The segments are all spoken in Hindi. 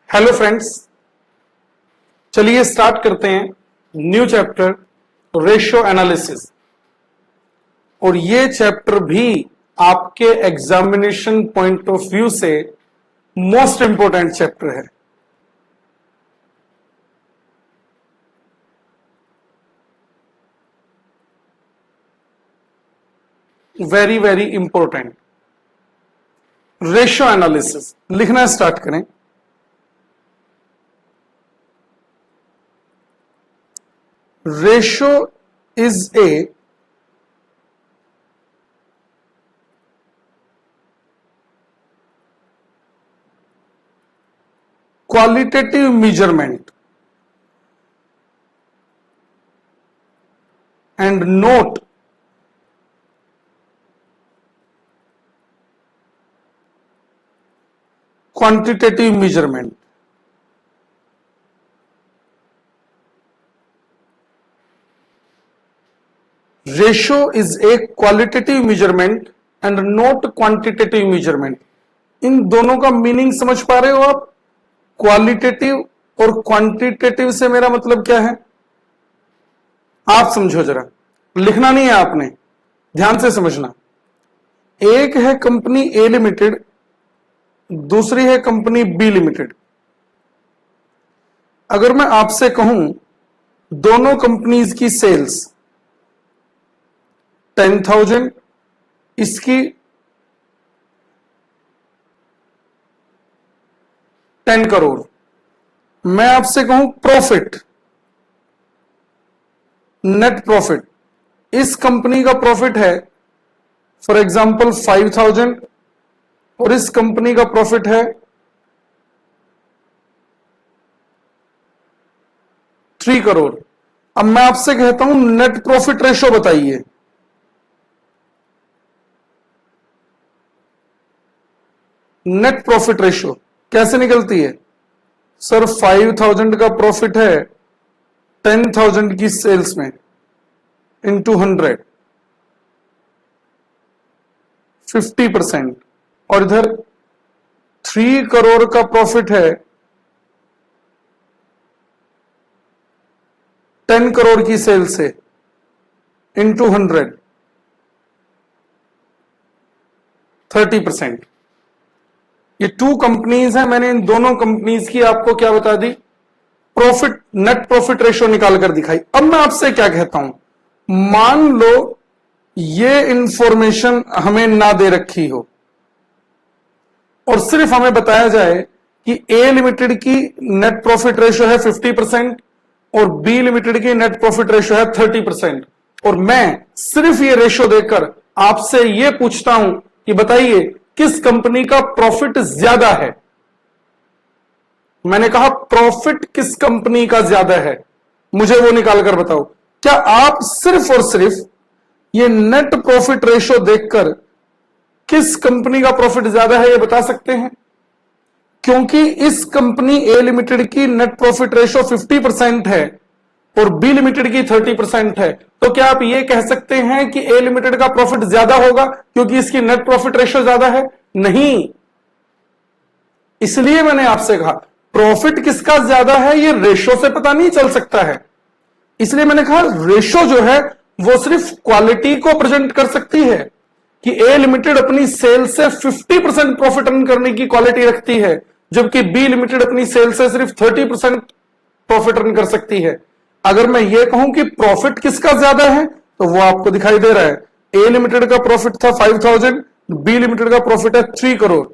हेलो फ्रेंड्स, चलिए स्टार्ट करते हैं न्यू चैप्टर रेशियो एनालिसिस। और ये चैप्टर भी आपके एग्जामिनेशन पॉइंट ऑफ व्यू से मोस्ट इंपॉर्टेंट चैप्टर है। Very very important. Ratio analysis लिखना स्टार्ट करें। Ratio is a qualitative measurement and note quantitative measurement. Ratio is a qualitative measurement and not quantitative measurement. इन दोनों का मीनिंग समझ पा रहे हो आप? क्वालिटेटिव और क्वांटिटेटिव से मेरा मतलब क्या है आप समझो जरा। लिखना नहीं है आपने, ध्यान से समझना। एक है कंपनी ए लिमिटेड, दूसरी है कंपनी बी लिमिटेड। अगर मैं आपसे कहूं दोनों कंपनीज की सेल्स 10,000, इसकी 10 करोड़, मैं आपसे कहूं प्रॉफिट, नेट प्रॉफिट, इस कंपनी का प्रॉफिट है फॉर एग्जांपल 5,000 और इस कंपनी का प्रॉफिट है 3 करोड़। अब मैं आपसे कहता हूं नेट प्रॉफिट रेशो बताइए। नेट प्रॉफिट रेशो कैसे निकलती है? सर 5,000 का प्रॉफिट है 10,000 की सेल्स में इनटू 100, 50%। और इधर 3 करोड़ का प्रॉफिट है 10 करोड़ की सेल से इनटू 100, 30%। ये 2 कंपनीज हैं, मैंने इन दोनों कंपनीज की आपको क्या बता दी? प्रॉफिट, नेट प्रॉफिट रेशो निकाल कर दिखाई। अब मैं आपसे क्या कहता हूं, मान लो ये इंफॉर्मेशन हमें ना दे रखी हो और सिर्फ हमें बताया जाए कि ए लिमिटेड की नेट प्रॉफिट रेशो है 50% और बी लिमिटेड की नेट प्रॉफिट रेशो है 30%, और मैं सिर्फ ये रेशो देकर आपसे ये पूछता हूं कि बताइए किस कंपनी का प्रॉफिट ज्यादा है। मैंने कहा प्रॉफिट किस कंपनी का ज्यादा है, मुझे वो निकाल कर बताओ। क्या आप सिर्फ और सिर्फ ये नेट प्रॉफिट रेशो देखकर किस कंपनी का प्रॉफिट ज्यादा है ये बता सकते हैं? क्योंकि इस कंपनी ए लिमिटेड की नेट प्रॉफिट रेशो 50% है और बी लिमिटेड की 30% है, तो क्या आप ये कह सकते हैं कि ए लिमिटेड का प्रॉफिट ज्यादा होगा क्योंकि इसकी नेट प्रॉफिट रेशो ज्यादा है? नहीं। इसलिए मैंने आपसे कहा प्रॉफिट किसका ज्यादा है ये रेशो से पता नहीं चल सकता है। इसलिए मैंने कहा रेशो जो है वो सिर्फ क्वालिटी को प्रेजेंट कर सकती है कि ए लिमिटेड अपनी सेल से 50% प्रॉफिट अर्न करने की क्वालिटी रखती है, जबकि बी लिमिटेड अपनी सेल से सिर्फ 30% प्रॉफिट अर्न कर सकती है। अगर मैं ये कहूं कि प्रॉफिट किसका ज्यादा है तो वो आपको दिखाई दे रहा है। ए लिमिटेड का प्रॉफिट था 5,000, बी लिमिटेड का प्रॉफिट है 3 करोड़।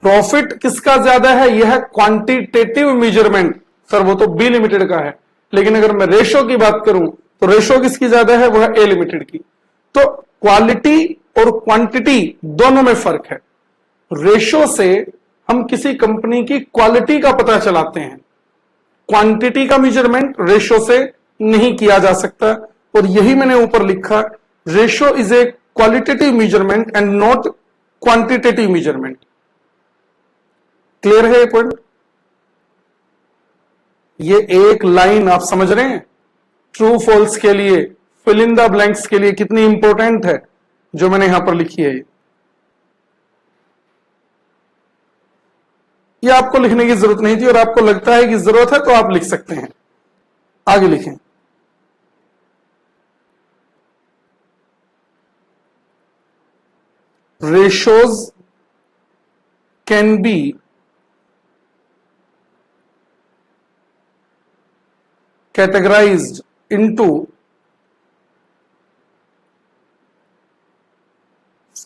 प्रॉफिट किसका ज्यादा है यह है क्वांटिटेटिव मेजरमेंट। सर वो तो बी लिमिटेड का है, लेकिन अगर मैं रेशो की बात करूं तो रेशो किसकी ज्यादा है, वो है ए लिमिटेड की। तो क्वालिटी और क्वांटिटी दोनों में फर्क है। रेशो से हम किसी कंपनी की क्वालिटी का पता चलाते हैं, क्वांटिटी का मेजरमेंट रेशो से नहीं किया जा सकता। और यही मैंने ऊपर लिखा, ratio is a qualitative measurement and not quantitative measurement. Clear है ये पॉइंट? ये एक लाइन आप समझ रहे हैं ट्रू फॉल्स के लिए, फिल इन द ब्लैंक्स के लिए कितनी इंपॉर्टेंट है जो मैंने यहां पर लिखी है। ये आपको लिखने की जरूरत नहीं थी, और आपको लगता है कि जरूरत है तो आप लिख सकते हैं। आगे लिखें। Ratios can be categorized into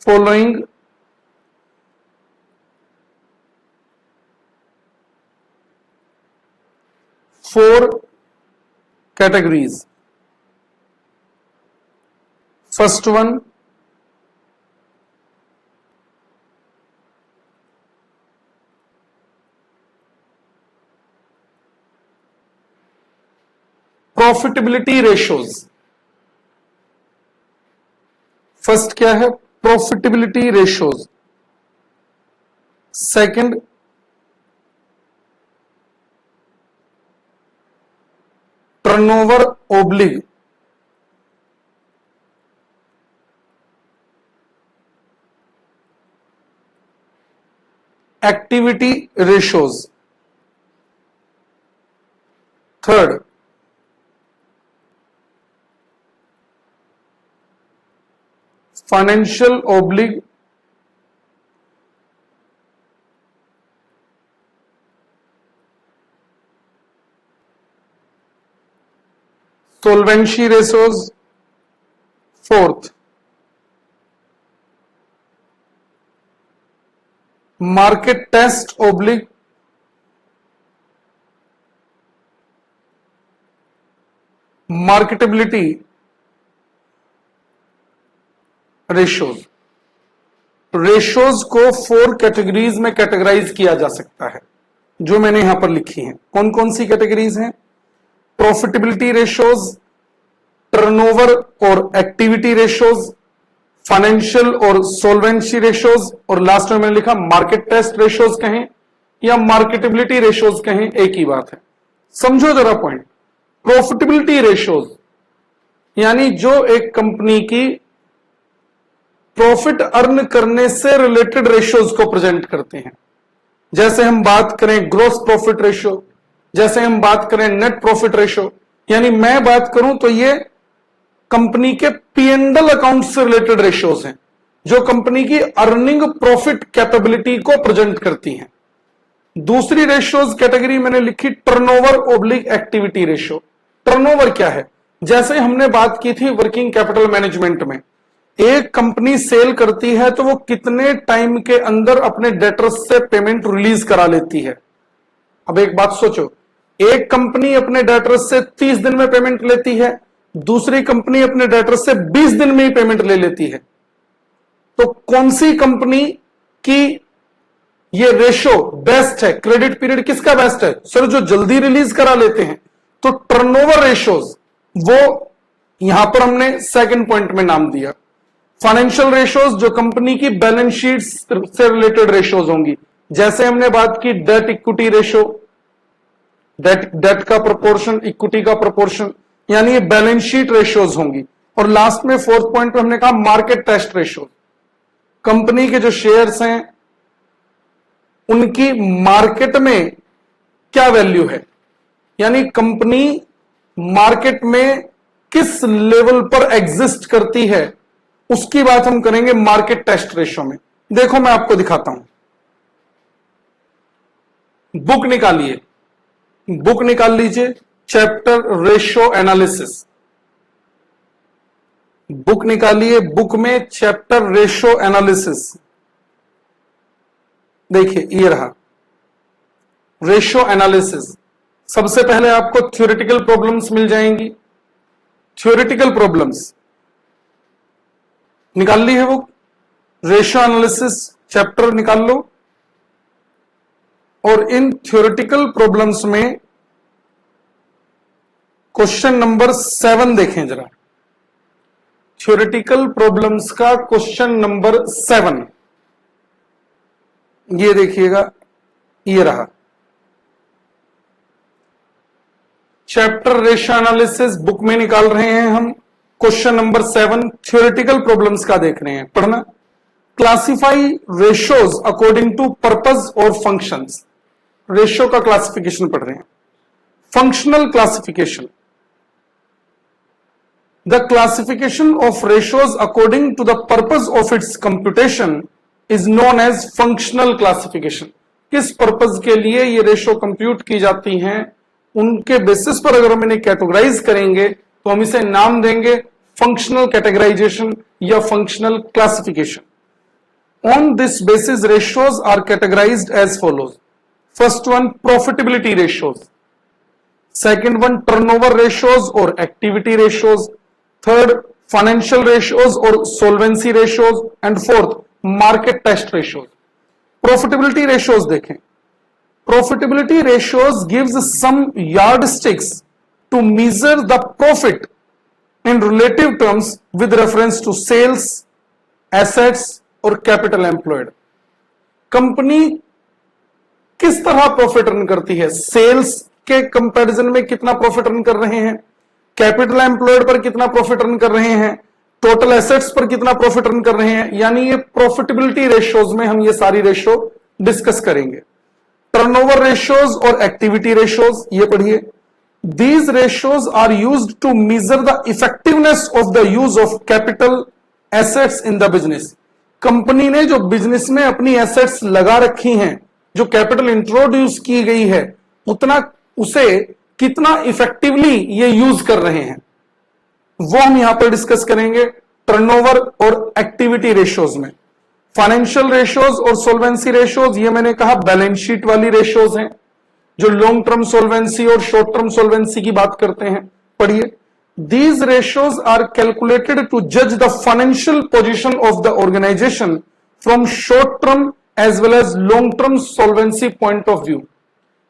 following four categories. First one, profitability ratios. First क्या है? Profitability ratios. Second, turnover oblique activity ratios. Third, financial oblique solvency ratios. Fourth, market test oblique marketability ratios. Ratios को 4 कैटेगरीज में कैटेगराइज किया जा सकता है, जो मैंने यहां पर लिखी हैं। कौन कौन सी कैटेगरीज हैं? प्रॉफिटेबिलिटी रेशोज, टर्नओवर और एक्टिविटी रेशोज, फाइनेंशियल और सोल्वेंसी रेशोज, और लास्ट में मैंने लिखा मार्केट टेस्ट रेशोज कहें या मार्केटेबिलिटी रेशोज कहें, एक ही बात है। समझो जरा पॉइंट। प्रॉफिटेबिलिटी रेशोज यानी जो एक कंपनी की प्रॉफिट अर्न करने से रिलेटेड रेशियोज को प्रेजेंट करते हैं। जैसे हम बात करें ग्रॉस प्रॉफिट रेशियो, जैसे हम बात करें नेट प्रॉफिट रेशियो, यानी मैं बात करूं तो ये कंपनी के P&L अकाउंट से रिलेटेड रेशियोज हैं, जो कंपनी की अर्निंग प्रॉफिट कैपेबिलिटी को प्रेजेंट करती हैं। दूसरी रेशियोज कैटेगरी मैंने लिखी turnover oblique activity ratio. Turnover क्या है? जैसे हमने बात की थी वर्किंग कैपिटल मैनेजमेंट में, एक कंपनी सेल करती है तो वो कितने टाइम के अंदर अपने डेटर्स से पेमेंट रिलीज करा लेती है। अब एक बात सोचो, एक कंपनी अपने डेटर्स से 30 दिन में पेमेंट लेती है, दूसरी कंपनी अपने डेटर्स से 20 दिन में ही पेमेंट ले लेती है। तो कौन सी कंपनी की ये रेशो बेस्ट है? क्रेडिट पीरियड किसका बेस्ट है? सर जो जल्दी रिलीज करा लेते हैं। तो टर्नओवर रेशोज वो यहां पर हमने सेकंड पॉइंट में नाम दिया। फाइनेंशियल रेशोज जो कंपनी की बैलेंस शीट से रिलेटेड रेशोज होंगी, जैसे हमने बात की डेट इक्विटी रेशो, डेट का प्रोपोर्शन इक्विटी का प्रोपोर्शन, यानी ये बैलेंस शीट रेशोज होंगी। और लास्ट में फोर्थ पॉइंट पे हमने कहा मार्केट टेस्ट रेशो, कंपनी के जो शेयर्स हैं उनकी मार्केट में क्या वैल्यू है, यानी कंपनी मार्केट में किस लेवल पर एग्जिस्ट करती है, उसकी बात हम करेंगे मार्केट टेस्ट रेशो में। देखो मैं आपको दिखाता हूं, बुक निकालिए, बुक निकाल लीजिए, चैप्टर रेशो एनालिसिस, बुक निकालिए, बुक में चैप्टर रेशो एनालिसिस। देखिए ये रहा रेशो एनालिसिस। सबसे पहले आपको थ्योरेटिकल प्रॉब्लम्स मिल जाएंगी। थ्योरेटिकल प्रॉब्लम्स निकाल ली है बुक, रेशो एनालिसिस चैप्टर निकाल लो, और इन थ्योरेटिकल प्रॉब्लम्स में क्वेश्चन नंबर 7 देखें जरा। थ्योरेटिकल प्रॉब्लम्स का क्वेश्चन नंबर 7 ये देखिएगा, ये रहा चैप्टर रेशो एनालिसिस, बुक में निकाल रहे हैं हम। क्वेश्चन नंबर 7 थ्योरेटिकल प्रॉब्लम्स का देख रहे हैं, पढ़ना। Classify ratios according to purpose और फंक्शंस। रेशियो का क्लासिफिकेशन पढ़ रहे हैं। Functional classification, the classification of ratios according to the purpose of its computation is known as functional classification. किस पर्पज के लिए ये रेशियो कंप्यूट की जाती हैं, उनके बेसिस पर अगर हम इन्हें कैटेगराइज करेंगे तो हम इसे नाम देंगे फंक्शनल कैटेगराइजेशन या functional classification. On this basis ratios are categorized as follows. First one profitability ratios, second one turnover ratios और activity ratios, third financial ratios और solvency ratios, and fourth market test ratios. Profitability ratios देखें। Profitability ratios gives some yardsticks to measure the profit in relative terms with reference to sales, assets और कैपिटल एम्प्लॉयड। कंपनी किस तरह प्रॉफिट अर्न करती है, सेल्स के कंपैरिजन में कितना प्रॉफिट अर्न कर रहे हैं, कैपिटल एम्प्लॉयड पर कितना प्रॉफिट अर्न कर रहे हैं, टोटल एसेट्स पर कितना प्रॉफिट अर्न कर रहे हैं, यानी ये प्रॉफिटेबिलिटी रेशियोज में हम ये सारी रेशियो डिस्कस करेंगे। टर्नओवर रेशियोज और एक्टिविटी रेशियोज ये पढ़िए। These ratios are used to measure the effectiveness of the use of capital assets in the business। Company ने जो बिजनेस में अपनी एसेट्स लगा रखी हैं, जो कैपिटल इंट्रोड्यूस की गई है, उसे कितना इफेक्टिवली ये यूज कर रहे हैं, वो हम यहां पर डिस्कस करेंगे टर्नओवर और एक्टिविटी रेशियोज में। फाइनेंशियल रेशियोज और सोल्वेंसी रेशियोज ये मैंने कहा बैलेंस शीट वाली रेशियोज हैं, जो लॉन्ग टर्म सोल्वेंसी और शॉर्ट टर्म सोल्वेंसी की बात करते हैं। पढ़िए, these ratios are calculated to जज the financial position of the organization from short term as well as long term solvency point of view.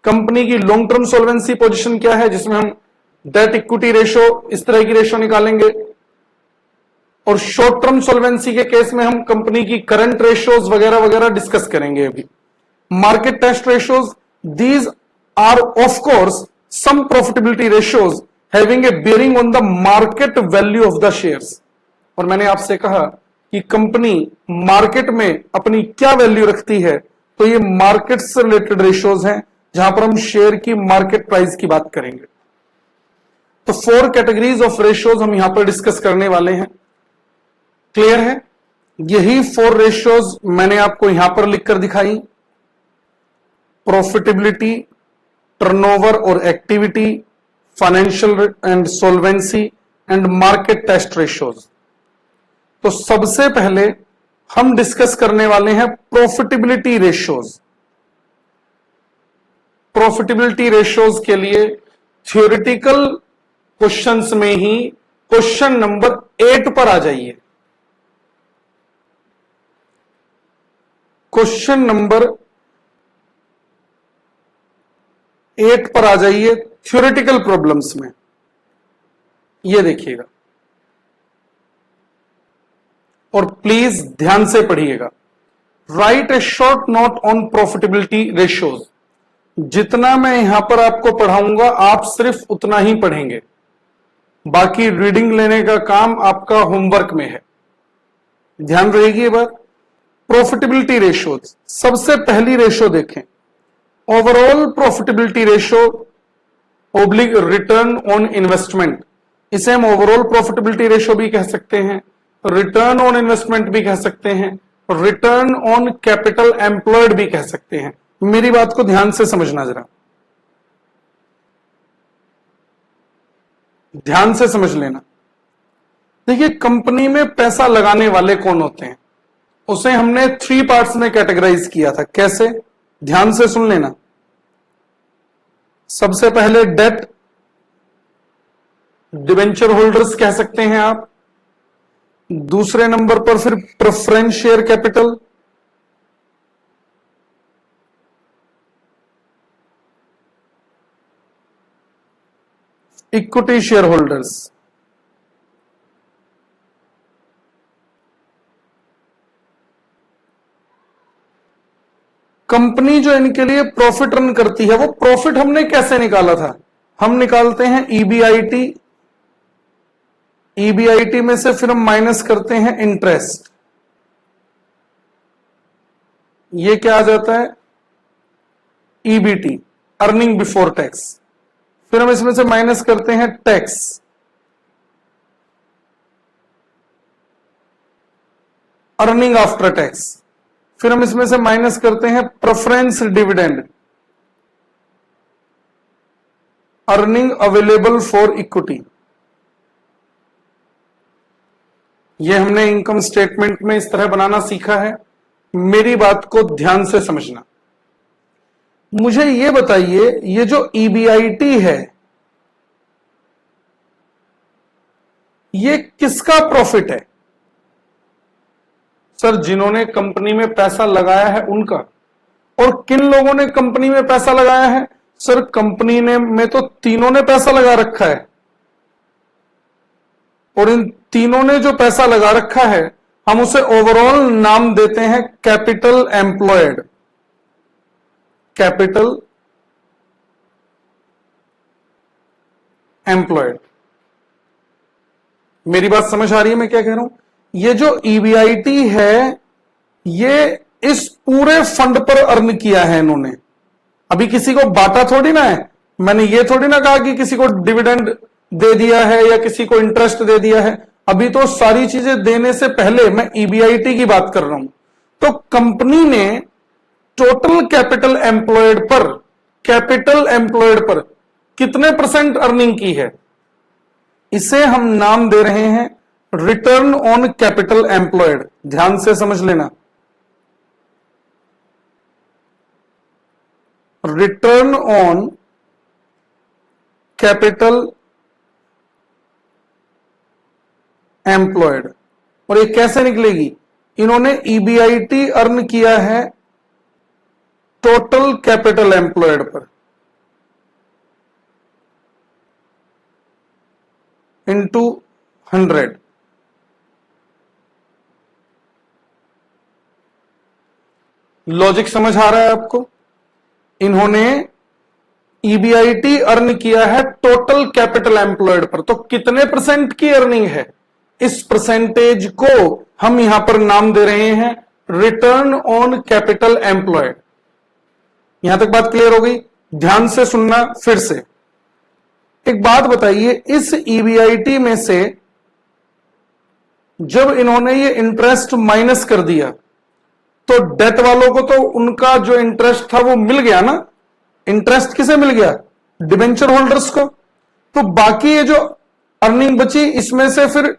Company की लॉन्ग टर्म सोल्वेंसी पोजीशन क्या है, जिसमें हम डेट इक्विटी रेशियो, इस तरह की रेशियो निकालेंगे, और शॉर्ट टर्म सोल्वेंसी के केस में हम कंपनी की करंट रेशियोज वगैरह वगैरह डिस्कस करेंगे अभी। Market test ratios, these are of course some profitability ratios having a bearing on the market value of the shares. और मैंने आपसे कहा कि कंपनी मार्केट में अपनी क्या वैल्यू रखती है, तो ये मार्केट से रिलेटेड रेशियोज हैं, जहां पर हम शेयर की मार्केट प्राइस की बात करेंगे। तो 4 कैटेगरीज ऑफ रेशियोज हम यहां पर डिस्कस करने वाले हैं। क्लियर है? यही 4 रेशियोज मैंने आपको यहां पर लिखकर दिखाई, प्रॉफिटेबिलिटी, टर्नओवर और activity, financial and solvency and market test ratios. तो सबसे पहले हम डिस्कस करने वाले हैं प्रॉफिटेबिलिटी रेशियोज। प्रॉफिटेबिलिटी रेशियोज के लिए थ्योरेटिकल क्वेश्चंस में ही क्वेश्चन नंबर 8 पर आ जाइए। क्वेश्चन नंबर 8 पर आ जाइए थ्योरेटिकल प्रॉब्लम्स में। ये देखिएगा और प्लीज ध्यान से पढ़िएगा। Right a short note on profitability ratios. जितना मैं यहां पर आपको पढ़ाऊंगा आप सिर्फ उतना ही पढ़ेंगे, बाकी रीडिंग लेने का काम आपका होमवर्क में है। ध्यान रहेगी ये बात। प्रॉफिटेबिलिटी रेशियोज, सबसे पहली रेशियो देखें, overall profitability ratio oblique return on investment. इसे हम ओवरऑल प्रॉफिटेबिलिटी रेशियो भी कह सकते हैं, रिटर्न ऑन इन्वेस्टमेंट भी कह सकते हैं, रिटर्न ऑन कैपिटल एम्प्लॉयड भी कह सकते हैं। मेरी बात को ध्यान से समझना, जरा ध्यान से समझ लेना। देखिए, कंपनी में पैसा लगाने वाले कौन होते हैं, उसे हमने 3 पार्ट्स में कैटेगराइज किया था। कैसे? ध्यान से सुन लेना। सबसे पहले डेट, डिवेंचर होल्डर्स कह सकते हैं आप। दूसरे नंबर पर फिर preference share capital, equity share holders. Company जो इनके लिए प्रॉफिट अर्न करती है, वो प्रॉफिट हमने कैसे निकाला था? हम निकालते हैं ईबीआईटी, ईबीआईटी में से फिर हम माइनस करते हैं इंटरेस्ट। ये क्या आ जाता है? EBT, earning before tax. फिर हम इसमें से माइनस करते हैं टैक्स, अर्निंग आफ्टर टैक्स। फिर हम इसमें से माइनस करते हैं preference dividend, earning available for equity. यह हमने इनकम स्टेटमेंट में इस तरह बनाना सीखा है। मेरी बात को ध्यान से समझना। मुझे यह बताइए, ये जो ईबीआईटी है ये किसका प्रॉफिट है? सर, जिन्होंने कंपनी में पैसा लगाया है उनका। और किन लोगों ने कंपनी में पैसा लगाया है? सर, कंपनी ने में तो तीनों ने पैसा लगा रखा है, और इन तीनों ने जो पैसा लगा रखा है हम उसे ओवरऑल नाम देते हैं कैपिटल एम्प्लॉयड। Capital employed. मेरी बात समझ आ रही है मैं क्या कह रहा हूं? ये जो ईबीआईटी है ये इस पूरे फंड पर अर्न किया है इन्होंने। अभी किसी को बांटा थोड़ी ना है। मैंने ये थोड़ी ना कहा कि किसी को डिविडेंड दे दिया है या किसी को इंटरेस्ट दे दिया है। अभी तो सारी चीजें देने से पहले मैं ईबीआईटी की बात कर रहा हूं। तो कंपनी ने टोटल कैपिटल एम्प्लॉयड पर कितने परसेंट अर्निंग की है? इसे हम नाम दे रहे हैं रिटर्न ऑन कैपिटल एम्प्लॉयड। ध्यान से समझ लेना, रिटर्न ऑन कैपिटल एम्प्लॉयड। और ये कैसे निकलेगी? इन्होंने ईबीआईटी अर्न किया है टोटल कैपिटल एम्प्लॉयड पर इंटू 100। लॉजिक समझ आ रहा है आपको? इन्होंने ईबीआईटी अर्न किया है टोटल कैपिटल एम्प्लॉयड पर, तो कितने परसेंट की अर्निंग है? इस परसेंटेज को हम यहां पर नाम दे रहे हैं रिटर्न ऑन कैपिटल एम्प्लॉयड। यहां तक बात क्लियर हो गई? ध्यान से सुनना फिर से। एक बात बताइए, इस ईबीआईटी में से जब इन्होंने ये इंटरेस्ट माइनस कर दिया तो डेट वालों को तो उनका जो इंटरेस्ट था वो मिल गया ना। इंटरेस्ट किसे मिल गया? डिबेंचर होल्डर्स को। तो बाकी ये जो अर्निंग बची इसमें से फिर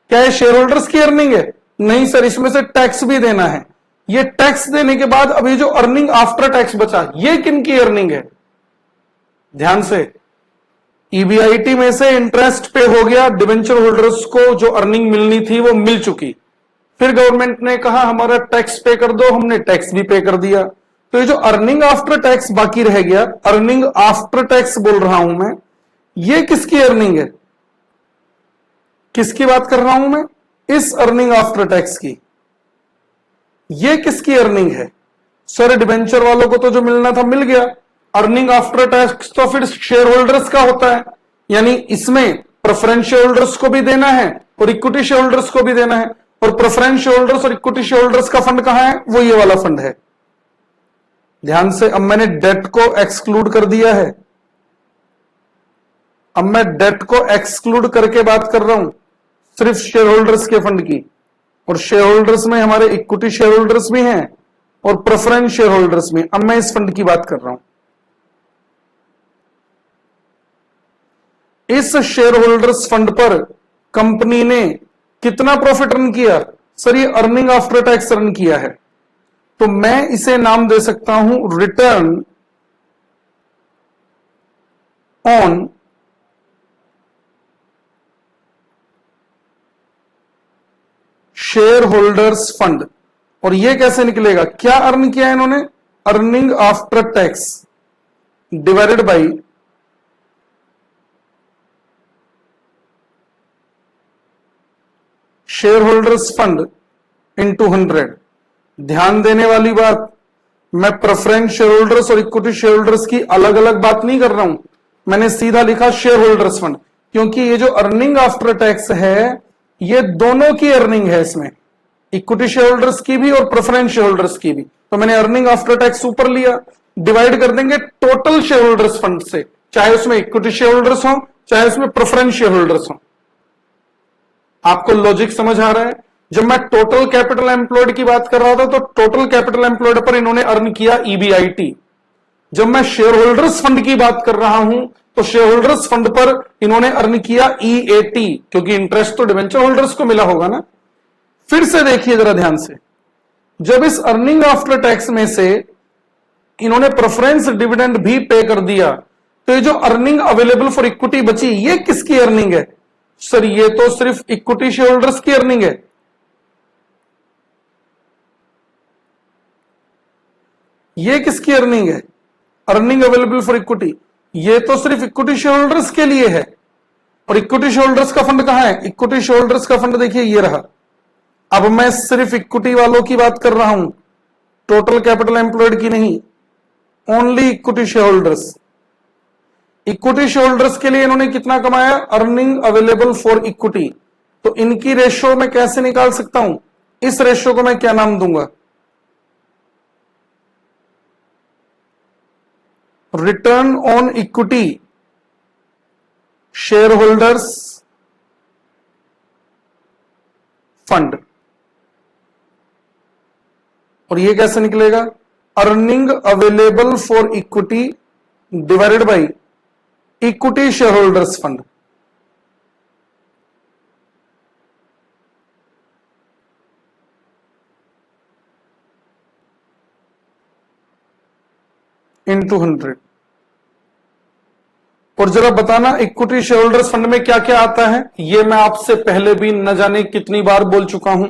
क्या है, शेयर होल्डर्स की अर्निंग है? नहीं सर, इसमें से टैक्स भी देना है। ये टैक्स देने के बाद अभी जो अर्निंग आफ्टर टैक्स बचा ये किन की अर्निंग है? ध्यान से, ईबीआईटी में से इंटरेस्ट पे हो गया, डिबेंचर होल्डर्स को जो अर्निंग मिलनी थी वो मिल चुकी। फिर गवर्नमेंट ने कहा हमारा टैक्स पे कर दो, हमने टैक्स भी पे कर दिया। तो ये जो अर्निंग आफ्टर टैक्स बाकी रह गया, अर्निंग आफ्टर टैक्स बोल रहा हूं मैं, ये किसकी अर्निंग है? किसकी बात कर रहा हूं मैं? इस अर्निंग आफ्टर टैक्स की। ये किसकी अर्निंग है? सर, डिबेंचर वालों को तो जो मिलना था मिल गया। अर्निंग आफ्टर टैक्स तो फिर शेयर होल्डर्स का होता है, यानी इसमें प्रेफरेंस शेयर होल्डर्स को भी देना है और इक्विटी शेयर होल्डर्स को भी देना है। और प्रेफरेंस शेयर होल्डर्स और इक्विटी शेयर होल्डर्स का फंड कहां है? वो ये वाला फंड है। ध्यान से, अब मैंने डेट को एक्सक्लूड कर दिया है। अब मैं डेट को एक्सक्लूड करके बात कर रहा हूं सिर्फ शेयर होल्डर्स के फंड की। और शेयर होल्डर्स में हमारे इक्विटी शेयर होल्डर्स भी हैं और प्रेफरेंस शेयर होल्डर्स भी। अब मैं इस फंड की बात कर रहा हूं। इस शेयर होल्डर्स फंड पर कंपनी ने कितना प्रॉफिट अर्न किया? सर, ये अर्निंग आफ्टर टैक्स अर्न किया है। तो मैं इसे नाम दे सकता हूं return on share holders fund. और ये कैसे निकलेगा? क्या अर्न किया है इन्होंने? Earning after tax divided by share holders fund into 100। ध्यान देने वाली बात, मैं प्रेफरेंस शेयर होल्डर्स और इक्विटी शेयर होल्डर्स की अलग अलग बात नहीं कर रहा हूं। मैंने सीधा लिखा शेयर होल्डर्स फंड, क्योंकि ये जो अर्निंग आफ्टर टैक्स है ये दोनों की अर्निंग है, इसमें इक्विटी शेयर होल्डर्स की भी और प्रेफरेंस शेयर होल्डर्स की भी। तो मैंने अर्निंग आफ्टर टैक्स ऊपर लिया डिवाइड कर देंगे टोटल शेयर होल्डर्स फंड से, चाहे उसमें इक्विटी शेयर होल्डर्स हो चाहे उसमें प्रेफरेंस शेयर होल्डर्स हो। आपको लॉजिक समझ आ रहा है? जब मैं टोटल कैपिटल एम्प्लॉयड की बात कर रहा था तो टोटल कैपिटल एम्प्लॉयड पर इन्होंने अर्न किया ईबीआईटी। जब मैं शेयर होल्डर्स फंड की बात कर रहा हूं तो शेयर होल्डर्स फंड पर इन्होंने अर्न किया ईएटी, क्योंकि इंटरेस्ट तो डिवेंचर होल्डर्स को मिला होगा ना। फिर से देखिए जरा ध्यान से, जब इस अर्निंग आफ्टर टैक्स में से इन्होंने प्रेफरेंस डिविडेंड भी पे कर दिया तो ये जो अर्निंग अवेलेबल फॉर इक्विटी बची, ये किसकी अर्निंग है? सर ये तो सिर्फ इक्विटी शेयर होल्डर्स की अर्निंग है। ये किसकी अर्निंग है? अर्निंग अवेलेबल फॉर इक्विटी, ये तो सिर्फ इक्विटी शेयर होल्डर्स के लिए है। और इक्विटी शेयर होल्डर्स का फंड कहां है? इक्विटी शेयर होल्डर्स का फंड देखिए ये रहा। अब मैं सिर्फ इक्विटी वालों की बात कर रहा हूं, टोटल कैपिटल एम्प्लॉयड की नहीं, only equity share holders. Equity share holders के लिए इन्होंने कितना कमाया? Earning available for equity. तो इनकी रेशियो में कैसे निकाल सकता हूं? इस रेशियो को मैं क्या नाम दूंगा? Return on equity share holders fund. और ये कैसे निकलेगा? Earning available for equity divided by equity share holders fund. Into 100। और जरा बताना इक्विटी शेयर होल्डर्स फंड में क्या क्या आता है? ये मैं आपसे पहले भी न जाने कितनी बार बोल चुका हूं।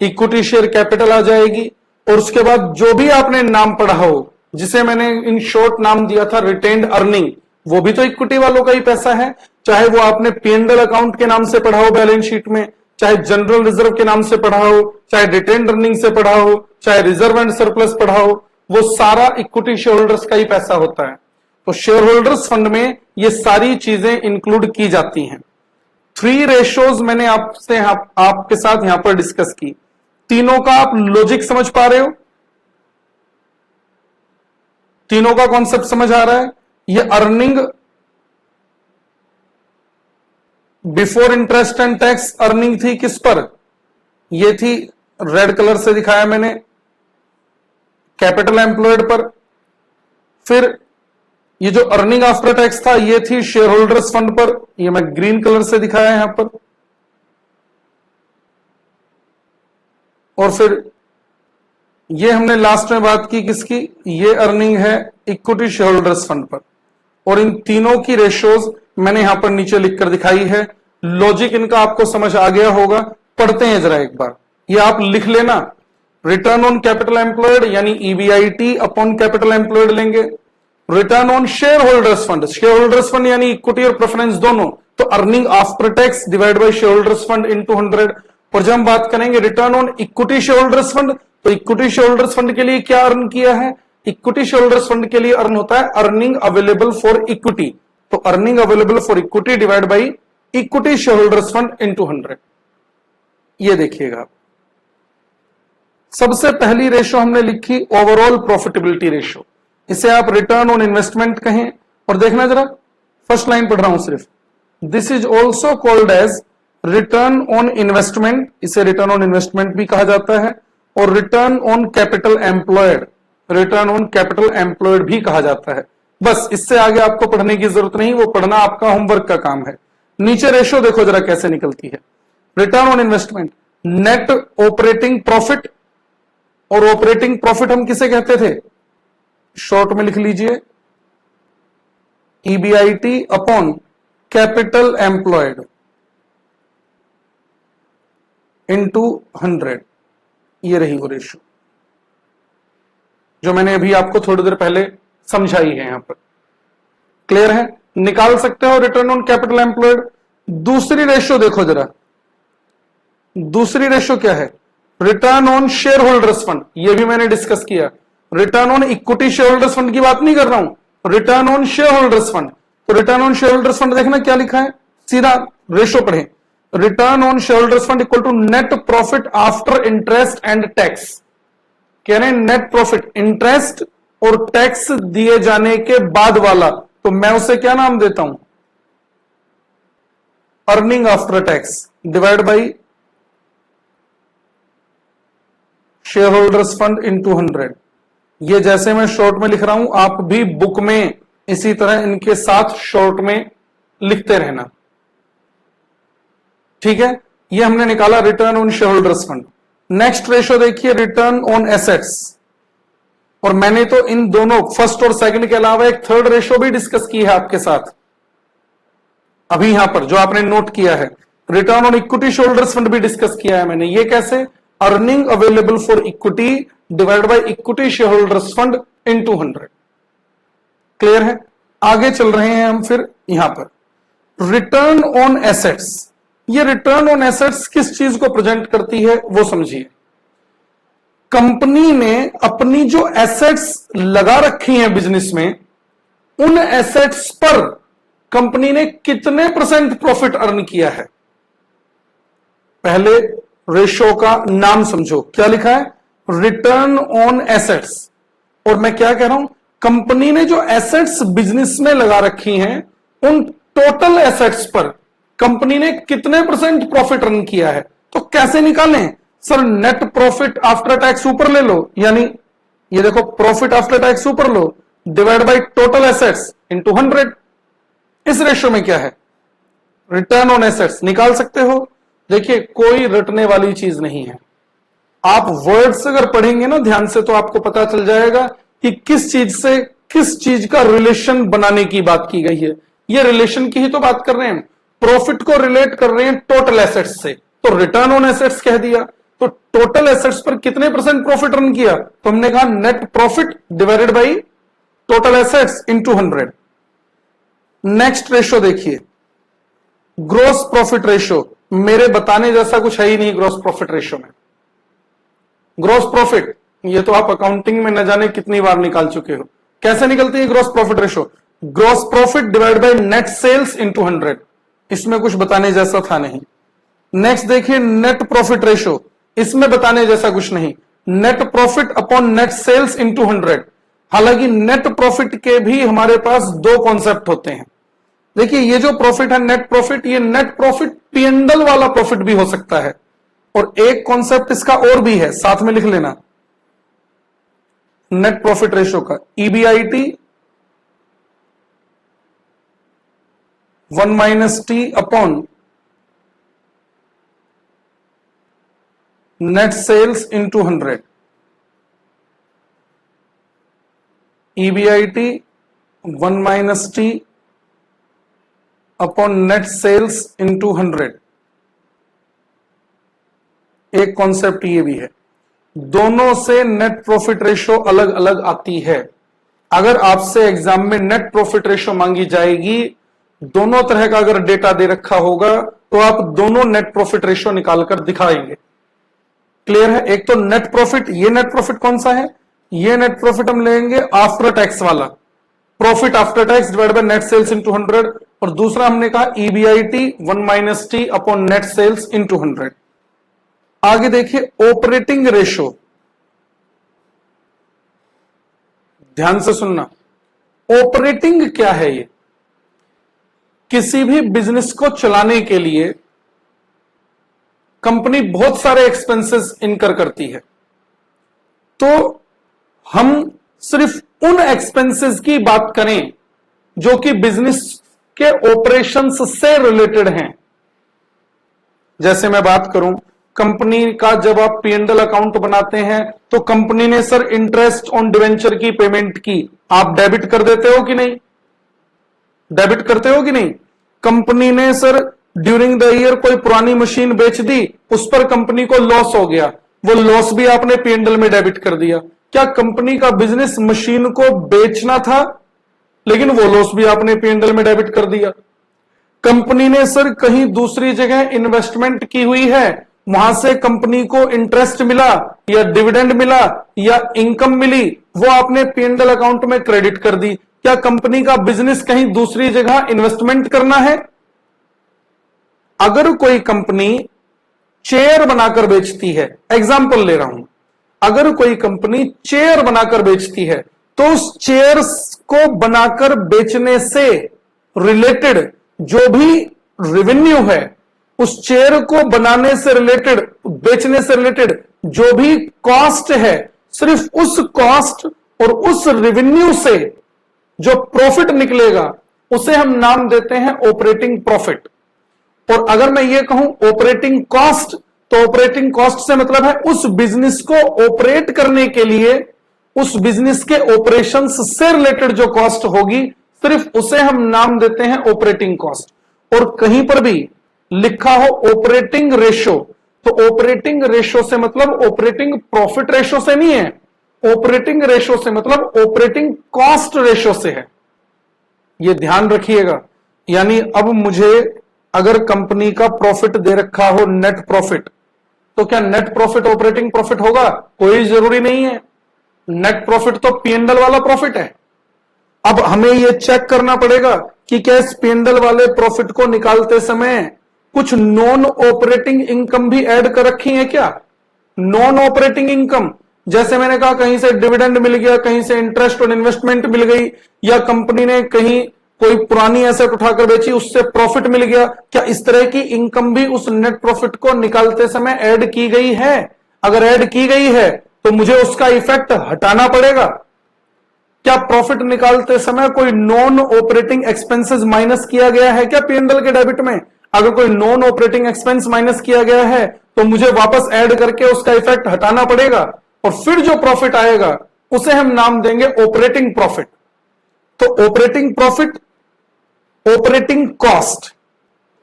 इक्विटी शेयर कैपिटल आ जाएगी और उसके बाद जो भी आपने नाम पढ़ा हो, जिसे मैंने इन शॉर्ट नाम दिया था रिटेन्ड अर्निंग, वो भी तो इक्विटी वालों का ही पैसा है। चाहे वो आपने पी&एल अकाउंट के नाम से पढ़ा हो बैलेंस शीट में, चाहे जनरल रिजर्व के नाम से पढ़ा हो, चाहे रिटेन्ड अर्निंग से पढ़ा हो, चाहे रिजर्व एंड सरप्लस पढ़ा हो, वो सारा इक्विटी शेयर होल्डर्स का ही पैसा होता है। तो शेयर होल्डर्स फंड में ये सारी चीजें इंक्लूड की जाती हैं। 3 रेशियोज मैंने आपसे आपके साथ यहां पर डिस्कस की। तीनों का आप लॉजिक समझ पा रहे हो? तीनों का कॉन्सेप्ट समझ आ रहा है? ये earning before interest and tax earning थी किस पर? ये थी रेड कलर से दिखाया मैंने, कैपिटल एम्प्लॉयड पर। फिर ये जो अर्निंग आफ्टर टैक्स था ये थी शेयर होल्डर्स फंड पर, ये मैं ग्रीन कलर से दिखाया यहां पर। और फिर ये हमने लास्ट में बात की किसकी? ये अर्निंग है इक्विटी शेयर होल्डर्स फंड पर। और इन तीनों की रेशियोज मैंने यहां पर नीचे लिखकर दिखाई है। लॉजिक इनका आपको समझ आ गया होगा। पढ़ते हैं जरा एक बार, ये आप लिख लेना। रिटर्न ऑन कैपिटल एम्प्लॉयड यानी ईबीआईटी अपॉन कैपिटल एम्प्लॉयड लेंगे। Return on share holders fund, share holders fund यानी इक्विटी और प्रेफरेंस दोनों, तो earning after tax divide by share holders fund into 100। और जब हम बात करेंगे return on equity share holders fund, तो इक्विटी शेयर होल्डर्स फंड के लिए क्या अर्न किया है? इक्विटी शेयर होल्डर्स फंड के लिए अर्न होता है अर्निंग अवेलेबल फॉर इक्विटी। तो earning available for equity divide by equity share holders fund into 100। ये देखिएगा आप, सबसे पहली रेशो हमने लिखी ओवरऑल प्रॉफिटेबिलिटी रेशो। इसे आप रिटर्न ऑन इन्वेस्टमेंट कहें। और देखना जरा, फर्स्ट लाइन पढ़ रहा हूं सिर्फ। This is also called as return on investment, इसे रिटर्न ऑन इन्वेस्टमेंट भी कहा जाता है। और return on capital employed, return on capital employed भी कहा जाता है। बस इससे आगे आपको पढ़ने की जरूरत नहीं, वो पढ़ना आपका होमवर्क का काम है। नीचे रेशो देखो जरा कैसे निकलती है। Return on investment, net operating profit. और ऑपरेटिंग प्रॉफिट हम किसे कहते थे? शॉर्ट में लिख लीजिए, EBIT upon capital employed into 100। ये रही वो रेशो जो मैंने अभी आपको थोड़ी देर पहले समझाई है। यहां पर क्लियर है? निकाल सकते हो रिटर्न ऑन कैपिटल एम्प्लॉयड। दूसरी रेशो देखो जरा, दूसरी रेशो क्या है? Return on share holders fund. ये भी मैंने डिस्कस किया। Return on equity share holders fund की बात नहीं कर रहा हूं, return on share holders fund. तो return on share holders fund देखना क्या लिखा है, सीधा रेशो पढ़े। Return on share holders fund equal to net profit after interest and tax. कह रहे हैं नेट प्रॉफिट, इंटरेस्ट और टैक्स दिए जाने के बाद वाला, तो मैं उसे क्या नाम देता हूं, earning after tax divide by share holders fund into 100। ये जैसे मैं शॉर्ट में लिख रहा हूं, आप भी बुक में इसी तरह इनके साथ शॉर्ट में लिखते रहना, ठीक है। ये हमने निकाला return on share holders fund. Next ratio देखिए, रिटर्न ऑन एसेट्स। और मैंने तो इन दोनों फर्स्ट और सेकंड के अलावा एक थर्ड रेशो भी डिस्कस की है आपके साथ अभी यहां पर, जो आपने नोट किया है। Return on equity share holders fund भी डिस्कस किया है मैंने। ये कैसे, earning available for equity divide by equity share holders fund into 100। Clear है। आगे चल रहे हैं हम फिर यहां पर रिटर्न ऑन एसेट्स। ये रिटर्न ऑन एसेट्स किस चीज को प्रेजेंट करती है वो समझिए। कंपनी ने अपनी जो एसेट्स लगा रखी हैं बिजनेस में, उन एसेट्स पर कंपनी ने कितने % प्रॉफिट अर्न किया है। पहले रेशो का नाम समझो, क्या लिखा है, रिटर्न ऑन एसेट्स। और मैं क्या कह रहा हूं, कंपनी ने जो एसेट्स बिजनेस में लगा रखी हैं, उन टोटल एसेट्स पर कंपनी ने कितने % प्रॉफिट अर्न किया है। तो कैसे निकालें sir, net profit after tax ऊपर ले लो, यानी ये देखो प्रॉफिट आफ्टर टैक्स ऊपर लो divide by total assets into 100। इस रेशियो में क्या है, रिटर्न ऑन एसेट्स निकाल सकते हो। देखिए कोई रटने वाली चीज नहीं है, आप वर्ड्स अगर पढ़ेंगे ना ध्यान से तो आपको पता चल जाएगा कि किस चीज से किस चीज का रिलेशन बनाने की बात की गई है। ये रिलेशन की ही तो बात कर रहे हैं, प्रॉफिट को रिलेट कर रहे हैं टोटल एसेट्स से, तो रिटर्न ऑन एसेट्स कह दिया। तो टोटल एसेट्स पर कितने % प्रॉफिट अर्न किया, तो हमने कहा net profit divided by total assets into 100। Next ratio देखिए, ग्रॉस प्रॉफिट रेशो। मेरे बताने जैसा कुछ है ही नहीं ग्रॉस प्रॉफिट रेशो में। ग्रॉस प्रॉफिट ये तो आप अकाउंटिंग में न जाने कितनी बार निकाल चुके हो। कैसे निकलती है gross profit ratio, gross profit divide by net sales into 100। इसमें कुछ बताने जैसा था नहीं। नेक्स्ट देखिए नेट प्रॉफिट रेशो, इसमें बताने जैसा कुछ नहीं, net profit upon net sales into 100। हालांकि नेट प्रॉफिट के भी हमारे पास दो कॉन्सेप्ट होते हैं। देखिए ये जो प्रॉफिट है नेट प्रॉफिट, ये नेट प्रॉफिट P&L वाला प्रॉफिट भी हो सकता है, और एक कॉन्सेप्ट इसका और भी है, साथ में लिख लेना, नेट प्रॉफिट रेशो का EBIT 1 - T upon net sales into 100। EBIT 1 - T upon net sales into 100। एक कॉन्सेप्ट ये भी है। दोनों से नेट प्रॉफिट रेशो अलग अलग आती है। अगर आपसे एग्जाम में नेट प्रॉफिट रेशो मांगी जाएगी, दोनों तरह का अगर डेटा दे रखा होगा तो आप दोनों नेट प्रॉफिट रेशो निकालकर दिखाएंगे। क्लियर है। एक तो नेट प्रॉफिट, ये नेट प्रॉफिट कौन सा है, ये नेट प्रॉफिट हम लेंगे आफ्टर टैक्स वाला, profit after tax divide by net sales into 100। और दूसरा हमने कहा EBIT 1 - T upon net sales into 100। आगे देखिए ऑपरेटिंग रेशो, ध्यान से सुनना। ऑपरेटिंग क्या है, ये किसी भी बिजनेस को चलाने के लिए कंपनी बहुत सारे एक्सपेंसेस इनकर करती है, तो हम सिर्फ उन एक्सपेंसेस की बात करें जो कि बिजनेस के ऑपरेशंस से रिलेटेड हैं। जैसे मैं बात करूं कंपनी का, जब आप P&L अकाउंट बनाते हैं तो कंपनी ने सर इंटरेस्ट ऑन डिवेंचर की पेमेंट की, आप डेबिट कर देते हो कि नहीं, डेबिट करते हो कि नहीं। कंपनी ने सर ड्यूरिंग द ईयर कोई पुरानी मशीन बेच दी, उस पर कंपनी को लॉस हो गया, वो लॉस भी आपने P&L में डेबिट कर दिया। क्या कंपनी का बिजनेस मशीन को बेचना था, लेकिन वो लॉस भी आपने P&L में डेबिट कर दिया। कंपनी ने सर कहीं दूसरी जगह इन्वेस्टमेंट की हुई है, वहां से कंपनी को इंटरेस्ट मिला या डिविडेंड मिला या इनकम मिली, वो आपने P&L अकाउंट में क्रेडिट कर दी। क्या कंपनी का बिजनेस कहीं दूसरी जगह इन्वेस्टमेंट करना है। अगर कोई कंपनी चेयर बनाकर बेचती है, एग्जांपल ले रहा हूं, अगर कोई कंपनी चेयर बनाकर बेचती है तो उस चेयर्स को बनाकर बेचने से रिलेटेड जो भी रेवेन्यू है, उस चेयर को बनाने से रिलेटेड, बेचने से रिलेटेड जो भी कॉस्ट है, सिर्फ उस कॉस्ट और उस रेवेन्यू से जो प्रॉफिट निकलेगा उसे हम नाम देते हैं ऑपरेटिंग प्रॉफिट। और अगर मैं ये कहूं ऑपरेटिंग कॉस्ट, तो ऑपरेटिंग कॉस्ट से मतलब है उस बिजनेस को ऑपरेट करने के लिए, उस बिजनेस के ऑपरेशंस से रिलेटेड जो कॉस्ट होगी, सिर्फ उसे हम नाम देते हैं ऑपरेटिंग कॉस्ट। और कहीं पर भी लिखा हो ऑपरेटिंग रेशो, तो ऑपरेटिंग रेशो से मतलब ऑपरेटिंग प्रॉफिट रेशो से नहीं है, ऑपरेटिंग रेशो से मतलब ऑपरेटिंग कॉस्ट रेशो से है, यह ध्यान रखिएगा। यानी अब मुझे अगर कंपनी का प्रॉफिट दे रखा हो नेट प्रॉफिट, तो क्या नेट प्रॉफिट ऑपरेटिंग प्रॉफिट होगा? कोई जरूरी नहीं है। नेट प्रॉफिट तो पीएनएल वाला प्रॉफिट है। अब हमें यह चेक करना पड़ेगा कि क्या इस पीएनएल वाले प्रॉफिट को निकालते समय कुछ नॉन ऑपरेटिंग इनकम भी ऐड कर रखी है क्या? नॉन ऑपरेटिंग इनकम, जैसे मैंने कहा कहीं से डिविडेंड मिल गया, कहीं से इंटरेस्ट और इन्वेस्टमेंट मिल गई, या कंपनी ने कहीं कोई पुरानी एसेट उठाकर बेची उससे प्रॉफिट मिल गया, क्या इस तरह की इनकम भी उस नेट प्रॉफिट को निकालते समय ऐड की गई है? अगर ऐड की गई है तो मुझे उसका इफेक्ट हटाना पड़ेगा। क्या प्रॉफिट निकालते समय कोई नॉन ऑपरेटिंग एक्सपेंसेस माइनस किया गया है क्या पीएनएल के डेबिट में? अगर कोई नॉन ऑपरेटिंग एक्सपेंस माइनस किया गया है तो मुझे वापस ऐड करके उसका इफेक्ट हटाना पड़ेगा, और फिर जो प्रॉफिट आएगा उसे हम नाम देंगे ऑपरेटिंग प्रॉफिट। तो ऑपरेटिंग प्रॉफिट, ऑपरेटिंग कॉस्ट।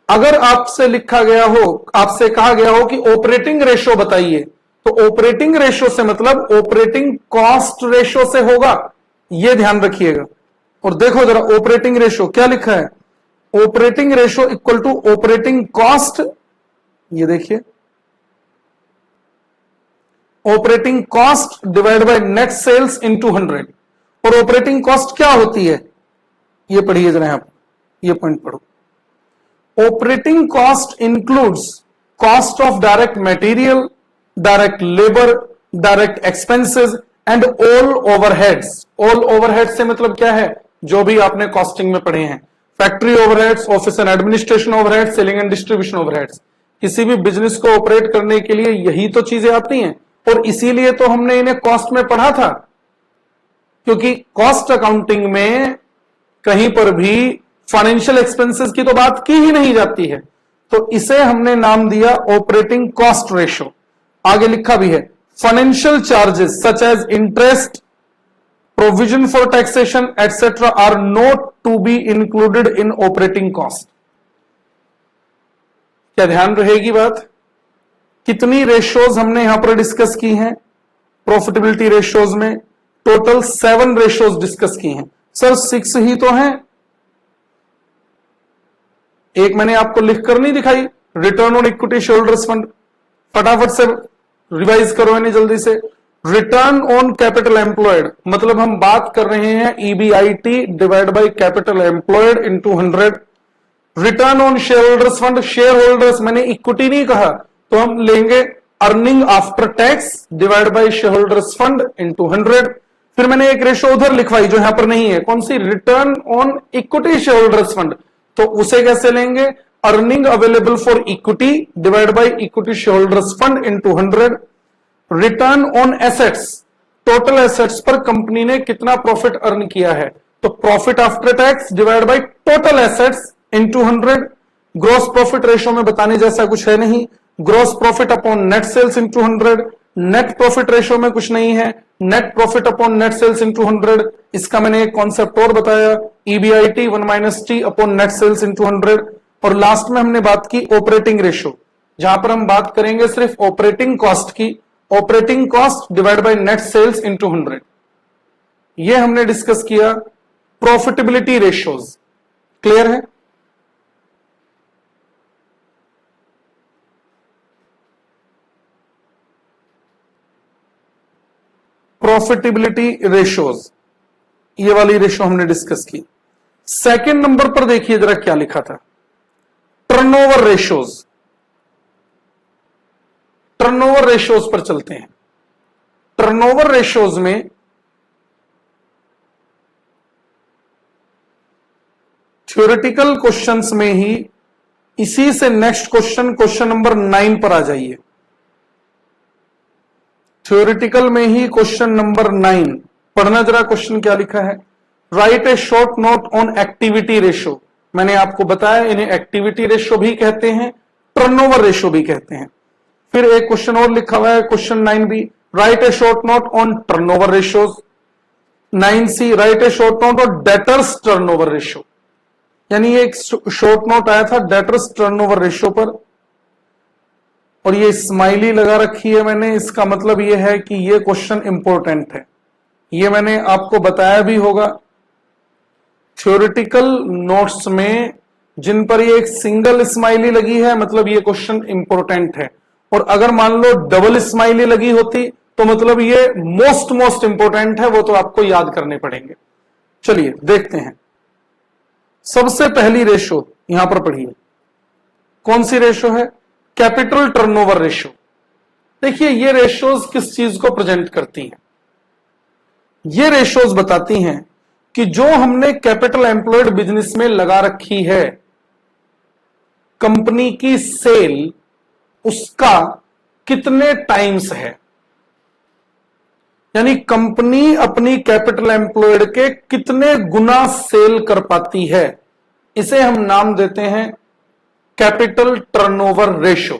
अगर आपसे लिखा गया हो, आपसे कहा गया हो कि ऑपरेटिंग रेशो बताइए, तो ऑपरेटिंग रेशो से मतलब ऑपरेटिंग कॉस्ट रेशो से होगा, यह ध्यान रखिएगा। और देखो जरा ऑपरेटिंग रेशो क्या लिखा है, operating ratio equal to operating cost, ये देखिए operating cost divide by net sales into 100। और ऑपरेटिंग कॉस्ट क्या होती है, ये पढ़िए जरा, आप ये पॉइंट पढ़ो। Operating cost includes cost of direct material, direct labour, direct expenses and all overheads. All overheads से मतलब क्या है, जो भी आपने कॉस्टिंग में पढ़े हैं, factory overheads, office and administration overheads, selling and distribution overheads. किसी भी बिजनेस को ऑपरेट करने के लिए यही तो चीजें आती हैं, और इसीलिए तो हमने इन्हें कॉस्ट में पढ़ा था, क्योंकि कॉस्ट अकाउंटिंग में कहीं पर भी फाइनेंशियल एक्सपेंसेस की तो बात की ही नहीं जाती है, तो इसे हमने नाम दिया ऑपरेटिंग कॉस्ट रेशो। आगे लिखा भी है, financial charges such as interest, provision for taxation etcetera are not to be included in operating cost. क्या ध्यान रहेगी बात? कितनी रेशोज हमने यहां पर डिस्कस की हैं प्रॉफिटेबिलिटी रेशोज में? टोटल 7 रेशोज डिस्कस की हैं। सर 6 ही तो हैं, एक मैंने आपको लिखकर नहीं दिखाई, return on equity shareholders fund. फटाफट से रिवाइज करो इन्हें जल्दी से। रिटर्न ऑन कैपिटल एम्प्लॉयड, मतलब हम बात कर रहे हैं EBIT divide by capital employed into 100। Return on share holders fund, share holders, मैंने इक्विटी नहीं कहा, तो हम लेंगे earning after tax divide by share holders fund into 100। फिर मैंने एक रेशो उधर लिखवाई जो यहां पर नहीं है, कौन सी? Return on equity share holders fund, तो उसे कैसे लेंगे? Earning available for equity divide by equity share holders fund into 100। Return on assets, total assets पर कंपनी ने कितना प्रॉफिट अर्न किया है, तो profit after tax divide by total assets into 100। Gross profit ratio में बताने जैसा कुछ है नहीं, gross profit upon net sales into 100। Net profit ratio में कुछ नहीं है, net profit upon net sales into 100। इसका मैंने एक कॉन्सेप्ट और बताया, EBIT 1 - t upon net sales into 100। और लास्ट में हमने बात की ऑपरेटिंग रेशो, जहां पर हम बात करेंगे सिर्फ ऑपरेटिंग कॉस्ट की, operating cost divide by net sales into 100। ये हमने डिस्कस किया प्रॉफिटेबिलिटी रेशोज। क्लियर है? प्रॉफिटेबिलिटी रेशोज, ये वाली रेशो हमने डिस्कस की। सेकंड नंबर पर देखिए जरा क्या लिखा था, टर्नओवर रेशोज। टर्नओवर रेशोज पर चलते हैं। टर्नओवर रेशोज में थ्योरेटिकल क्वेश्चंस में ही इसी से नेक्स्ट क्वेश्चन नंबर 9 पर आ जाइए। थ्योरेटिकल में ही क्वेश्चन नंबर 9 पढ़ना जरा। क्वेश्चन क्या लिखा है? Right a short note on activity ratio. मैंने आपको बताया इन्हें एक्टिविटी रेशो भी कहते हैं, टर्नओवर रेशो भी कहते हैं। फिर एक क्वेश्चन और लिखा हुआ है क्वेश्चन 9 भी, right a short note on turnover ratios. 9C, right a short note on debtors turnover ratio. यानी एक शॉर्ट नोट आया था डेटर्स टर्नओवर रेशो पर, और ये स्माइली लगा रखी है मैंने। इसका मतलब ये है कि ये क्वेश्चन इंपॉर्टेंट है। ये मैंने आपको बताया भी होगा थ्योरेटिकल नोट्स में, जिन पर ये एक सिंगल स्माइली लगी है मतलब ये क्वेश्चन इंपॉर्टेंट है, और अगर मान लो डबल स्माइली लगी होती तो मतलब ये मोस्ट इंपॉर्टेंट है, वो तो आपको याद करने पड़ेंगे। चलिए देखते हैं। सबसे पहली रेशो यहां पर पढ़िए, कौन सी रेशो है? Capital turnover ratio. देखिए ये रेशोज किस चीज को प्रेजेंट करती हैं? ये रेशोज बताती हैं कि जो हमने कैपिटल एम्प्लॉयड बिजनेस में लगा रखी है कंपनी की सेल, उसका कितने टाइम्स है। यानी कंपनी अपनी कैपिटल एम्प्लॉयड के कितने गुना सेल कर पाती है, इसे हम नाम देते हैं कैपिटल टर्नओवर रेशो।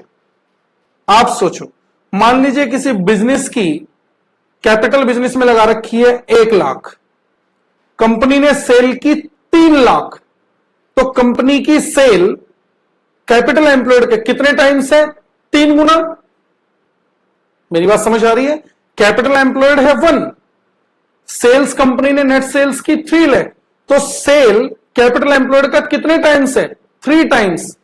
आप सोचो, मान लीजिए किसी बिजनेस की कैपिटल बिजनेस में लगा रखी है 1 लाख, कंपनी ने सेल की 3 लाख, तो कंपनी की सेल कैपिटल एम्प्लॉयड के कितने टाइम्स है? 3 गुना। मेरी बात समझ आ रही है? कैपिटल एम्प्लॉयड है 1, सेल्स कंपनी ने नेट सेल्स की 3 लाख, तो सेल कैपिटल एम्प्लॉयड का कितने टाइम्स है? 3 टाइम्स।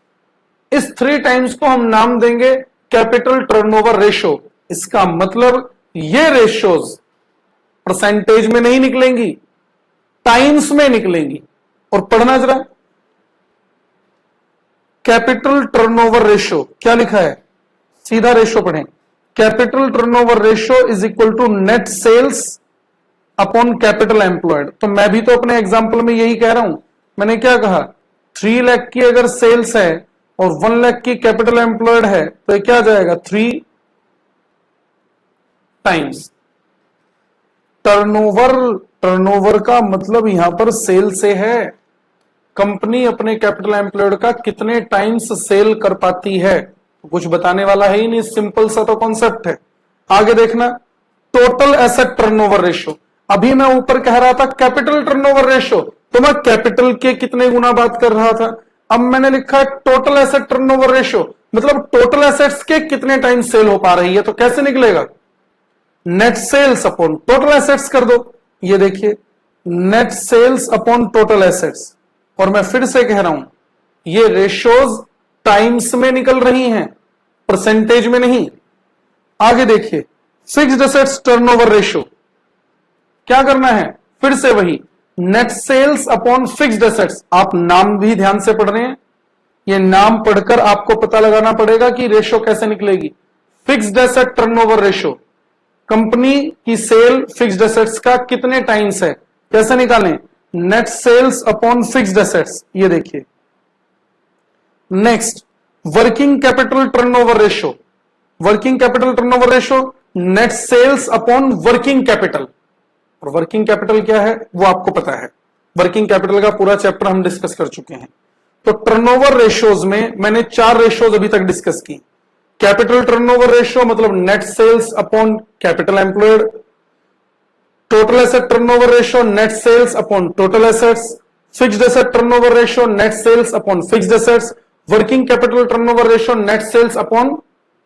इस 3 टाइम्स को हम नाम देंगे कैपिटल टर्नओवर रेशो। इसका मतलब ये रेशोज परसेंटेज में नहीं निकलेंगी, टाइम्स में निकलेंगी। और पढ़ना जरा, कैपिटल टर्नओवर रेशो क्या लिखा है? सीधा रेशो पढ़ें। Capital turnover ratio is equal to net sales upon capital employed. तो मैं भी तो अपने एग्जांपल में यही कह रहा हूं। मैंने क्या कहा? 3 लाख की अगर सेल्स है और 1 लाख की कैपिटल एम्प्लॉयड है तो ये क्या जाएगा? 3 टाइम्स। टर्नओवर का मतलब यहां पर सेल से है, कंपनी अपने कैपिटल एम्प्लॉयड का कितने टाइम्स सेल कर पाती है। कुछ बताने वाला है ही नहीं, सिंपल सा तो कॉन्सेप्ट है। आगे देखना, टोटल एसेट टर्नओवर रेशो। अभी मैं ऊपर कह रहा था कैपिटल टर्नओवर रेशो, तो मैं कैपिटल के कितने गुना बात कर रहा था। अब मैंने लिखा है टोटल एसेट टर्नओवर रेशो, मतलब टोटल एसेट्स के कितने टाइम सेल हो पा रही है। तो कैसे निकलेगा? Net sales upon total assets कर दो। ये देखिए, net sales upon total assets. और मैं फिर से कह रहा हूं, ये रेशोज टाइम्स में निकल रही हैं, परसेंटेज में नहीं। आगे देखिए, फिक्स्ड एसेट्स टर्नओवर रेशो। क्या करना है? फिर से वही, net sales upon fixed assets. आप नाम भी ध्यान से पढ़ रहे हैं, ये नाम पढ़कर आपको पता लगाना पड़ेगा कि रेशो कैसे निकलेगी। Fixed asset turnover ratio, company की सेल फिक्स्ड एसेट्स का कितने टाइम्स है, कैसे निकालें? Net sales upon fixed assets. ये देखिए, next working capital turnover ratio. Working capital turnover ratio, net sales upon working capital. और वर्किंग कैपिटल क्या है वो आपको पता है, वर्किंग कैपिटल का पूरा चैप्टर हम डिस्कस कर चुके हैं। तो टर्नओवर रेशोज में मैंने 4 रेशोज अभी तक डिस्कस की। कैपिटल टर्नओवर रेशो मतलब net sales upon capital employed. Total asset turnover ratio, net sales upon total assets. Fixed asset turnover ratio, net sales upon fixed assets. Working capital turnover ratio, net sales upon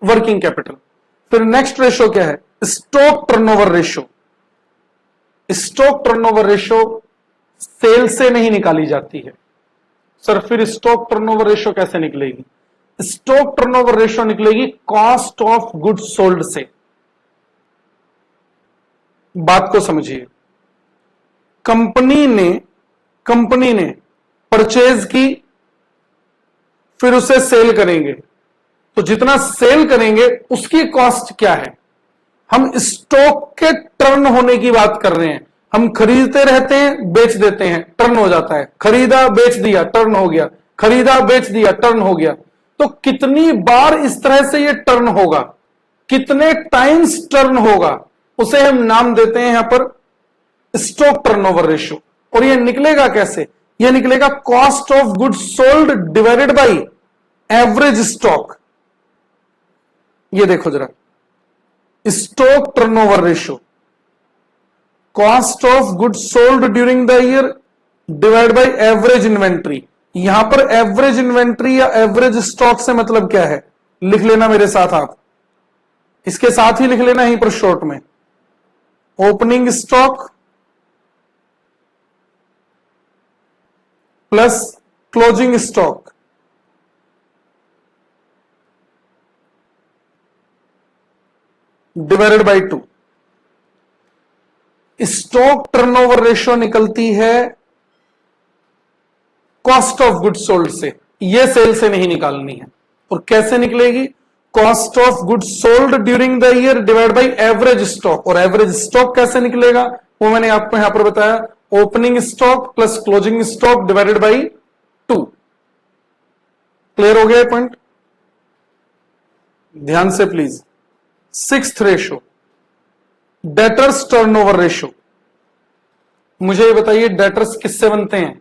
working capital. फिर नेक्स्ट रेशो क्या है? Stock turnover ratio. Stock turnover ratio sale से नहीं निकाली जाती है। सर फिर स्टॉक टर्नओवर रेशो कैसे निकलेगी? स्टॉक टर्नओवर रेशो निकलेगी कॉस्ट ऑफ गुड्स सोल्ड से। बात को समझिए, कंपनी ने परचेज की, फिर उसे सेल करेंगे, तो जितना सेल करेंगे उसकी कॉस्ट क्या है? हम स्टॉक के टर्न होने की बात कर रहे हैं, हम खरीदते रहते हैं, बेच देते हैं, टर्न हो जाता है। खरीदा, बेच दिया, टर्न हो गया, खरीदा, बेच दिया, टर्न हो गया। तो कितनी बार इस तरह से ये टर्न होगा, कितने टाइम्स टर्न होगा, उसे हम नाम देते हैं यहां पर स्टॉक टर्नओवर रेशियो। और ये निकलेगा कैसे? ये निकलेगा cost of goods sold divided by average stock. ये देखो जरा, stock turnover ratio, cost of goods sold during the year divide by average inventory. यहां पर एवरेज इन्वेंट्री या एवरेज स्टॉक से मतलब क्या है, लिख लेना मेरे साथ आप, इसके साथ ही लिख लेना यहीं पर शॉर्ट में, opening stock plus closing stock divided by 2। Stock turnover ratio निकलती है कॉस्ट ऑफ गुड्स सोल्ड से, ये सेल से नहीं निकालनी है। और कैसे निकलेगी? Cost of goods sold during the year divide by average stock. और एवरेज स्टॉक कैसे निकलेगा वो मैंने आपको यहां पर बताया, opening stock plus closing stock divided by 2। Clear हो गया पॉइंट? ध्यान से please. Sixth ratio, debtors turnover ratio. मुझे ये बताइए डेटर्स किससे बनते हैं,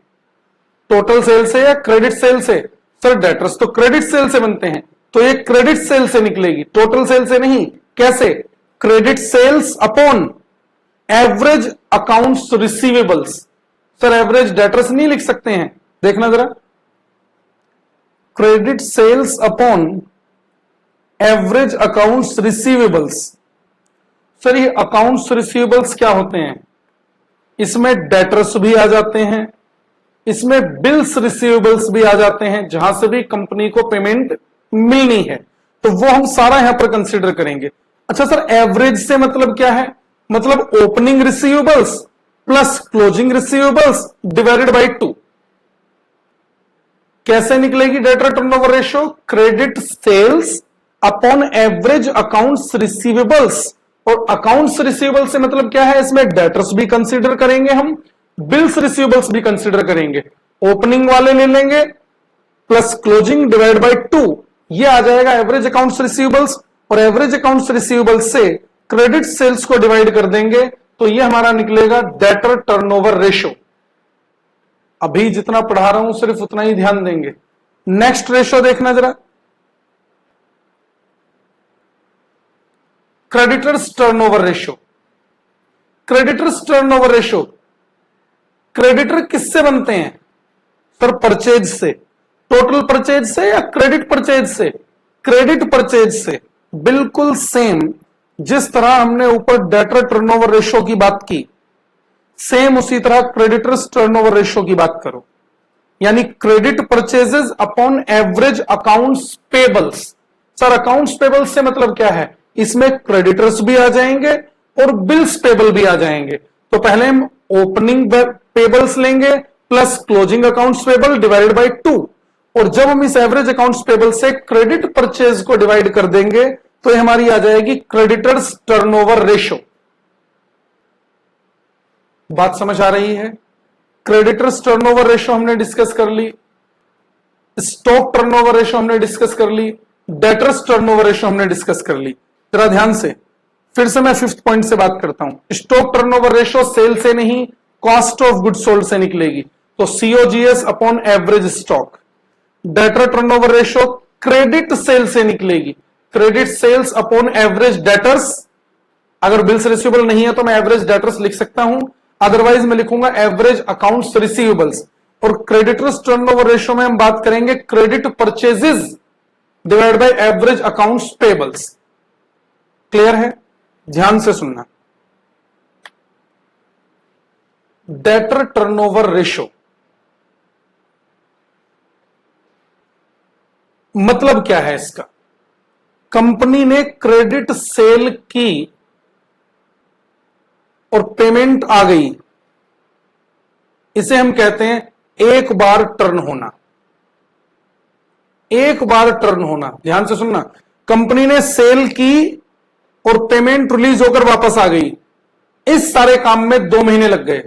टोटल सेल से या क्रेडिट सेल से? सर डेटर्स तो क्रेडिट सेल से बनते हैं, तो ये क्रेडिट सेल से निकलेगी, टोटल सेल से नहीं। कैसे? Credit sales upon average accounts receivables. Sir average debtors नहीं लिख सकते हैं, देखना जरा, credit sales upon average accounts receivables. Sir ये अकाउंट्स रिसीवेबल्स क्या होते हैं? इसमें डेटर्स भी आ जाते हैं, इसमें बिल्स रिसीवेबल्स भी आ जाते हैं, जहां से भी कंपनी को पेमेंट मिलनी है, तो वो हम सारा यहां पर कंसीडर करेंगे। अच्छा सर एवरेज से मतलब क्या है? मतलब opening receivables plus closing receivables divided by 2। कैसे निकलेगी debtor turnover ratio? Credit sales upon average accounts receivables. और अकाउंट्स रिसीवेबल से मतलब क्या है? इसमें डेटर्स भी कंसीडर करेंगे हम, बिल्स रिसीवेबल्स भी कंसीडर करेंगे। ओपनिंग वाले ले लेंगे प्लस क्लोजिंग डिवाइड बाय 2, ये आ जाएगा एवरेज अकाउंट्स रिसीवेबल्स। और एवरेज अकाउंट्स रिसीवेबल्स से क्रेडिट सेल्स को डिवाइड कर देंगे तो ये हमारा निकलेगा डेटर टर्नओवर रेशियो। अभी जितना पढ़ा रहा हूं सिर्फ उतना ही ध्यान देंगे। नेक्स्ट रेशियो देखना जरा, creditors turnover ratio. Creditors turnover ratio, creditor किससे बनते हैं? सर परचेज से, टोटल परचेज से या क्रेडिट परचेज से? क्रेडिट परचेज से। बिल्कुल सेम जिस तरह हमने ऊपर डेटर टर्नओवर रेशियो की बात की, सेम उसी तरह क्रेडिटर्स टर्नओवर रेशियो की बात करो, यानी credit purchases upon average accounts payables. Sir accounts payables से मतलब क्या है? इसमें क्रेडिटर्स भी आ जाएंगे और बिल्स पेबल भी आ जाएंगे। तो पहले हम ओपनिंग पेबल्स लेंगे plus closing accounts payable divided by 2। और जब हम इस एवरेज अकाउंट्स पेबल से क्रेडिट परचेज को डिवाइड कर देंगे तो ये हमारी आ जाएगी क्रेडिटर्स टर्नओवर रेशियो। बात समझ आ रही है? क्रेडिटर्स टर्नओवर रेशियो हमने डिस्कस कर ली, स्टॉक टर्नओवर रेशियो हमने डिस्कस कर ली, डेटर्स टर्नओवर रेशियो हमने डिस्कस कर ली। जरा ध्यान से, फिर से मैं फिफ्थ पॉइंट से बात करता हूं। स्टॉक टर्नओवर रेशियो सेल से नहीं, कॉस्ट ऑफ गुड्स सोल्ड से निकलेगी, तो COGS upon average stock. Debtor turnover ratio credit sale से निकलेगी, credit sales upon average debtors. अगर बिल्स रिसीवेबल नहीं है तो मैं एवरेज डेटर्स लिख सकता हूं, अदरवाइज मैं लिखूंगा एवरेज अकाउंट्स रिसीवेबल्स। और क्रेडिटर्स टर्नओवर रेशियो में हम बात करेंगे credit purchases divide by average accounts payables. Clear है? ध्यान से सुनना। डेटर टर्नओवर रेशियो मतलब क्या है इसका? कंपनी ने क्रेडिट सेल की और पेमेंट आ गई, इसे हम कहते हैं एक बार टर्न होना। एक बार टर्न होना, ध्यान से सुनना। कंपनी ने सेल की और पेमेंट रिलीज होकर वापस आ गई, इस सारे काम में 2 महीने लग गए।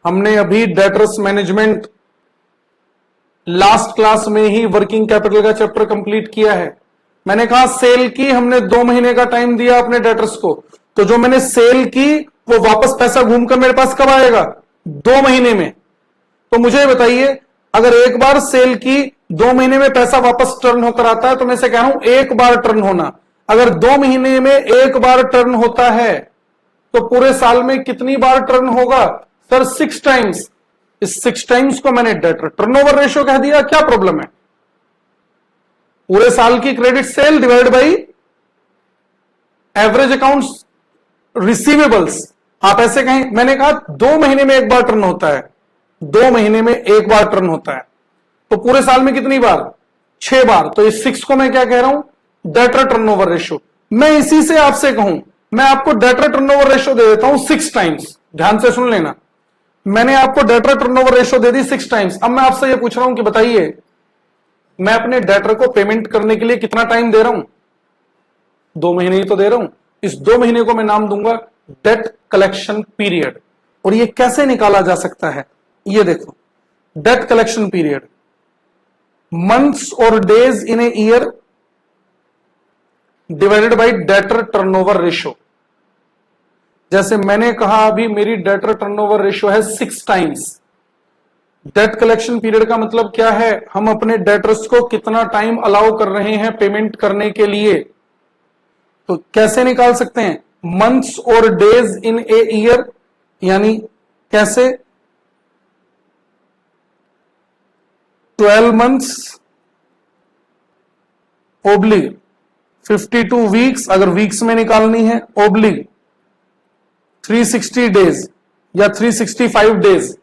हमने अभी डेटर्स मैनेजमेंट लास्ट क्लास में ही वर्किंग कैपिटल का चैप्टर कंप्लीट किया है। मैंने कहा सेल की, हमने 2 महीने का टाइम दिया अपने डेटर्स को, तो जो मैंने सेल की वो वापस पैसा घूमकर मेरे पास कब आएगा? 2 महीने में। तो मुझे बताइए, अगर एक बार सेल की 2 महीने में पैसा वापस टर्न होकर आता है, तो मैं से कह रहा हूं एक बार टर्न होना। अगर 2 महीने में एक बार टर्न होता है तो पूरे साल में कितनी बार टर्न होगा? Sir 6 times. इस 6 टाइम्स को मैंने डेटर टर्नओवर रेशियो कह दिया। क्या प्रॉब्लम है? पूरे साल की credit sale divide by average accounts receivables. आप ऐसे कहें, मैंने कहा 2 महीने में एक बार टर्न होता है, 2 महीने में एक बार टर्न होता है, तो पूरे साल में कितनी बार? 6 बार। तो इस 6 को मैं क्या कह रहा हूं? Debtor turnover ratio. मैं इसी से आपसे कहूं, मैं आपको डेटर टर्नओवर रेशियो दे देता हूं 6 टाइम्स। ध्यान से सुन लेना, मैंने आपको डेटर टर्नओवर रेशियो दे दी 6 टाइम्स। अब मैं आपसे ये पूछ रहा हूं कि बताइए, मैं अपने डेटर को पेमेंट करने के लिए कितना टाइम दे रहा हूं? 2 महीने ही तो दे रहा हूं। इस 2 महीने को मैं नाम दूंगा डेट कलेक्शन पीरियड। और ये कैसे निकाला जा सकता है? ये देखो, डेट कलेक्शन पीरियड, मंथ्स और days in a year divided by debtor turnover ratio. जैसे मैंने कहा अभी, मेरी डेटर टर्नओवर रेशियो है 6 टाइम्स। डेट कलेक्शन पीरियड का मतलब क्या है? हम अपने डेटर्स को कितना टाइम अलाउ कर रहे हैं पेमेंट करने के लिए। तो कैसे निकाल सकते हैं? मंथ्स और डेज इन ए ईयर, यानी कैसे? 12 मंथ्स ओब्लिग 52 वीक्स, अगर वीक्स में निकालनी है, ओब्लिग 360 डेज या 365 days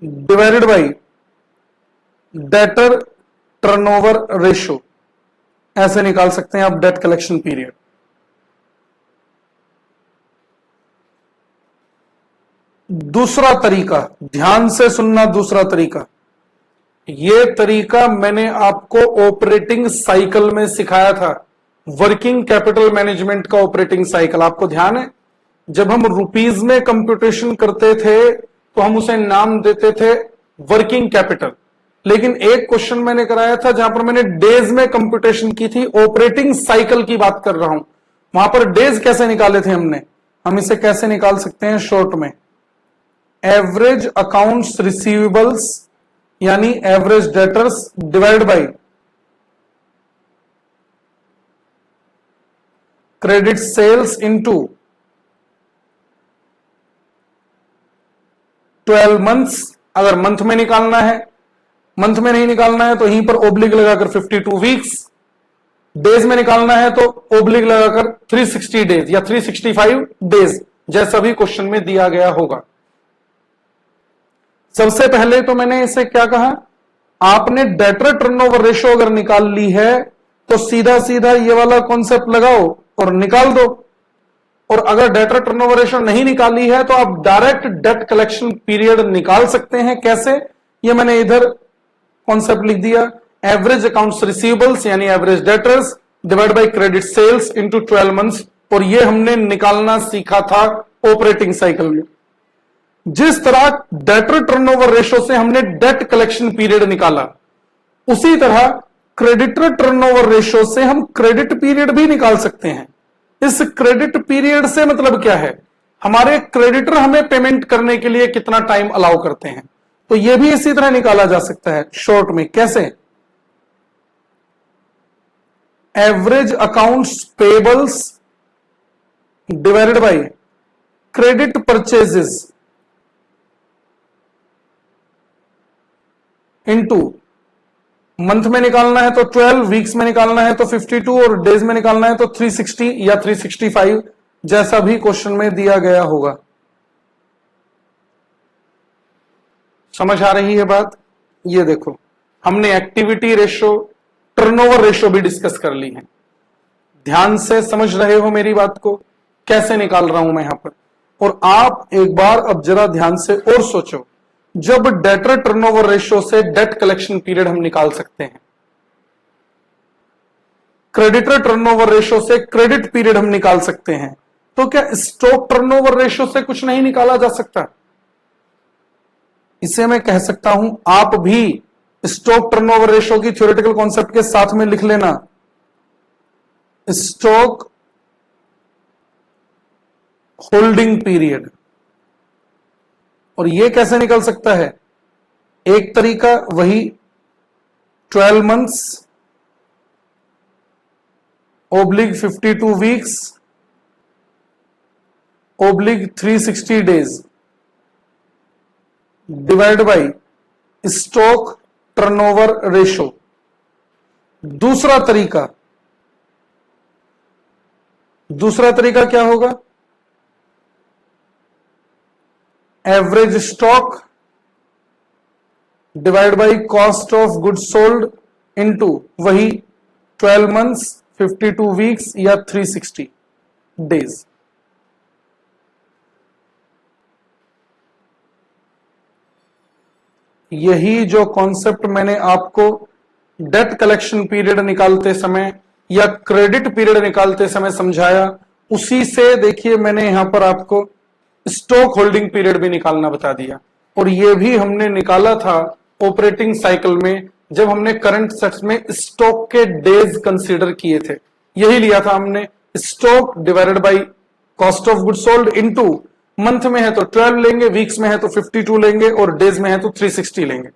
divided by debtor turnover ratio. ऐसे निकाल सकते हैं आप डेट कलेक्शन पीरियड। दूसरा तरीका, ध्यान से सुनना, दूसरा तरीका, यह तरीका मैंने आपको ऑपरेटिंग साइकिल में सिखाया था, वर्किंग कैपिटल मैनेजमेंट का ऑपरेटिंग साइकिल। आपको ध्यान है, जब हम रुपीज में कंप्यूटेशन करते थे तो हम उसे नाम देते थे वर्किंग कैपिटल। लेकिन एक क्वेश्चन मैंने कराया था जहां पर मैंने डेज में कंप्यूटेशन की थी, ऑपरेटिंग साइकिल की बात कर रहा हूं। वहां पर डेज कैसे निकाले थे हमने? हम इसे कैसे निकाल सकते हैं शॉर्ट में? एवरेज अकाउंट्स रिसीवेबल्स यानी average debtors divide by credit sales into 12 months. अगर मंथ में निकालना है, मंथ में नहीं निकालना है तो यहीं पर ओब्लिग लगाकर 52 वीक्स, डेज में निकालना है तो ओब्लिग लगाकर 360 डेज या 365 डेज, जैसा भी क्वेश्चन में दिया गया होगा। सबसे पहले तो मैंने इसे क्या कहा, आपने डेटर टर्नओवर रेशियो अगर निकाल ली है तो सीधा सीधा ये वाला कॉन्सेप्ट लगाओ और निकाल दो। और अगर डेटर टर्नओवर रेशियो नहीं निकाली है तो आप डायरेक्ट डेट कलेक्शन पीरियड निकाल सकते हैं। कैसे? ये मैंने इधर कॉन्सेप्ट लिख दिया, एवरेज अकाउंट्स रिसीवेबल्स यानी average debtors divide by credit sales into 12 months. और ये हमने निकालना सीखा था ऑपरेटिंग साइकिल में। जिस तरह डेटर टर्नओवर रेशियो से हमने डेट कलेक्शन पीरियड निकाला, उसी तरह क्रेडिटर टर्नओवर रेशियो से हम क्रेडिट पीरियड भी निकाल सकते हैं। इस क्रेडिट पीरियड से मतलब क्या है? हमारे क्रेडिटर हमें पेमेंट करने के लिए कितना टाइम अलाउ करते हैं। तो यह भी इसी तरह निकाला जा सकता है शॉर्ट में। कैसे? Average accounts payables divided by credit purchases into, month में निकालना है तो 12, वीक्स में निकालना है तो 52 और डेज में निकालना है तो 360 या 365, जैसा भी क्वेश्चन में दिया गया होगा। समझ आ रही है बात? ये देखो, हमने एक्टिविटी रेशियो, टर्नओवर रेशियो भी डिस्कस कर ली है। ध्यान से समझ रहे हो मेरी बात को, कैसे निकाल रहा हूं मैं यहां पर। और आप एक बार अब जरा ध्यान से और सोचो, जब डेटर टर्नओवर रेशियो से डेट कलेक्शन पीरियड हम निकाल सकते हैं, क्रेडिटर टर्नओवर रेशियो से क्रेडिट पीरियड हम निकाल सकते हैं, तो क्या स्टॉक टर्नओवर रेशियो से कुछ नहीं निकाला जा सकता? इसे मैं कह सकता हूं, आप भी स्टॉक टर्नओवर रेशियो की थ्योरेटिकल कॉन्सेप्ट के साथ में लिख लेना, स्टॉक होल्डिंग पीरियड। और यह कैसे निकल सकता है? एक तरीका वही 12 months oblique 52 weeks oblique 360 days divide by stock turnover ratio. दूसरा तरीका क्या होगा? Average stock divide by cost of goods sold into वही 12 मंथ्स 52 वीक्स या 360 डेज। यही जो कॉन्सेप्ट मैंने आपको डेट कलेक्शन पीरियड निकालते समय या क्रेडिट पीरियड निकालते समय समझाया, उसी से देखिए मैंने यहां पर आपको स्टॉक होल्डिंग पीरियड भी निकालना बता दिया। और यह भी हमने निकाला था ऑपरेटिंग साइकिल में, जब हमने करंट सेट्स में स्टॉक के डेज कंसीडर किए थे। यही लिया था हमने, stock divided by cost of goods sold into, month में है तो 12 लेंगे, वीक्स में है तो 52 लेंगे और डेज में है तो 360 लेंगे।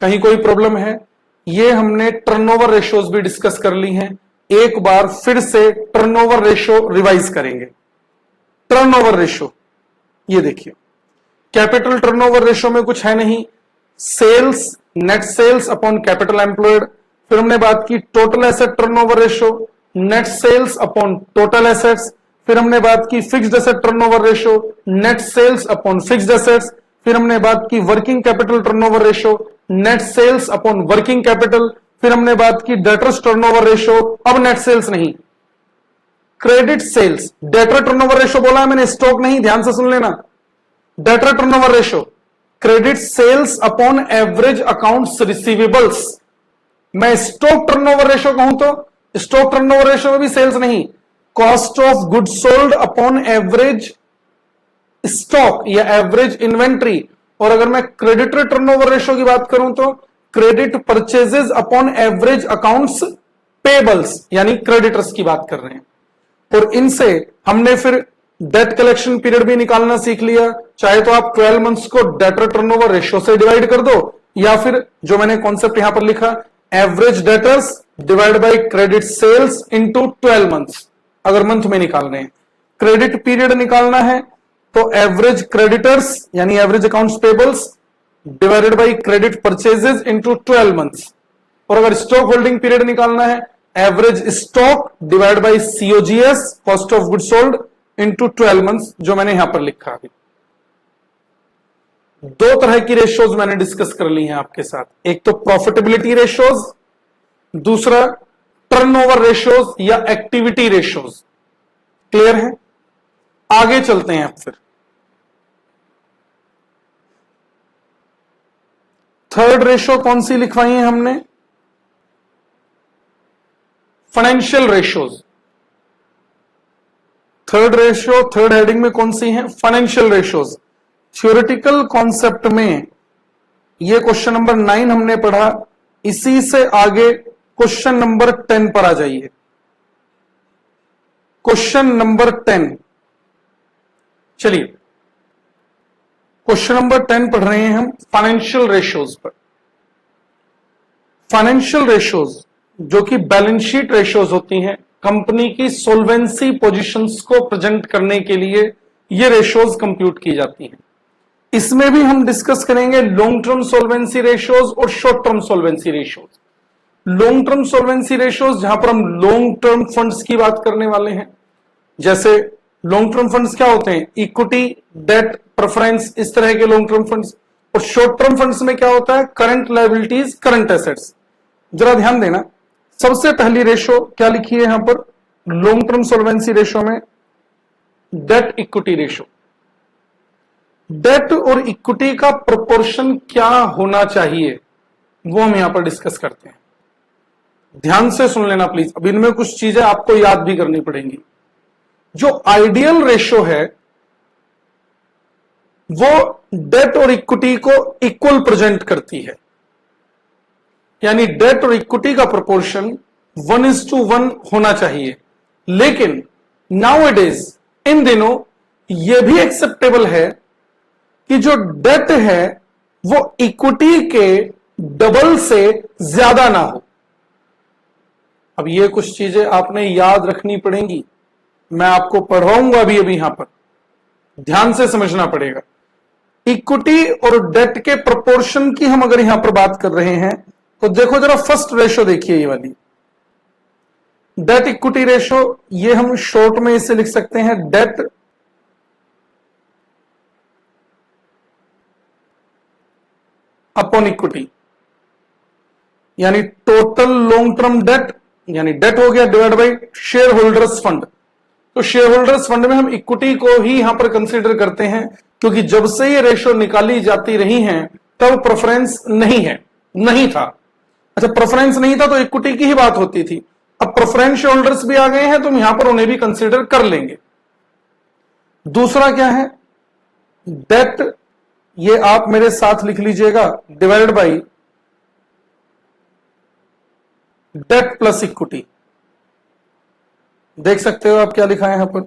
कहीं कोई प्रॉब्लम है? ये हमने टर्नओवर रेशियोज भी डिस्कस कर ली हैं। एक बार फिर से टर्नओवर रेशियो रिवाइज करेंगे। टर्नओवर रेशियो, ये देखिए, कैपिटल टर्नओवर रेशियो में कुछ है नहीं, sales, net sales upon capital employed. फिर हमने बात की total asset turnover ratio, net sales upon total assets. फिर हमने बात की fixed asset turnover ratio, net sales upon fixed assets. फिर हमने बात की working capital turnover ratio, net sales upon working capital. फिर हमने बात की डेटर्स टर्नओवर रेशियो, अब नेट सेल्स नहीं, credit sales. Debtor turnover ratio बोला है मैंने, स्टॉक नहीं, ध्यान से सुन लेना। Debtor turnover ratio, credit sales upon average accounts receivables. मैं स्टॉक टर्नओवर रेशियो कहूं तो स्टॉक टर्नओवर रेशियो में भी सेल्स नहीं, cost of goods sold upon average stock या एवरेज इन्वेंट्री। और अगर मैं क्रेडिटर टर्नओवर रेशियो की बात करूं तो credit purchases upon average accounts payables, यानी क्रेडिटर्स की बात कर रहे हैं। और इनसे हमने फिर डेट कलेक्शन पीरियड भी निकालना सीख लिया। चाहे तो आप 12 मंथ्स को डेटर टर्नओवर रेशियो से डिवाइड कर दो, या फिर जो मैंने कॉन्सेप्ट यहां पर लिखा, average debtors divide by credit sales into 12 months. अगर मंथ में निकालने हैं, क्रेडिट पीरियड निकालना है तो एवरेज क्रेडिटर्स यानी average accounts payables divided by credit purchases into 12 months. और अगर स्टॉक होल्डिंग पीरियड निकालना है, average stock divide by COGS cost of goods sold into 12 months, जो मैंने यहां पर लिखा अभी। दो तरह की रेशियोज मैंने डिस्कस कर ली हैं आपके साथ, एक तो प्रॉफिटेबिलिटी रेशियोज, दूसरा टर्नओवर रेशियोज या एक्टिविटी रेशियोज। क्लियर है? आगे चलते हैं। अब फिर थर्ड रेशियो कौन सी लिखवाई है हमने? Financial ratios. Third ratio, third heading में कौन सी है? Financial ratios. थ्योरेटिकल कॉन्सेप्ट में ये क्वेश्चन नंबर 9 हमने पढ़ा, इसी से आगे क्वेश्चन नंबर 10 पर आ जाइए। क्वेश्चन नंबर 10, चलिए क्वेश्चन नंबर 10 पढ़ रहे हैं हम फाइनेंशियल रेशियोज पर। फाइनेंशियल रेशियोज जो कि बैलेंस शीट रेशियोज होती हैं, कंपनी की सोल्वेंसी पोजीशंस को प्रेजेंट करने के लिए ये रेशियोज कंप्यूट की जाती हैं। इसमें भी हम डिस्कस करेंगे लॉन्ग टर्म सोल्वेंसी रेशियोज और short term solvency ratios. Long term solvency ratios जहां पर हम लॉन्ग टर्म फंड्स की बात करने वाले हैं, जैसे लॉन्ग टर्म फंड्स क्या होते हैं? इक्विटी, डेट, प्रेफरेंस, इस तरह के लॉन्ग टर्म फंड्स। और शॉर्ट टर्म फंड्स में क्या होता है? Current liabilities, current assets. जरा ध्यान देना, सबसे पहली रेशियो क्या लिखी है यहां पर लॉन्ग टर्म सोल्वेंसी रेशियो में? Date equity ratio. डेट और इक्विटी का प्रोपोर्शन क्या होना चाहिए, वो हम यहां पर डिस्कस करते हैं। ध्यान से सुन लेना प्लीज, अब इनमें कुछ चीजें आपको याद भी करनी पड़ेंगी। जो आइडियल रेशो है वो डेट और इक्विटी को इक्वल प्रेजेंट करती है, यानी डेट और इक्विटी का प्रोपोर्शन 1:1 होना चाहिए। लेकिन नाउअडेज, इन दिनों यह भी एक्सेप्टेबल है कि जो डेट है वो इक्विटी के डबल से ज्यादा ना हो। अब ये कुछ चीजें आपने याद रखनी पड़ेंगी, मैं आपको पढ़ाऊंगा अभी यहां पर, ध्यान से समझना पड़ेगा। इक्विटी और डेट के प्रोपोर्शन की हम अगर यहां पर बात कर रहे हैं तो देखो जरा फर्स्ट रेशो देखिए, ये वाली डेट इक्विटी रेशो, ये हम शॉर्ट में इसे लिख सकते हैं डेट अपॉन इक्विटी, यानी टोटल लॉन्ग टर्म डेट, यानी डेट हो गया divide by share holders fund. तो शेयर होल्डर्स फंड में हम इक्विटी को ही यहां पर कंसीडर करते हैं, क्योंकि जब से ये रेशो निकाली जाती रही हैं तब प्रेफरेंस नहीं था। अच्छा, प्रेफरेंस नहीं था तो इक्विटी की ही बात होती थी। अब प्रेफरेंस शेयर होल्डर्स भी आ गए हैं तो हम यहां पर उन्हें भी कंसीडर कर लेंगे। दूसरा क्या है, डेट, ये आप मेरे साथ लिख लीजिएगा, divided by debt plus equity. देख सकते हो आप क्या लिखा है यहां पर,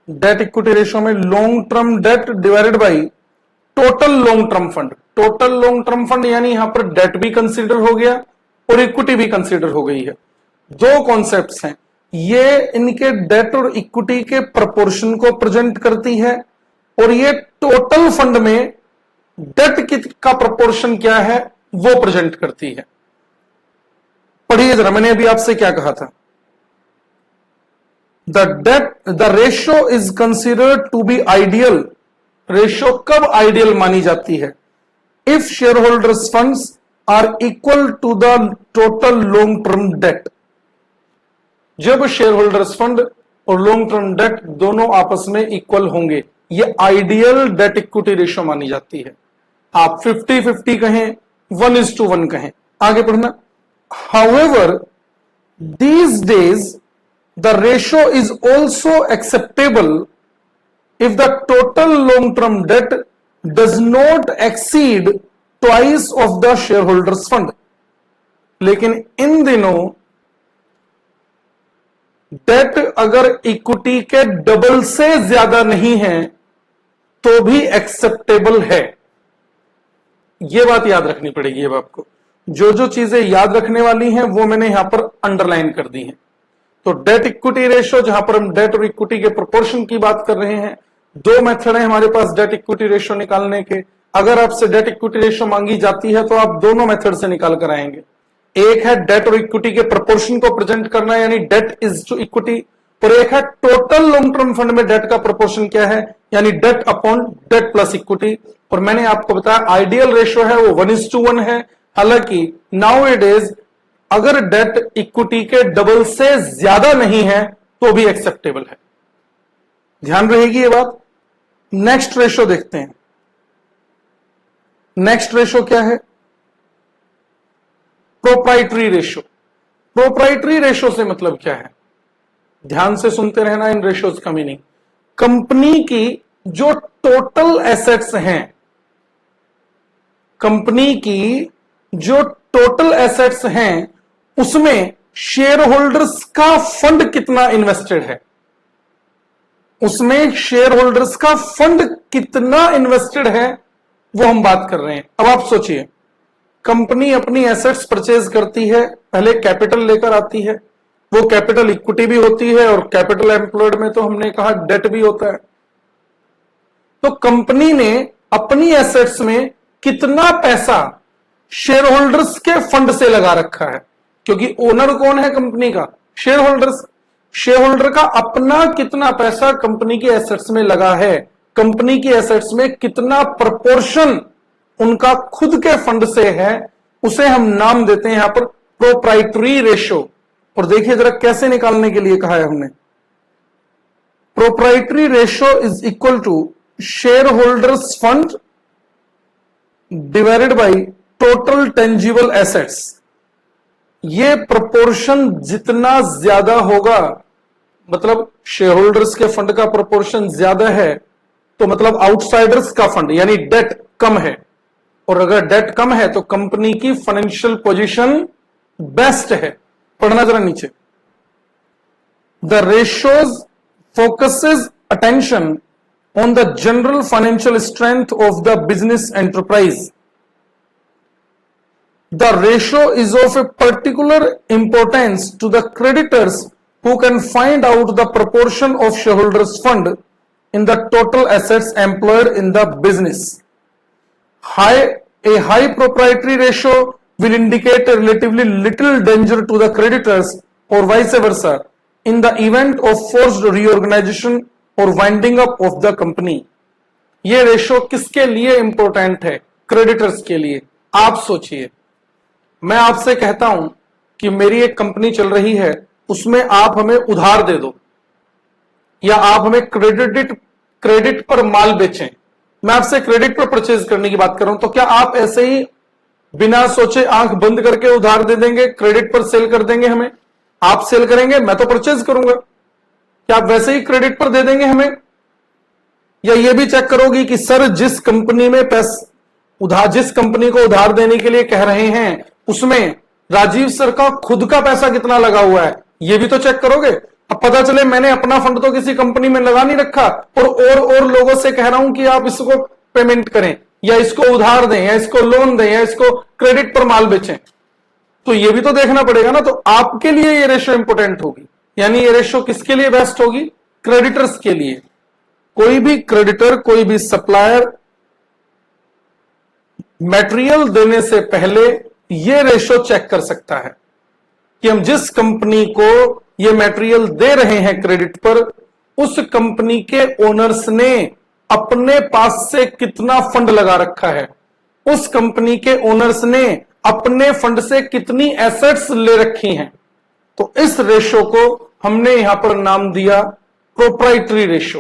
डेट इक्विटी रेशियो में long term debt divided by total long term fund. Total long term fund यानी यहां पर डेट भी कंसीडर हो गया और इक्विटी भी कंसीडर हो गई है। दो कॉन्सेप्ट्स हैं, ये इनके डेट और इक्विटी के प्रोपोर्शन को प्रेजेंट करती है और ये टोटल फंड में डेट का प्रोपोर्शन क्या है वो प्रेजेंट करती है। पढ़िए जरा, मैंने अभी आपसे क्या कहा था, the ratio is considered to be ideal. Ratio कब आइडियल मानी जाती है, if share holders funds are equal to the total long term debt. जब शेयर होल्डर्स फंड और लॉन्ग टर्म डेट दोनों आपस में इक्वल होंगे, ये आइडियल डेट इक्विटी रेशियो मानी जाती है। आप 50-50 कहें, 1:1 कहें, आगे पढ़ना। However these days the ratio is also acceptable if the total long term debt does not exceed twice of the shareholders fund। लेकिन इन दिनों डेट अगर इक्विटी के डबल से ज्यादा नहीं है तो भी एक्सेप्टेबल है। यह बात याद रखनी पड़ेगी। अब आपको जो जो चीजें याद रखने वाली हैं वो मैंने यहां पर अंडरलाइन कर दी हैं। तो डेट इक्विटी रेशियो, जहां पर हम डेट और इक्विटी के प्रोपोर्शन की बात कर रहे हैं, दो मेथड है हमारे पास डेट इक्विटी रेशियो निकालने के। अगर आपसे डेट इक्विटी रेशियो मांगी जाती है तो आप दोनों मेथड से निकाल कर आएंगे। एक है डेट और इक्विटी के प्रोपोर्शन को प्रेजेंट करना, यानी डेट इज टू इक्विटी, और एक है टोटल लॉन्ग टर्म फंड में डेट का प्रोपोर्शन क्या है, यानी debt upon debt plus equity. और मैंने आपको बताया आइडियल रेशियो है वो 1:1 है। हालांकि नाउ इट इज अगर डेट इक्विटी के डबल से ज्यादा नहीं है तो भी एक्सेप्टेबल है। ध्यान रहेगी ये बात। नेक्स्ट रेशो देखते हैं। नेक्स्ट रेशो क्या है, प्रोप्राइटरी रेशो। प्रोप्राइटरी रेशो से मतलब क्या है, ध्यान से सुनते रहना इन रेशोज का मीनिंग। कंपनी की जो टोटल एसेट्स हैं, कंपनी की जो टोटल एसेट्स हैं उसमें शेयर होल्डर्स का फंड कितना इन्वेस्टेड है, उसमें शेयर होल्डर्स का फंड कितना इन्वेस्टेड है वो हम बात कर रहे हैं। अब आप सोचिए, कंपनी अपनी एसेट्स परचेज करती है, पहले कैपिटल लेकर आती है, वो कैपिटल इक्विटी भी होती है और कैपिटल एम्प्लॉयड में तो हमने कहा डेट भी होता है। तो कंपनी ने अपनी एसेट्स में कितना पैसा शेयर होल्डर्स के फंड से लगा रखा है, क्योंकि ओनर कौन है कंपनी का, शेयर होल्डर्स। शेयर होल्डर का अपना कितना पैसा कंपनी की एसेट्स में लगा है, कंपनी की एसेट्स में कितना प्रपोर्शन उनका खुद के फंड से है, उसे हम नाम देते हैं यहां पर प्रोप्राइटरी रेशो। और देखिए जरा कैसे निकालने के लिए कहा है हमने, proprietary ratio is equal to share holders fund divided by total tangible assets. ये प्रोपोर्शन जितना ज्यादा होगा मतलब शेयर के फंड का प्रोपोर्शन ज्यादा है, तो मतलब आउटसाइडर्स का फंड यानी डेट कम है, और अगर डेट कम है तो कंपनी की फाइनेंशियल पोजीशन बेस्ट है। पढ़ना जरा नीचे। The ratios focuses attention on the general financial strength of the business enterprise. The ratio is of a particular importance to the creditors who can find out the proportion of shareholders fund in the total assets employed in the business. A high proprietary ratio will indicate a relatively little danger to the creditors or vice versa in the event of forced reorganization और winding up of the company. ये रेशो किसके लिए इंपॉर्टेंट है? क्रेडिटर्स के लिए। आप सोचिए, मैं आपसे कहता हूं कि मेरी एक कंपनी चल रही है, उसमें आप हमें उधार दे दो या आप हमें क्रेडिट पर माल बेचें। मैं आपसे क्रेडिट पर परचेज करने की बात कर रहा हूं, तो क्या आप ऐसे ही बिना सोचे आंख बंद करके उधार दे देंगे, क्रेडिट पर सेल कर देंगे हमें? आप सेल करेंगे, मैं तो परचेज करूंगा। क्या आप वैसे ही क्रेडिट पर दे देंगे हमें? या ये भी चेक करोगी कि सर जिस कंपनी में जिस कंपनी को उधार देने के लिए कह रहे हैं उसमें राजीव सर का खुद का पैसा कितना लगा हुआ है, ये भी तो चेक करोगे। अब पता चले मैंने अपना फंड तो किसी कंपनी में लगा नहीं रखा और लोगों से कह रहा हूं कि आप इसको पेमेंट करें या इसको उधार दें या इसको लोन दें या इसको क्रेडिट पर माल बेचें, तो ये भी तो देखना पड़ेगा ना। तो आपके लिए ये रेशो इंपोर्टेंट होगी, यानी ये रेशो किसके लिए बेस्ट होगी? क्रेडिटर्स के लिए। कोई भी क्रेडिटर, कोई भी सप्लायर मटेरियल देने से पहले ये रेशो चेक कर सकता है कि हम जिस कंपनी को ये मटेरियल दे रहे हैं क्रेडिट पर, उस कंपनी के ओनर्स ने अपने पास से कितना फंड लगा रखा है, उस कंपनी के ओनर्स ने अपने फंड से कितनी एसेट्स ले रखी हैं। तो इस रेशो को हमने यहां पर नाम दिया प्रोप्राइटरी रेशो।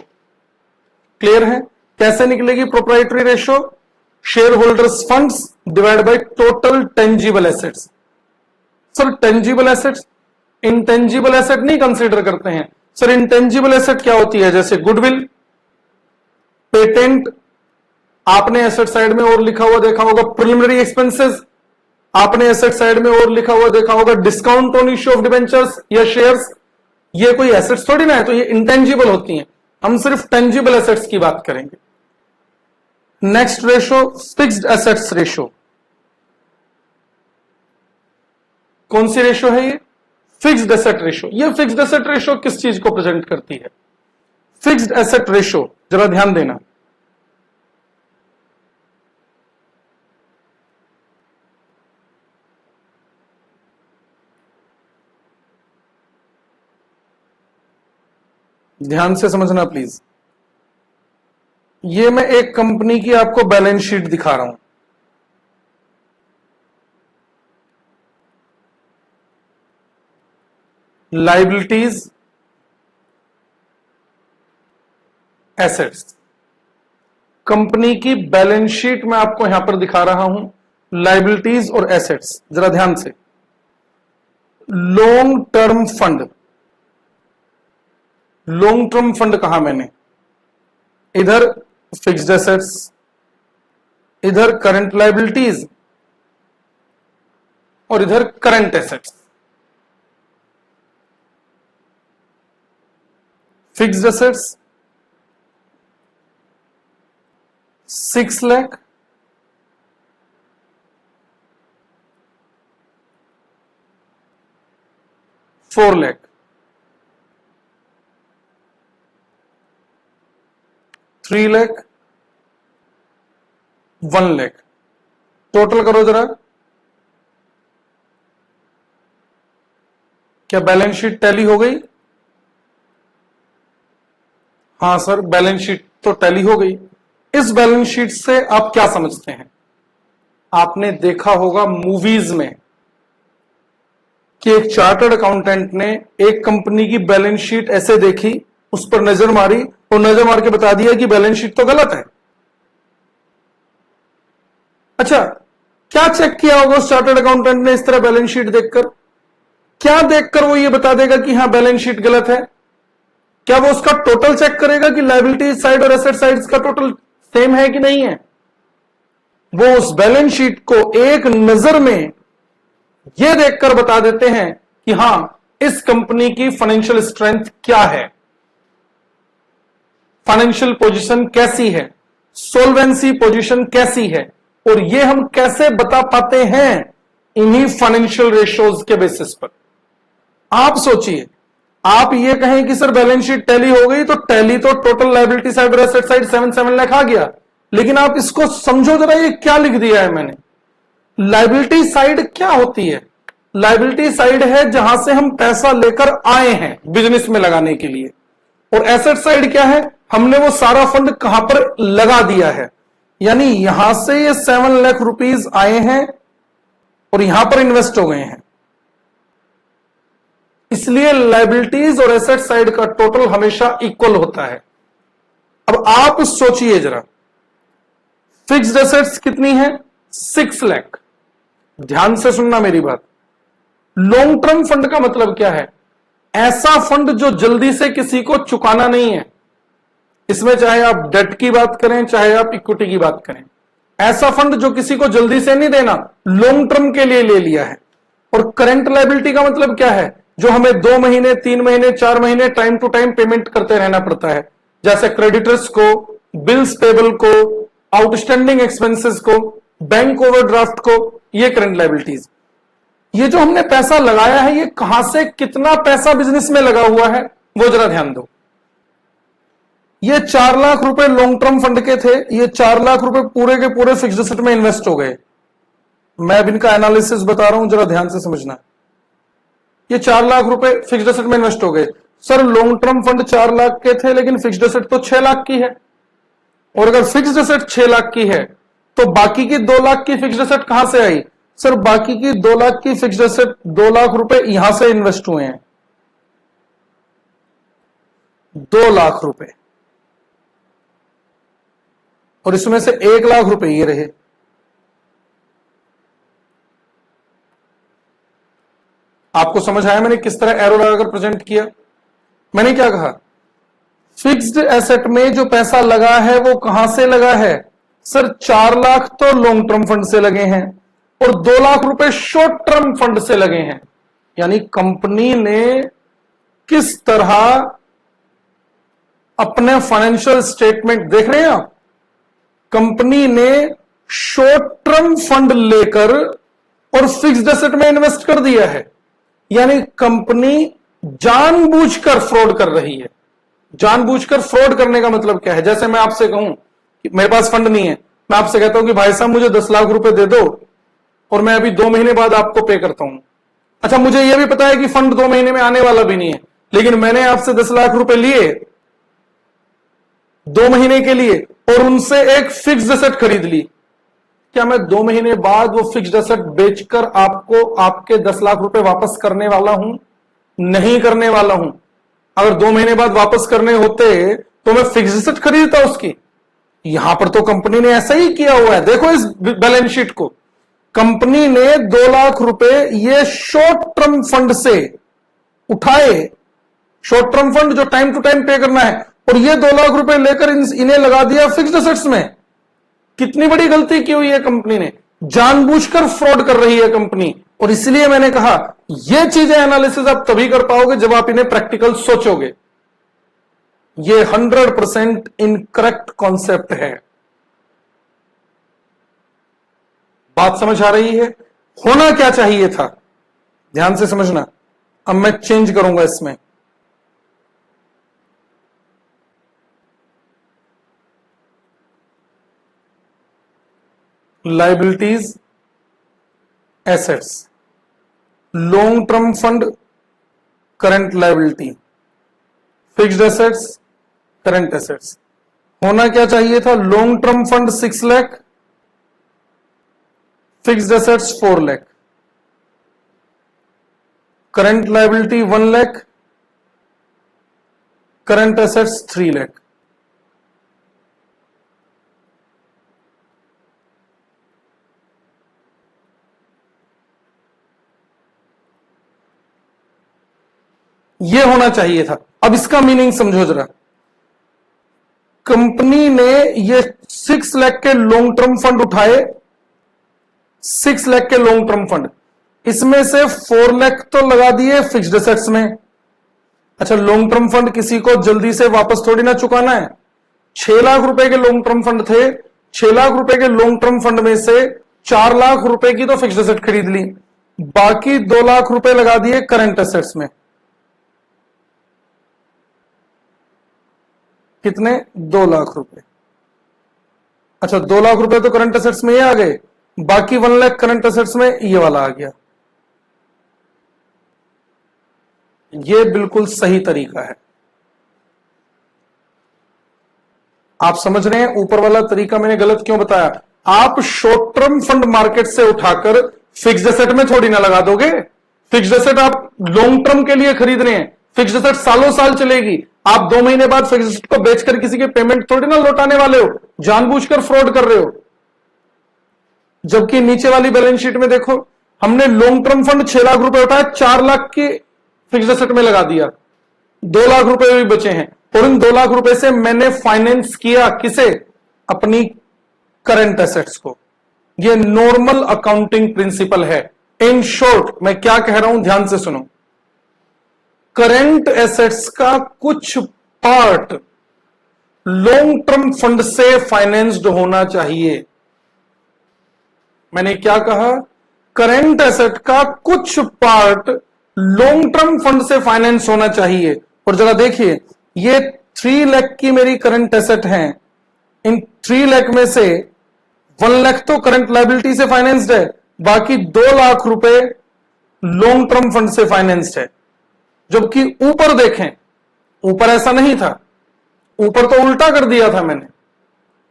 क्लियर है? कैसे निकलेगी proprietary ratio? Share holders funds divide by total tangible assets. Sir tangible assets, intangible asset नहीं कंसीडर करते हैं सर। इंटेंजिबल एसेट क्या होती है? जैसे गुडविल, पेटेंट, आपने एसेट साइड में और लिखा हुआ देखा होगा प्रिलिमिनरी एक्सपेंसेस, आपने एसेट साइड में और लिखा हुआ देखा होगा discount on issue of debentures या शेयर्स। ये कोई एसेट्स थोड़ी ना है, तो ये इंटेंजिबल होती हैं। हम सिर्फ टेंजिबल एसेट्स की बात करेंगे। Next ratio fixed assets ratio. कौन सी रेशो है ये? Fixed asset ratio. ये फिक्स्ड एसेट रेशो किस चीज को प्रेजेंट करती है? फिक्स्ड एसेट रेशो जरा ध्यान देना। ध्यान से समझना प्लीज। ये मैं एक कंपनी की आपको बैलेंस शीट दिखा रहा हूं। Liabilities, assets. कंपनी की बैलेंस शीट मैं आपको यहां पर दिखा रहा हूं, लायबिलिटीज और एसेट्स। जरा ध्यान से। Long term fund, long term fund कहा मैंने? इधर फिक्स्ड एसेट्स, इधर करंट लायबिलिटीज और इधर current assets. Fixed assets 6 lakh, four lakh, 3 lakh, 1 lakh. Total करो जरा। क्या बैलेंस शीट टैली हो गई? हाँ सर, बैलेंस शीट तो टैली हो गई। इस बैलेंस शीट से आप क्या समझते हैं? आपने देखा होगा मूवीज में कि एक चार्टर्ड अकाउंटेंट ने एक कंपनी की बैलेंस शीट ऐसे देखी, उस पर नजर मारी और नजर मार के बता दिया कि बैलेंस शीट तो गलत है। अच्छा, क्या चेक किया होगा उस चार्टर्ड अकाउंटेंट ने इस तरह बैलेंस शीट देखकर? क्या देखकर वो ये बता देगा कि हां बैलेंस शीट गलत है? क्या वो उसका टोटल चेक करेगा कि लायबिलिटी साइड और एसेट साइड का टोटल सेम है कि नहीं है? वो उस बैलेंस शीट को एक नजर में यह देखकर बता देते हैं कि हां, इस कंपनी की फाइनेंशियल स्ट्रेंथ क्या है, फाइनेंशियल पोजीशन कैसी है, सोल्वेंसी पोजीशन कैसी है। और ये हम कैसे बता पाते हैं? इन्हीं फाइनेंशियल रेशियोज के बेसिस पर। आप सोचिए, आप ये कहें कि सर बैलेंस शीट टैली हो गई, तो टैली तो टोटल लायबिलिटी साइड और एसेट साइड 7 लाख आ गया, लेकिन आप इसको समझो जरा, ये क्या लिख दिया है मैंने। लायबिलिटी साइड क्या होती है? लायबिलिटी साइड है जहां से हम पैसा लेकर आए हैं बिजनेस में लगाने के लिए, और एसेट साइड क्या है? हमने वो सारा फंड कहां पर लगा दिया है। यानी यहां से ये 7 लाख रुपीस आए हैं और यहां पर इन्वेस्ट हो गए हैं। इसलिए लायबिलिटीज और एसेट साइड का टोटल हमेशा इक्वल होता है। अब आप सोचिए जरा, फिक्स्ड एसेट्स कितनी है? 6 लाख। ध्यान से सुनना मेरी बात। लॉन्ग टर्म फंड का मतलब क्या है? ऐसा फंड जो जल्दी से किसी को चुकाना नहीं है। इसमें चाहे आप डेट की बात करें, चाहे आप इक्विटी की बात करें, ऐसा फंड जो किसी को जल्दी से नहीं देना, लॉन्ग टर्म के लिए ले लिया है। और करंट लायबिलिटी का मतलब क्या है? जो हमें 2 महीने, 3 महीने, 4 महीने टाइम टू टाइम पेमेंट करते रहना पड़ता है, जैसे क्रेडिटर्स को, बिल्स पेबल को, आउटस्टैंडिंग एक्सपेंसेस को, बैंक ओवरड्राफ्ट को, ये करंट लायबिलिटीज। ये जो हमने पैसा लगाया है, ये कहां से कितना पैसा बिजनेस में लगा हुआ है, वो जरा ध्यान दो। ये 4 लाख रुपए लॉन्ग टर्म फंड के थे, ये 4 लाख रुपए पूरे के पूरे फिक्स्ड एसेट में इन्वेस्ट हो गए। मैं अब इनका एनालिसिस बता रहा हूं, जरा ध्यान से समझना। ये 4 लाख रुपए फिक्स्ड एसेट में इन्वेस्ट हो गए। Sir long term fund 4 lakh के थे, लेकिन फिक्स्ड एसेट तो 6 लाख की है। और अगर फिक्स्ड एसेट 6 लाख की है, तो बाकी की 2 लाख की फिक्स्ड एसेट कहां से आई? सर बाकी की 2 लाख की फिक्स्ड एसेट 2 लाख रुपए यहां से इन्वेस्ट हुए हैं। 2 लाख रुपए, और इसमें से 1 लाख रुपए ये रहे। आपको समझ आया मैंने किस तरह एरो लगाकर प्रेजेंट किया? मैंने क्या कहा? फिक्स्ड एसेट में जो पैसा लगा है वो कहां से लगा है? सर 4 लाख तो लॉन्ग टर्म फंड से लगे हैं और 2 लाख रुपए शॉर्ट टर्म फंड से लगे हैं। यानी कंपनी ने किस तरह अपने फाइनेंशियल स्टेटमेंट देख रहे हैं आप? कंपनी ने शॉर्ट टर्म फंड लेकर और फिक्स्ड एसेट में इन्वेस्ट कर दिया है। यानी कंपनी जानबूझकर फ्रॉड कर रही है। जानबूझकर फ्रॉड करने का मतलब क्या है? जैसे मैं आपसे कहूं कि मेरे पास फंड नहीं है, मैं आपसे कहता हूं कि भाई साहब मुझे 10 लाख रुपए दे दो और मैं अभी 2 महीने बाद आपको पे करता हूं। अच्छा, मुझे यह भी पता है कि फंड 2 महीने में आने वाला भी नहीं है, लेकिन मैंने आपसे 10 लाख रुपए लिए 2 महीने के लिए और उनसे एक फिक्स्ड एसेट खरीद ली। क्या मैं 2 महीने बाद वो फिक्स्ड एसेट बेचकर आपको आपके 10 लाख रुपए वापस करने वाला हूं? नहीं करने वाला हूं। अगर 2 महीने बाद वापस करने होते तो मैं फिक्स्ड एसेट खरीदता उसकी। यहां पर तो कंपनी ने ऐसा ही किया हुआ है। देखो इस बैलेंस शीट को, कंपनी ने 2 लाख रुपए ये शॉर्ट टर्म फंड से उठाए, शॉर्ट टर्म फंड जो टाइम टू टाइम पे करना है, और ये 2 लाख रुपए लेकर इन्हें लगा दिया फिक्स्ड एसेट्स में। कितनी बड़ी गलती की हुई है कंपनी ने। जानबूझकर फ्रॉड कर रही है कंपनी। और इसलिए मैंने कहा ये चीजें एनालिसिस आप तभी कर पाओगे जब आप इन्हें प्रैक्टिकल सोचोगे। ये 100% इनकरेक्ट कॉन्सेप्ट है। बात समझ आ रही है? होना क्या चाहिए था, ध्यान से समझना। अब मैं चेंज करूंगा इसमें। Liabilities, assets, long term fund, current liability, fixed assets, current assets. होना क्या चाहिए था? Long term fund 6 lakh, fixed assets 4 lakh, current liability 1 lakh, current assets 3 lakh. यह होना चाहिए था। अब इसका मीनिंग समझो जरा। कंपनी ने ये 6 लाख के लॉन्ग टर्म फंड उठाए, 6 लाख के लॉन्ग टर्म फंड, इसमें से 4 लाख तो लगा दिए फिक्स्ड एसेट्स में। अच्छा, लॉन्ग टर्म फंड किसी को जल्दी से वापस थोड़ी ना चुकाना है। 6 लाख रुपए के लॉन्ग टर्म फंड थे, 6 लाख रुपए के लॉन्ग टर्म फंड में से 4 लाख रुपए की तो फिक्स्ड एसेट खरीद ली, बाकी 2 लाख रुपए लगा दिए करंट एसेट्स में। कितने? 2 लाख रुपए। अच्छा, 2 लाख रुपए तो करंट एसेट्स में ये आ गए, बाकी 1 लाख करंट एसेट्स में ये वाला आ गया। ये बिल्कुल सही तरीका है। आप समझ रहे हैं ऊपर वाला तरीका मैंने गलत क्यों बताया? आप शॉर्ट टर्म फंड मार्केट से उठाकर फिक्स्ड एसेट में थोड़ी ना लगा दोगे। फिक्स्ड एसेट आप लॉन्ग टर्म के लिए खरीद रहे हैं, फिक्स्ड एसेट सालों साल चलेगी। आप 2 महीने बाद फिक्स्ड एसेट को बेचकर किसी के पेमेंट थोड़ी ना लौटाने वाले हो, जानबूझकर फ्रॉड कर रहे हो। जबकि नीचे वाली बैलेंस शीट में देखो, हमने लॉन्ग टर्म फंड 6 लाख रुपए उठाया, 4 लाख की फिक्स्ड एसेट में लगा दिया, 2 लाख रुपए भी बचे हैं, और इन 2 लाख रुपए से मैंने फाइनेंस किया किसे? अपनी करंट एसेट्स को। यह नॉर्मल अकाउंटिंग प्रिंसिपल है। इन शॉर्ट मैं क्या कह रहा हूं, ध्यान से सुनो। करंट एसेट्स का कुछ पार्ट लॉन्ग टर्म फंड से फाइनेंस्ड होना चाहिए। मैंने क्या कहा? करंट एसेट का कुछ पार्ट लॉन्ग टर्म फंड से फाइनेंस होना चाहिए। और जरा देखिए, ये 3 लाख की मेरी करंट एसेट है, इन 3 लाख में से 1 लाख तो करंट लायबिलिटी से फाइनेंस्ड है, बाकी 2 लाख रुपए लॉन्ग टर्म फंड से फाइनेंस्ड है। जबकि ऊपर देखें, ऊपर ऐसा नहीं था, ऊपर तो उल्टा कर दिया था मैंने।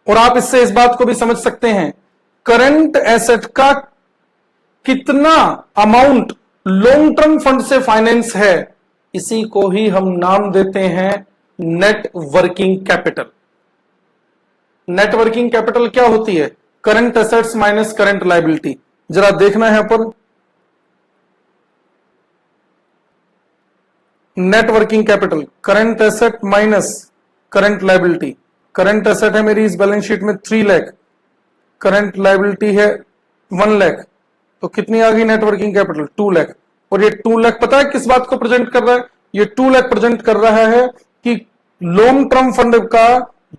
और आप इससे इस बात को भी समझ सकते हैं, करंट एसेट का कितना अमाउंट लॉन्ग टर्म फंड से फाइनेंस है, इसी को ही हम नाम देते हैं net working capital. Net working capital क्या होती है? Current assets minus current liability. जरा देखना है पर net working capital, current asset minus current liability. Current asset है मेरी इस बैलेंस शीट में 3 लाख, करंट लायबिलिटी है 1 लाख, तो कितनी आ गई नेट वर्किंग कैपिटल? 2 लाख। और ये 2 लाख पता है किस बात को प्रेजेंट कर रहा है? ये 2 लाख प्रेजेंट कर रहा है कि लॉन्ग टर्म फंड का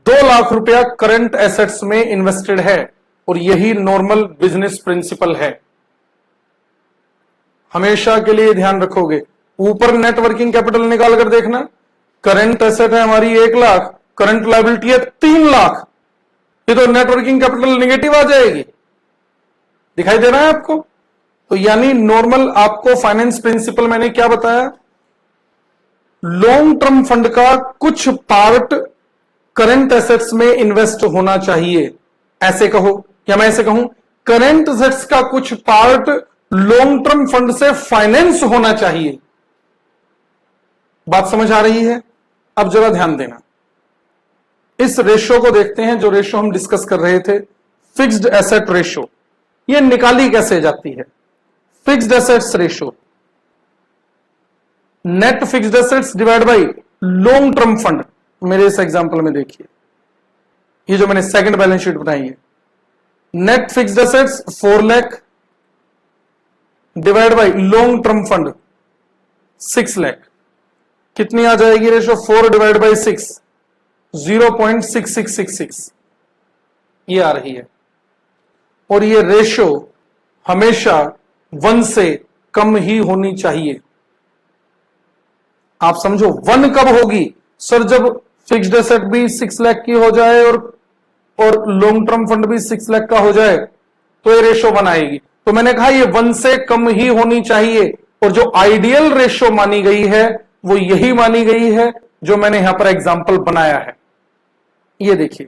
2 लाख रुपया करंट एसेट्स में इन्वेस्टेड है। और यही नॉर्मल बिजनेस प्रिंसिपल है। हमेशा के लिए ध्यान रखोगे, ऊपर नेट वर्किंग कैपिटल निकाल कर देखना, करंट एसेट है हमारी 1 लाख, करंट लायबिलिटी है 3 लाख, ये तो नेट वर्किंग कैपिटल निगेटिव आ जाएगी। दिखाई दे रहा है आपको? तो यानी नॉर्मल आपको फाइनेंस प्रिंसिपल मैंने क्या बताया? लॉन्ग टर्म फंड का कुछ पार्ट करंट एसेट्स में इन्वेस्ट होना चाहिए, ऐसे कहो, या मैं ऐसे कहूं, करंट एसेट्स का कुछ पार्ट लॉन्ग टर्म फंड से फाइनेंस होना चाहिए। बात समझ आ रही है? अब जरा ध्यान देना, इस रेशो को देखते हैं, जो रेशो हम डिस्कस कर रहे थे, फिक्स्ड एसेट रेशो। ये निकाली कैसे जाती है? Fixed assets ratio, net fixed assets divide by long term fund. मेरे इस एग्जांपल में देखिए, ये जो मैंने सेकंड बैलेंस शीट बनाई है, net fixed assets 4 lakh divide by long term fund 6 lakh. कितनी आ जाएगी रेशो? 4 डिवाइड बाई 6, 0.6666 ये आ रही है। और ये रेशो हमेशा 1 से कम ही होनी चाहिए। आप समझो 1 कब होगी? सर जब फिक्स्ड एसेट भी 6 लाख की हो जाए और लॉन्ग टर्म फंड भी 6 लाख का हो जाए, तो ये रेशो 1 आएगी। तो मैंने कहा ये 1 से कम ही होनी चाहिए। और जो आइडियल रेशो मानी गई है वो यही मानी गई है जो मैंने यहां पर एग्जांपल बनाया है। ये देखिए,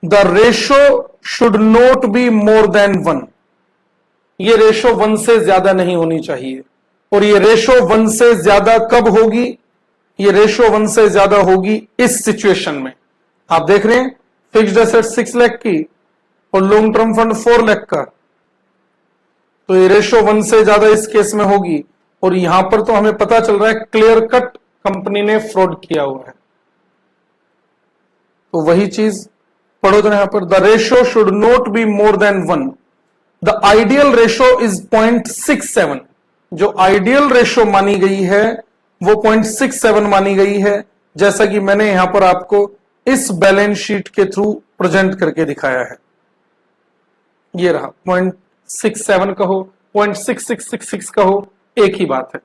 the ratio should not be more than 1। ये रेशो 1 से ज्यादा नहीं होनी चाहिए। और ये रेशो 1 से ज्यादा कब होगी? ये रेशो 1 से ज्यादा होगी इस सिचुएशन में। आप देख रहे हैं, फिक्स्ड एसेट 6 लाख की और लॉन्ग टर्म फंड 4 लाख का, तो ये रेशो 1 से ज्यादा इस केस में होगी। और यहां पर तो हमें पता चल रहा है क्लियर कट कंपनी ने फ्रॉड किया हुआ है। तो वही चीज पढ़ो जरा यहां पर, the ratio should not be more than 1, the ideal ratio is 0.67। जो आइडियल रेशियो मानी गई है वो 0.67 मानी गई है, जैसा कि मैंने यहां पर आपको इस बैलेंस शीट के थ्रू प्रेजेंट करके दिखाया है। ये रहा 0.67 कहो 0.6666 कहो, एक ही बात है।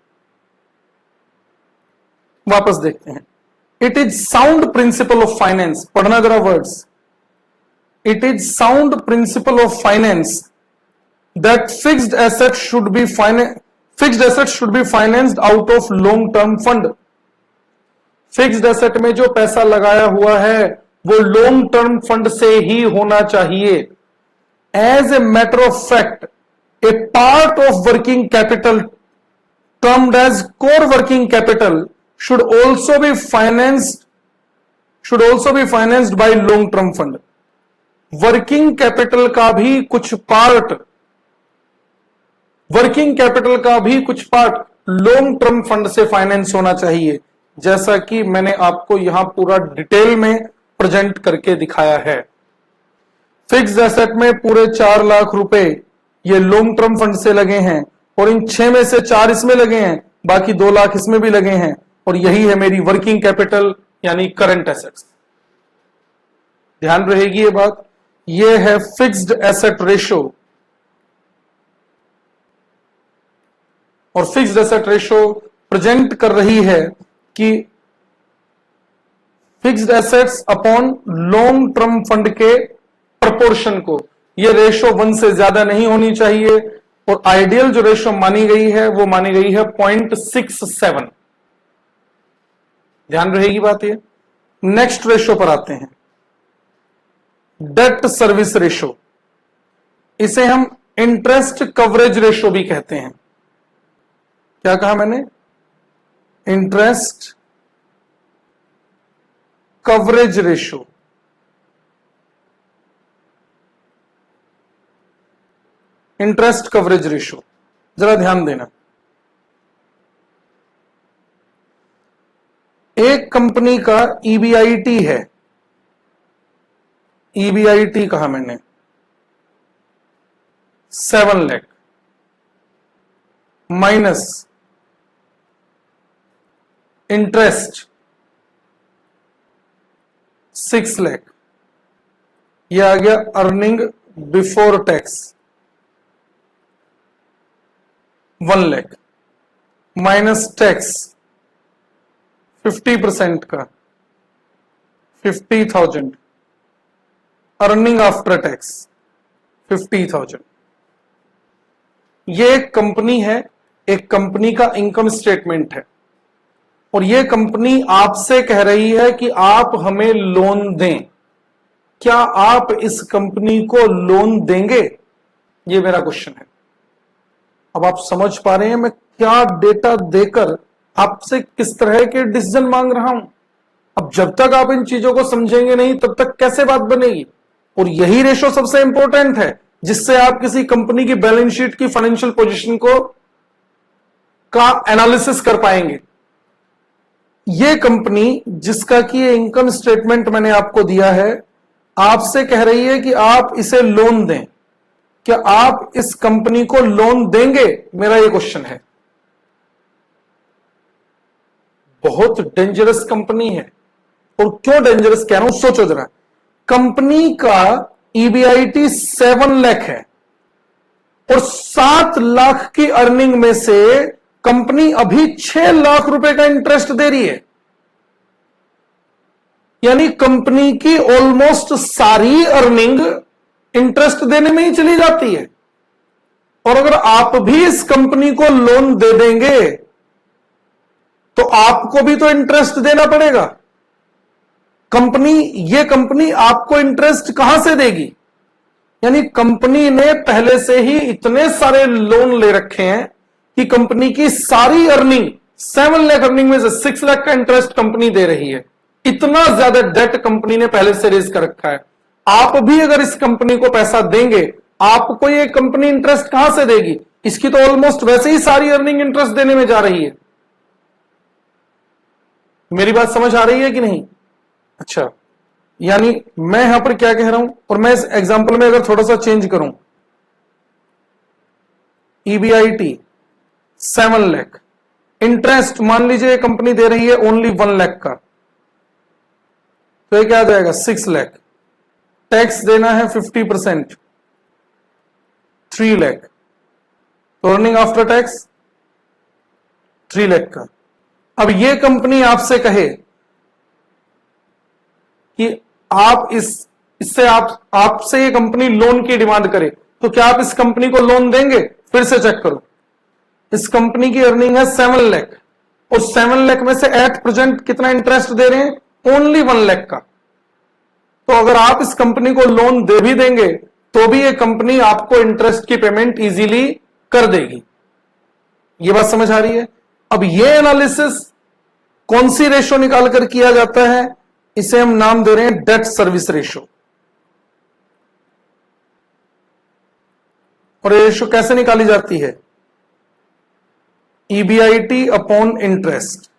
वापस देखते हैं, it is sound principle of finance, पढ़ना जरा words, it is sound principle of finance that fixed asset should be financed out of long term fund. Fixed asset में जो पैसा लगाया हुआ है वो लॉन्ग टर्म फंड से ही होना चाहिए। As a matter of fact, a part of working capital termed as core working capital should also be financed by long term fund। Working capital का भी कुछ पार्ट लॉन्ग टर्म फंड से फाइनेंस होना चाहिए, जैसा कि मैंने आपको यहां पूरा डिटेल में प्रेजेंट करके दिखाया है। फिक्स्ड एसेट में पूरे 4 लाख रुपए ये लॉन्ग टर्म फंड से लगे हैं, और इन 6 में से 4 इसमें लगे हैं, बाकी 2 लाख इसमें भी लगे हैं, और यही है मेरी वर्किंग कैपिटल यानी करंट एसेट्स। ध्यान रहेगी ये बात, ये है फिक्स्ड एसेट रेशो। और फिक्स्ड एसेट रेशो प्रेजेंट कर रही है कि fixed assets upon long term fund के प्रपोर्शन को, ये रेशो 1 से ज्यादा नहीं होनी चाहिए, और आइडियल जो रेशो मानी गई है वो मानी गई है 0.67। ध्यान रहेगी बात ये। नेक्स्ट रेशो पर आते हैं, डेट सर्विस रेशो, इसे हम इंटरेस्ट कवरेज रेशो भी कहते हैं। क्या कहा मैंने? Interest coverage ratio. Interest coverage ratio जरा ध्यान देना, एक कंपनी का ईबीआईटी है, ईबीआईटी कहा मैंने 7 लाख माइनस इंटरेस्ट 6 लाख, यह आ गया earning before tax 1 lakh minus tax 50% का 50,000, अर्निंग आफ्टर टैक्स 50,000। ये एक कंपनी है, एक कंपनी का इनकम स्टेटमेंट है, और ये कंपनी आपसे कह रही है कि आप हमें लोन दें। क्या आप इस कंपनी को लोन देंगे? ये मेरा क्वेश्चन है। अब आप समझ पा रहे हैं मैं क्या डेटा देकर आपसे किस तरह के डिसीजन मांग रहा हूं। अब जब तक आप इन चीजों को समझेंगे नहीं तब तक कैसे बात बनेगी। और यही रेशो सबसे इंपॉर्टेंट है जिससे आप किसी कंपनी की बैलेंस शीट की फाइनेंशियल पोजीशन का एनालिसिस कर पाएंगे। ये कंपनी जिसका कि ये इनकम स्टेटमेंट मैंने आपको दिया है, आपसे कह रही है कि आप इसे लोन दें। क्या आप इस कंपनी को लोन देंगे? मेरा ये क्वेश्चन है। बहुत डेंजरस कंपनी है। और क्यों डेंजरस कह रहा हूं सोचो जरा। कंपनी का ईबीआईटी 7 लाख है और 7 लाख की अर्निंग में से कंपनी अभी 6 लाख रुपए का इंटरेस्ट दे रही है। यानी कंपनी की ऑलमोस्ट सारी अर्निंग इंटरेस्ट देने में ही चली जाती है। और अगर आप भी इस कंपनी को लोन दे देंगे तो आपको भी तो इंटरेस्ट देना पड़ेगा। ये कंपनी आपको इंटरेस्ट कहां से देगी? यानी कंपनी ने पहले से ही इतने सारे लोन ले रखे हैं कि कंपनी की सारी अर्निंग 7 लाख अर्निंग में से 6 लाख का इंटरेस्ट कंपनी दे रही है। इतना ज्यादा डेट कंपनी ने पहले से रेज कर रखा है। आप भी अगर इस कंपनी को पैसा देंगे, आपको ये कंपनी इंटरेस्ट कहां से देगी? इसकी तो ऑलमोस्ट वैसे ही सारी अर्निंग इंटरेस्ट देने में जा रही है। मेरी बात समझ आ रही है कि नहीं? अच्छा, यानी मैं यहां पर क्या कह रहा हूं, और मैं इस एग्जांपल में अगर थोड़ा सा चेंज करूं, EBIT 7 लाख, इंटरेस्ट मान लीजिए कंपनी दे रही है ओनली 1 लाख का, तो ये क्या आ जाएगा 6 लाख। टैक्स देना है 50%, 3 लाख, तो अर्निंग आफ्टर टैक्स 3 लाख का। अब ये कंपनी आपसे कहे कि आप इससे आपसे ये कंपनी लोन की डिमांड करे, तो क्या आप इस कंपनी को लोन देंगे? फिर से चेक करो, इस कंपनी की अर्निंग है 7 लाख, और 7 लाख में से एट प्रेजेंट कितना इंटरेस्ट दे रहे हैं? ओनली 1 लाख का। तो अगर आप इस कंपनी को लोन दे भी देंगे तो भी ये कंपनी आपको इंटरेस्ट की पेमेंट इजीली कर देगी। ये बात समझ आ रही है? अब ये एनालिसिस कौन सी रेशो निकाल कर किया जाता है? इसे हम नाम दे रहे हैं डेट सर्विस रेशो। और ये रेशो कैसे निकाली जाती है? EBIT upon interest.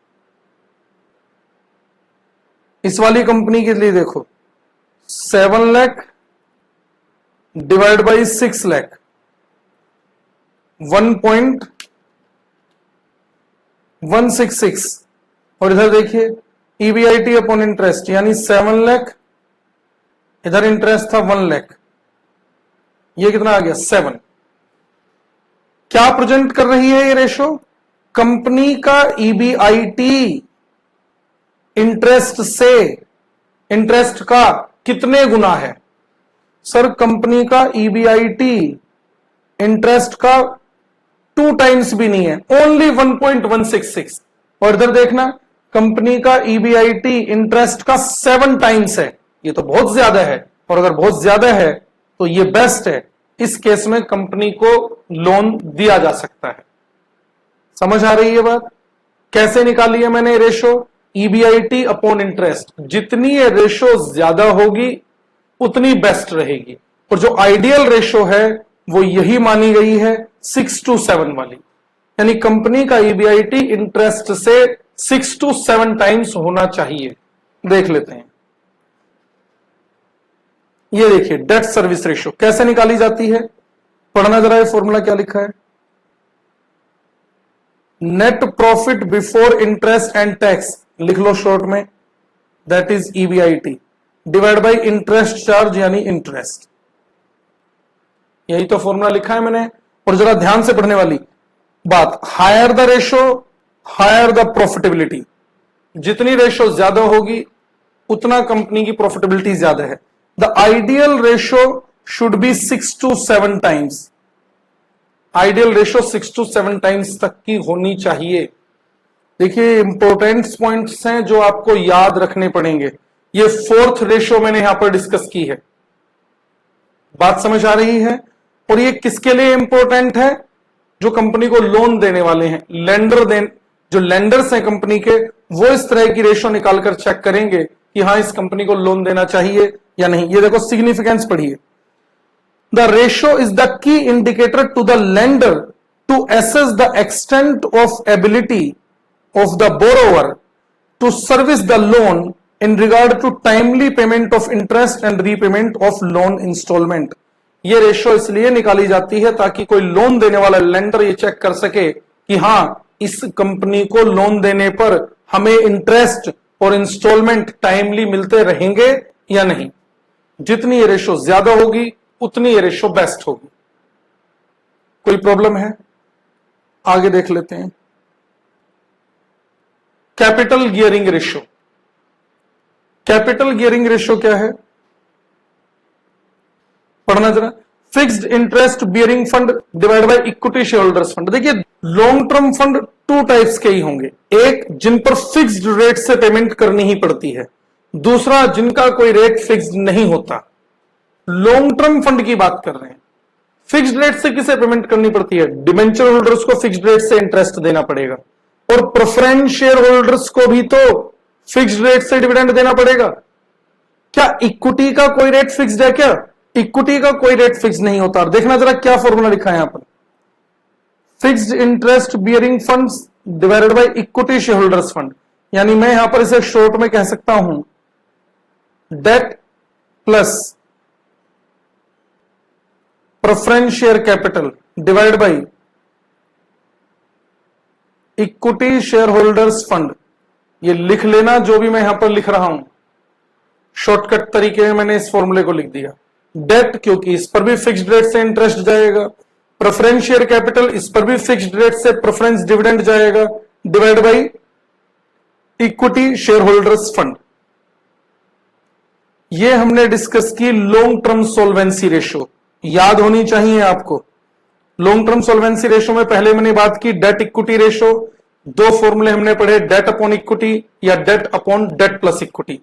इस वाली कंपनी के लिए देखो 7 लाख डिवाइड बाई 6 लाख 1.166, और इधर देखिए EBIT अपॉन इंटरेस्ट यानी 7 लाख, इधर इंटरेस्ट था 1 लाख, ये कितना आ गया 7। क्या प्रेजेंट कर रही है ये रेशो? कंपनी का EBIT इंटरेस्ट से, इंटरेस्ट का कितने गुना है? सर कंपनी का EBIT इंटरेस्ट का 2 टाइम्स भी नहीं है, ओनली 1.166। और इधर देखना कंपनी का EBIT इंटरेस्ट का 7 टाइम्स है, ये तो बहुत ज्यादा है। और अगर बहुत ज्यादा है तो ये बेस्ट है, इस केस में कंपनी को लोन दिया जा सकता है। समझ आ रही है बात? कैसे निकाली है मैंने रेशो? EBIT अपॉन इंटरेस्ट, जितनी ये रेशो ज्यादा होगी उतनी बेस्ट रहेगी। और जो आइडियल रेशो है वो यही मानी गई है 6-7 वाली, यानी कंपनी का EBIT इंटरेस्ट से 6-7 टाइम्स होना चाहिए। देख लेते हैं, ये देखिए डेट सर्विस रेशो कैसे निकाली जाती है, पढ़ना जरा, ये फॉर्मूला क्या लिखा है? Net profit before interest and tax, लिख लो शॉर्ट में, that is EBIT divide by interest charge यानी इंटरेस्ट। यही तो फॉर्मूला लिखा है मैंने। और जरा ध्यान से पढ़ने वाली बात, higher the ratio higher the profitability, जितनी रेशो ज्यादा होगी उतना कंपनी की प्रॉफिटेबिलिटी ज्यादा है। The ideal ratio should be 6-7 times, ideal ratio 6-7 times तक की होनी चाहिए। देखिए इंपॉर्टेंट पॉइंट्स हैं जो आपको याद रखने पड़ेंगे। ये 4th रेशो मैंने यहां पर डिस्कस की है, बात समझ आ रही है? और ये किसके लिए इंपॉर्टेंट है? जो कंपनी को लोन देने वाले हैं, जो लेंडर्स हैं कंपनी के, वो इस तरह की रेशो निकालकर चेक करेंगे कि हां इस कंपनी को लोन देना चाहिए या नहीं। ये देखो सिग्निफिकेंस पढ़िए, the ratio is the key indicator to the lender to assess the extent of ability of the borrower to service the loan in regard to timely payment of interest and repayment of loan installment। ये रेशो इसलिए निकाली जाती है ताकि कोई लोन देने वाला लेंडर ये चेक कर सके कि हां इस कंपनी को लोन देने पर हमें इंटरेस्ट और इंस्टॉलमेंट टाइमली मिलते रहेंगे या नहीं। जितनी ये रेशो ज्यादा होगी उतनी ये रेशो बेस्ट होगी। कोई प्रॉब्लम है? आगे देख लेते हैं। Capital gearing ratio, capital gearing ratio क्या है, पढ़ना जरा। Fixed interest bearing fund divide by equity share holders fund. देखिए लॉन्ग टर्म फंड 2 टाइप्स के ही होंगे, एक जिन पर फिक्स्ड रेट से पेमेंट करनी ही पड़ती है, दूसरा जिनका कोई रेट फिक्स्ड नहीं होता। लॉन्ग टर्म फंड की बात कर रहे हैं, फिक्स्ड रेट से किसे पेमेंट करनी पड़ती है? डिबेंचर होल्डर्स को फिक्स्ड रेट से इंटरेस्ट देना पड़ेगा, और प्रेफरेंस शेयर होल्डर्स को भी तो फिक्स्ड रेट से डिविडेंड देना पड़ेगा। क्या इक्विटी का कोई रेट फिक्स्ड है? क्या इक्विटी का कोई रेट फिक्स नहीं होता। और देखना जरा क्या फॉर्मूला लिखा है यहां पर, fixed interest bearing funds divided by equity share holders fund, यानी मैं यहां पर इसे शॉर्ट में कह सकता हूं debt plus preference share capital divide by equity share holders fund. ये लिख लेना जो भी मैं यहां पर लिख रहा हूं, शॉर्टकट तरीके में मैंने इस फॉर्मूले को लिख दिया। डेट क्योंकि इस पर भी फिक्स्ड रेट से इंटरेस्ट जाएगा, प्रेफरेंस शेयर कैपिटल इस पर भी फिक्स्ड रेट से प्रेफरेंस डिविडेंड जाएगा, divide by equity share holders fund. ये हमने डिस्कस की लॉन्ग टर्म सोल्वेंसी रेशो, याद होनी चाहिए आपको। लॉन्ग टर्म सोल्वेंसी रेशो में पहले मैंने बात की डेट इक्विटी रेशो, दो फॉर्मूले हमने पढ़े, डेट अपॉन इक्विटी या debt upon debt plus equity.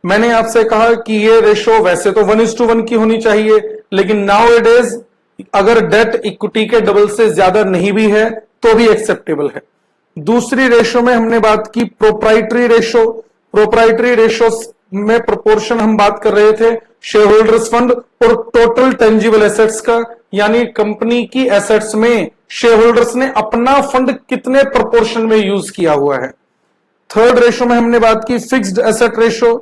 मैंने आपसे कहा कि ये रेशो वैसे तो 1:1 की होनी चाहिए, लेकिन नाउ इट इज अगर डेट इक्विटी के डबल से ज्यादा नहीं भी है तो भी एक्सेप्टेबल है। दूसरी रेशो में हमने बात की प्रोप्राइटरी रेशो। प्रोप्राइटरी रेशो में प्रोपोर्शन हम बात कर रहे थे शेयर होल्डर्स फंड और टोटल टेंजिबल एसेट्स का, यानी कंपनी की एसेट्स में शेयर होल्डर्स ने अपना फंड कितने प्रोपोर्शन में यूज किया हुआ है। थर्ड रेशो में हमने बात की fixed asset ratio.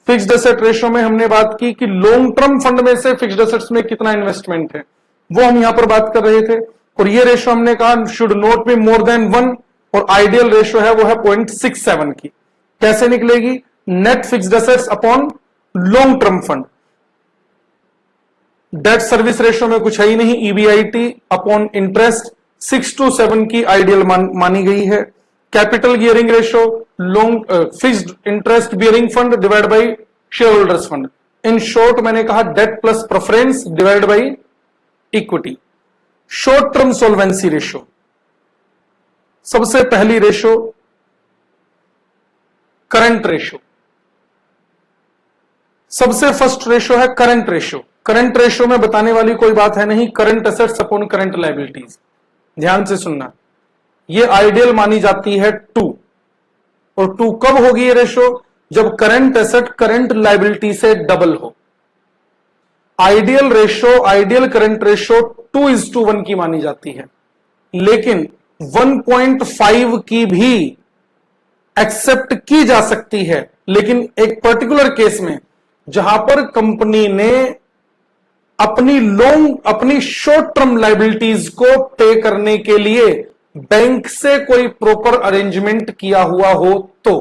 Fixed asset ratio में हमने बात की कि लॉन्ग टर्म फंड में से फिक्स्ड एसेट्स में कितना इन्वेस्टमेंट है, वो हम यहां पर बात कर रहे थे। और ये रेशो हमने कहा should not be more than 1 और आइडियल रेशो है वो है 0.67 की। कैसे निकलेगी? Net fixed assets upon long term fund. Debt service ratio में कुछ है ही नहीं, ईबीआईटी अपॉन इंटरेस्ट 6 to 7 की आइडियल मानी गई है। Capital gearing ratio long fixed interest bearing fund divide by share holders fund. In short मैंने कहा debt plus preference divide by equity. Short term solvency ratio, सबसे पहली रेशो करंट रेशो, सबसे फर्स्ट रेशो है करंट रेशो। करंट रेशो में बताने वाली कोई बात है नहीं, current assets upon current liabilities. ध्यान से सुनना, ये आइडियल मानी जाती है 2, और 2 कब होगी ये रेशो? जब करंट एसेट करंट लायबिलिटी से डबल हो। Ideal ratio, ideal current ratio 2:1 की मानी जाती है, लेकिन 1.5 की भी एक्सेप्ट की जा सकती है, लेकिन एक पर्टिकुलर केस में जहां पर कंपनी ने अपनी शॉर्ट टर्म लायबिलिटीज को पे करने के लिए बैंक से कोई प्रॉपर अरेंजमेंट किया हुआ हो तो।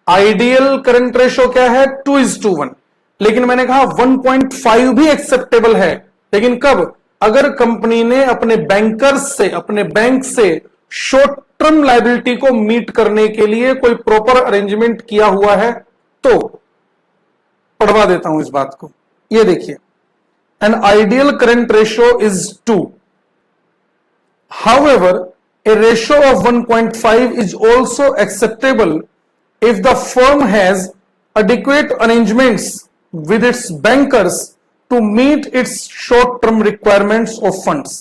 आइडियल करंट रेशो क्या है? 2:1, लेकिन मैंने कहा 1.5 भी एक्सेप्टेबल है, लेकिन कब? अगर कंपनी ने अपने बैंकर्स से, अपने बैंक से शॉर्ट टर्म लायबिलिटी को मीट करने के लिए कोई प्रॉपर अरेंजमेंट किया हुआ है तो। पढ़वा देता हूं इस बात को, ये देखिए, an ideal current ratio is 2. However, a ratio of 1.5 is also acceptable if the firm has adequate arrangements with its bankers to meet its short-term requirements of funds.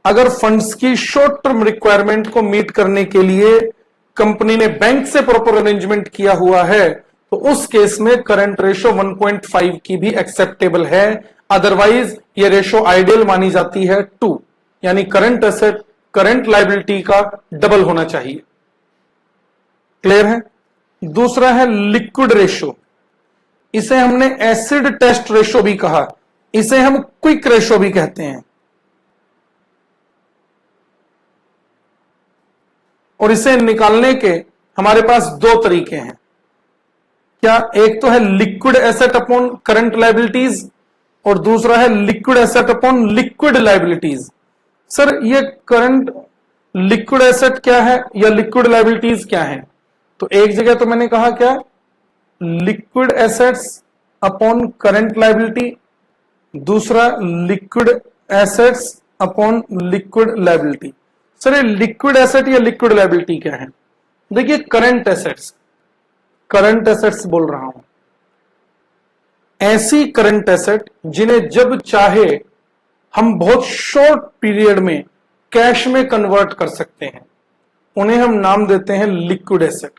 अगर फंड्स की शॉर्ट टर्म रिक्वायरमेंट को मीट करने के लिए कंपनी ने बैंक से प्रॉपर अरेंजमेंट किया हुआ है, तो उस केस में करंट रेशो 1.5 की भी एक्सेप्टेबल है। अदरवाइज ये रेशो आइडियल मानी जाती है 2, यानी करंट एसेट करंट लायबिलिटी का डबल होना चाहिए। क्लियर है? दूसरा है लिक्विड रेशो, इसे हमने एसिड टेस्ट रेशो भी कहा, इसे हम क्विक रेशो भी कहते हैं। और इसे निकालने के हमारे पास दो तरीके हैं। क्या? एक तो है liquid asset upon current liabilities और दूसरा है liquid asset upon liquid liabilities. Sir ये करंट लिक्विड एसेट क्या है या लिक्विड लायबिलिटीज क्या है? तो एक जगह तो मैंने कहा क्या, liquid assets upon current liability, दूसरा liquid assets upon liquid liability. Sir ये लिक्विड एसेट या लिक्विड लायबिलिटी क्या है? देखिए करंट एसेट्स बोल रहा हूं, ऐसी करंट एसेट जिन्हें जब चाहे हम बहुत शॉर्ट पीरियड में कैश में कन्वर्ट कर सकते हैं, उन्हें हम नाम देते हैं लिक्विड एसेट।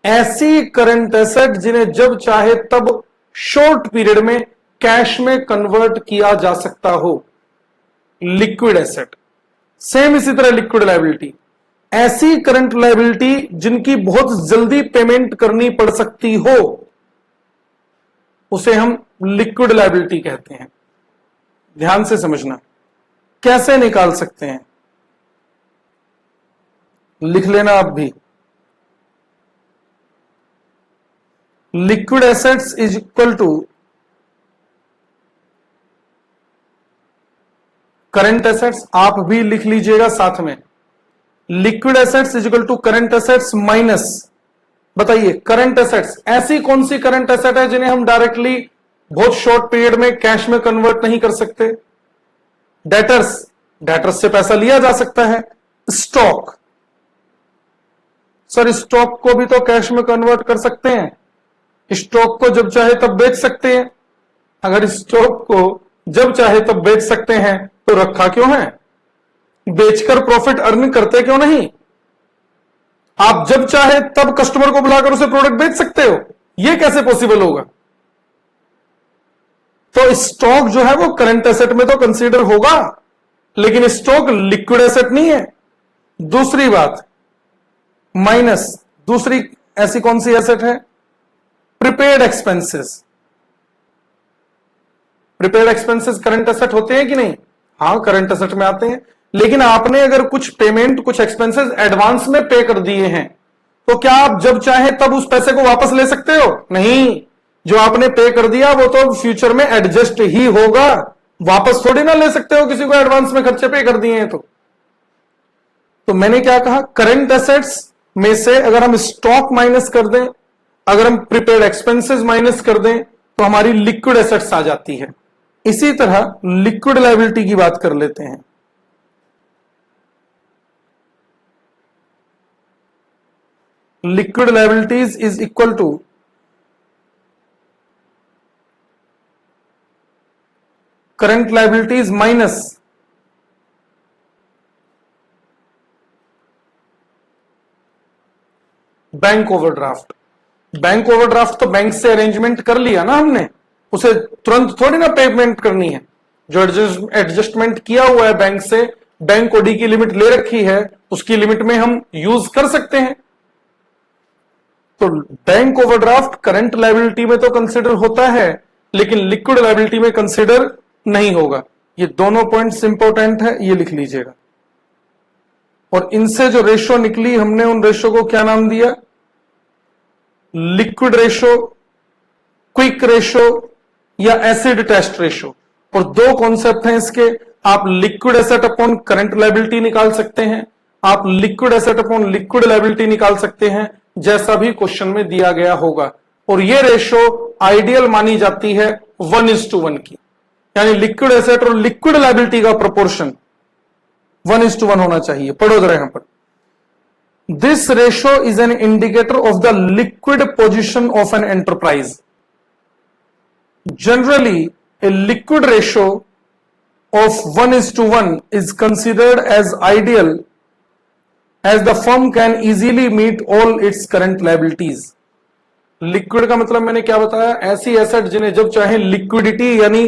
ऐसी करंट एसेट जिन्हें जब चाहे तब शॉर्ट पीरियड में कैश में कन्वर्ट किया जा सकता हो, लिक्विड एसेट, सेम इसी तरह लिक्विड लायबिलिटी, ऐसी करंट लायबिलिटी जिनकी बहुत जल्दी पेमेंट करनी पड़ सकती हो उसे हम लिक्विड लायबिलिटी कहते हैं। ध्यान से समझना, कैसे निकाल सकते हैं लिख लेना आप भी। Liquid assets is equal to current assets, आप भी लिख लीजिएगा साथ में। Liquid assets is equal to current assets minus, बताइए करंट एसेट्स, ऐसी कौन सी करंट एसेट है जिन्हें हम डायरेक्टली बहुत शॉर्ट पीरियड में कैश में कन्वर्ट नहीं कर सकते? डेटर्स, डेटर्स से पैसा लिया जा सकता है। स्टॉक, सर स्टॉक को भी तो कैश में कन्वर्ट कर सकते हैं, स्टॉक को जब चाहे तब बेच सकते हैं। अगर स्टॉक को जब चाहे तब बेच सकते हैं तो रखा क्यों है? बेचकर प्रॉफिट अर्न करते क्यों नहीं? आप जब चाहे तब कस्टमर को बुलाकर उसे प्रोडक्ट बेच सकते हो, यह कैसे पॉसिबल होगा? तो स्टॉक जो है वो करंट एसेट में तो कंसीडर होगा, लेकिन स्टॉक लिक्विड एसेट नहीं है। दूसरी बात माइनस, दूसरी ऐसी कौन सी एसेट है? Prepaid expenses. Prepaid expenses current asset होते हैं कि नहीं? हाँ करंट एसेट में आते हैं, लेकिन आपने अगर कुछ पेमेंट, कुछ एक्सपेंसेस एडवांस में पे कर दिए हैं तो क्या आप जब चाहे तब उस पैसे को वापस ले सकते हो? नहीं, जो आपने पे कर दिया वो तो फ्यूचर में एडजस्ट ही होगा, वापस थोड़ी ना ले सकते हो किसी को एडवांस में खर्चे पे कर दिए हैं तो मैंने क्या कहा, करंट एसेट्स में से अगर हम स्टॉक माइनस कर दें, अगर हम प्रीपेड एक्सपेंसेस माइनस कर दें तो हमारी लिक्विड एसेट्स आ जाती है। इसी तरह लिक्विड लायबिलिटी की बात कर लेते हैं। Liquid liabilities is equal to current liabilities minus bank overdraft. Bank overdraft तो बैंक से अरेंजमेंट कर लिया ना हमने, उसे तुरंत थोड़ी ना पेमेंट करनी है। जो एडजस्टमेंट किया हुआ है बैंक से, बैंक ओडी की लिमिट ले रखी है, उसकी लिमिट में हम यूज कर सकते हैं। तो बैंक ओवरड्राफ्ट करंट लायबिलिटी में तो कंसिडर होता है, लेकिन लिक्विड लायबिलिटी में कंसिडर नहीं होगा। ये दोनों पॉइंट्स इंपॉर्टेंट है, ये लिख लीजिएगा। और इनसे जो रेशो निकली, हमने उन रेशो को क्या नाम दिया? लिक्विड रेशो, क्विक रेशो या एसिड टेस्ट रेशो। और दो कॉन्सेप्ट हैं इसके, आप liquid asset upon current liability निकाल सकते हैं, आप liquid asset upon liquid liability निकाल सकते हैं, जैसा भी क्वेश्चन में दिया गया होगा। और ये रेशो आइडियल मानी जाती है 1:1 की, यानी लिक्विड एसेट और लिक्विड लायबिलिटी का प्रोपोर्शन 1:1 होना चाहिए। पढ़ो जरा यहां पर, this ratio is an indicator of the liquid position of an enterprise. Generally a liquid ratio of 1:1 is considered as ideal as the firm can easily meet all its current liabilities. Liquid का मतलब मैंने क्या बताया? ऐसी एसेट जिन्हें जब चाहे लिक्विडिटी यानी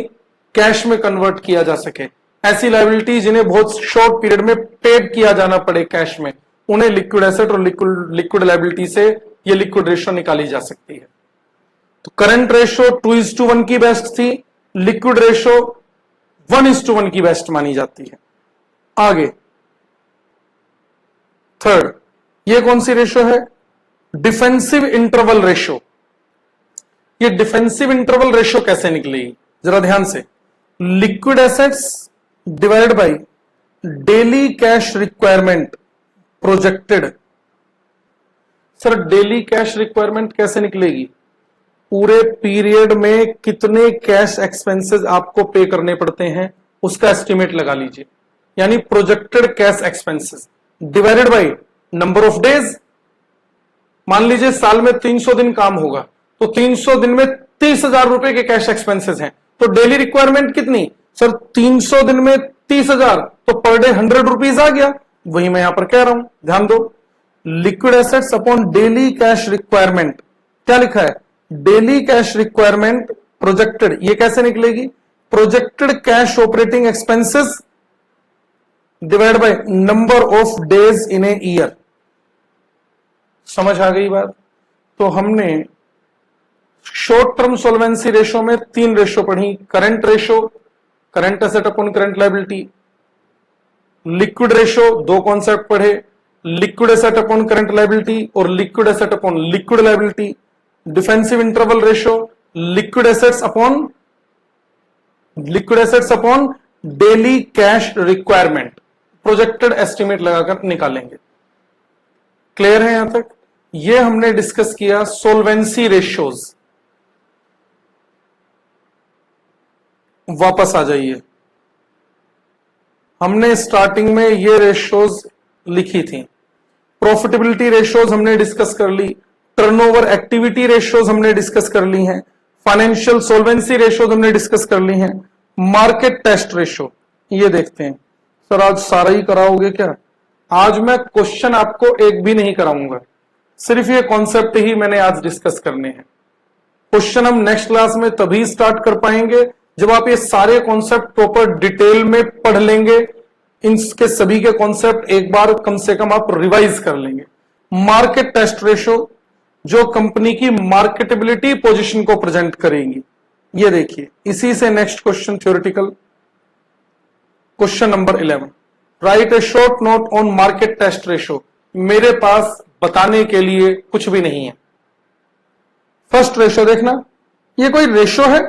कैश में कन्वर्ट किया जा सके, ऐसी लायबिलिटी जिन्हें बहुत शॉर्ट पीरियड में पेड किया जाना पड़े कैश में, उन्हें लिक्विड एसेट और लिक्विड लायबिलिटी से ये लिक्विड रेशो निकाली जा सकती है। तो करंट रेशो 2:1 की बेस्ट थी, लिक्विड रेशो 1:1 की बेस्ट मानी जाती है। आगे थर्ड, ये कौन सी रेशो है? Defensive interval ratio. ये डिफेंसिव इंटरवल रेशो कैसे निकलेगी जरा ध्यान से। Liquid assets divide by daily cash requirement projected. Sir daily cash requirement कैसे निकलेगी? पूरे पीरियड में कितने कैश एक्सपेंसेस आपको पे करने पड़ते हैं उसका एस्टिमेट लगा लीजिए, यानी projected cash expenses divided by number of days. मान लीजिए साल में 300 दिन काम होगा, तो 300 दिन में 30,000 रुपए के कैश एक्सपेंसेस हैं, तो डेली रिक्वायरमेंट कितनी? सर 300 दिन में 30,000, तो पर डे 100 रुपीज आ गया। वही मैं यहां पर कह रहा हूं, ध्यान दो। Liquid assets upon daily cash requirement, क्या लिखा है? Daily cash requirement projected. ये कैसे निकलेगी? Projected cash operating expenses divide by number of days in a year. समझ आ गई बात? तो हमने शॉर्ट टर्म सोल्वेंसी रेशो में 3 रेशो पढ़ी, current ratio, current asset upon current liability. Liquid ratio 2 concept पढ़े, liquid asset upon current liability और liquid asset upon liquid liability. Defensive interval ratio, liquid assets upon daily cash requirement, projected estimate लगाकर निकालेंगे। क्लियर है यहां तक? ये हमने डिस्कस किया सोल्वेंसी रेशियोज। वापस आ जाइए, हमने स्टार्टिंग में ये रेशियोज लिखी थी। प्रॉफिटेबिलिटी रेशियोज हमने डिस्कस कर ली, टर्नओवर एक्टिविटी रेशियोज हमने डिस्कस कर ली हैं, फाइनेंशियल सोल्वेंसी रेशियोज हमने डिस्कस कर ली हैं, मार्केट टेस्ट रेशियो। ये देखते हैं। सर आज सारा ही कराओगे क्या? आज मैं क्वेश्चन आपको एक भी नहीं कराऊंगा, सिर्फ ये कॉन्सेप्ट ही मैंने आज डिस्कस करने हैं। क्वेश्चन हम नेक्स्ट क्लास में तभी स्टार्ट कर पाएंगे जब आप ये सारे कॉन्सेप्ट प्रॉपर डिटेल में पढ़ लेंगे। इनके सभी के कॉन्सेप्ट एक बार कम से कम आप रिवाइज कर लेंगे। मार्केट टेस्ट रेशो जो कंपनी की मार्केटेबिलिटी पोजीशन को प्रेजेंट करेंगी। ये देखिए, इसी से next question theoretical question number 11, write a short note on market test ratio. मेरे पास बताने के लिए कुछ भी नहीं है। फर्स्ट रेशो देखना, ये कोई रेशो है?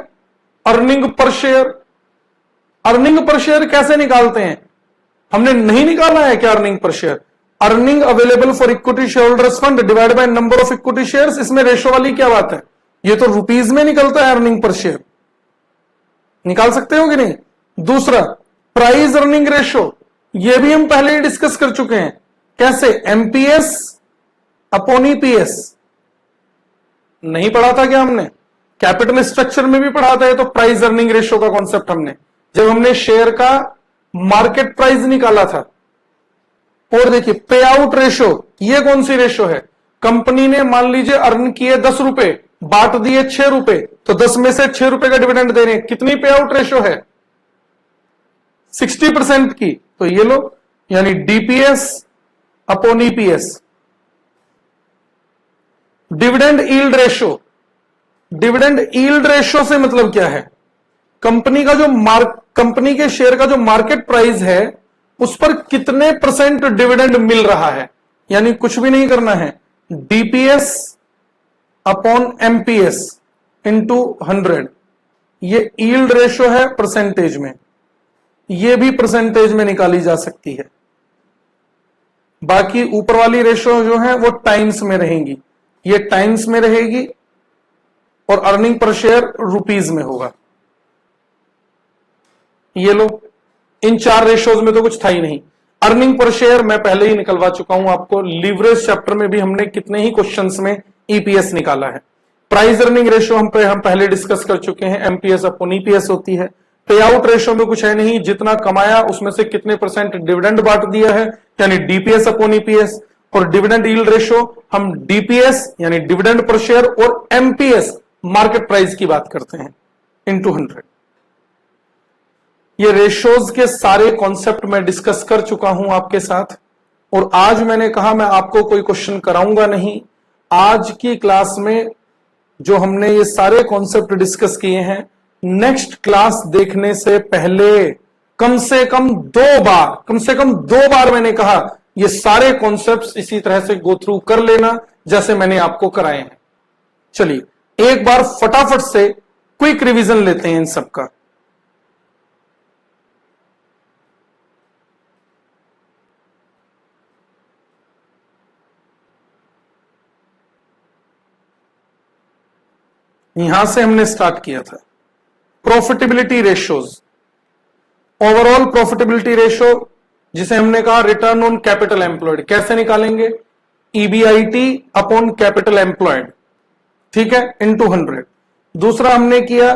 Earning per share. Earning per share कैसे निकालते हैं? हमने नहीं निकाला है क्या earning per share? Earning available for equity share holders fund divide by number of equity shares. इसमें रेशो वाली क्या बात है? ये तो रुपीज में निकलता है अर्निंग पर शेयर। निकाल सकते हो कि नहीं? दूसरा, प्राइस अर्निंग रेशो, ये भी हम पहले ही डिस्कस कर चुके हैं। कैसे? MPS upon EPS. नहीं पढ़ा था क्या हमने? कैपिटल स्ट्रक्चर में भी पढ़ा था। तो प्राइस अर्निंग रेशो का कॉन्सेप्ट हमने, जब हमने शेयर का मार्केट प्राइस निकाला था। और देखिए पे आउट रेशो, ये कौन सी रेशो है? कंपनी ने मान लीजिए अर्न किए 10 रुपए, बांट दिए 6 रुपए, तो 10 में से 6 रुपए का डिविडेंड दे रहे हैं। कितनी पे आउट रेशो है? 60% की। तो ये लो, यानी DPS upon EPS. Dividend yield ratio, dividend yield ratio से मतलब क्या है? कंपनी का जो कंपनी के शेयर का जो मार्केट प्राइस है उस पर कितने परसेंट डिविडेंड मिल रहा है। यानी कुछ भी नहीं करना है, डीपीएस अपॉन एमपीएस इंटू 100। ये यील्ड रेशो है परसेंटेज में, ये भी परसेंटेज में निकाली जा सकती है। बाकी ऊपर वाली रेशो जो है वो टाइम्स में रहेंगी, ये टाइम्स में रहेगी और अर्निंग पर शेयर रुपीज में होगा। ये लो, इन 4 रेशोज में तो कुछ था ही नहीं। अर्निंग पर शेयर मैं पहले ही निकलवा चुका हूं आपको, लीवरेज चैप्टर में भी हमने कितने ही क्वेश्चंस में ईपीएस निकाला है। प्राइस अर्निंग रेशो हम पहले डिस्कस कर चुके हैं, एमपीएस अपॉन ईपीएस होती है। पे आउट रेशो में कुछ है नहीं, जितना कमाया उसमें से कितने परसेंट डिविडेंड बांट दिया है, यानी डीपीएस अपॉन ईपीएस। और डिविडेंड यील्ड रेशो हम डीपीएस यानी डिविडेंड पर शेयर और एमपीएस मार्केट प्राइस की बात करते हैं इंटू 100। ये रेशोज के सारे कॉन्सेप्ट मैं डिस्कस कर चुका हूं आपके साथ। और आज मैंने कहा मैं आपको कोई क्वेश्चन कराऊंगा नहीं। आज की क्लास में जो हमने ये सारे कॉन्सेप्ट डिस्कस किए हैं, नेक्स्ट क्लास देखने से पहले कम से कम 2 बार मैंने कहा ये सारे कॉन्सेप्ट्स इसी तरह से गो थ्रू कर लेना जैसे मैंने आपको कराए हैं। चलिए एक बार फटाफट से क्विक रिवीजन लेते हैं इन सबका। यहां से हमने स्टार्ट किया था profitability ratios. Overall profitability ratio जिसे हमने कहा रिटर्न ऑन कैपिटल एम्प्लॉयड, कैसे निकालेंगे? ईबीआईटी अपॉन कैपिटल एम्प्लॉयड, ठीक है, इंटू 100। दूसरा हमने किया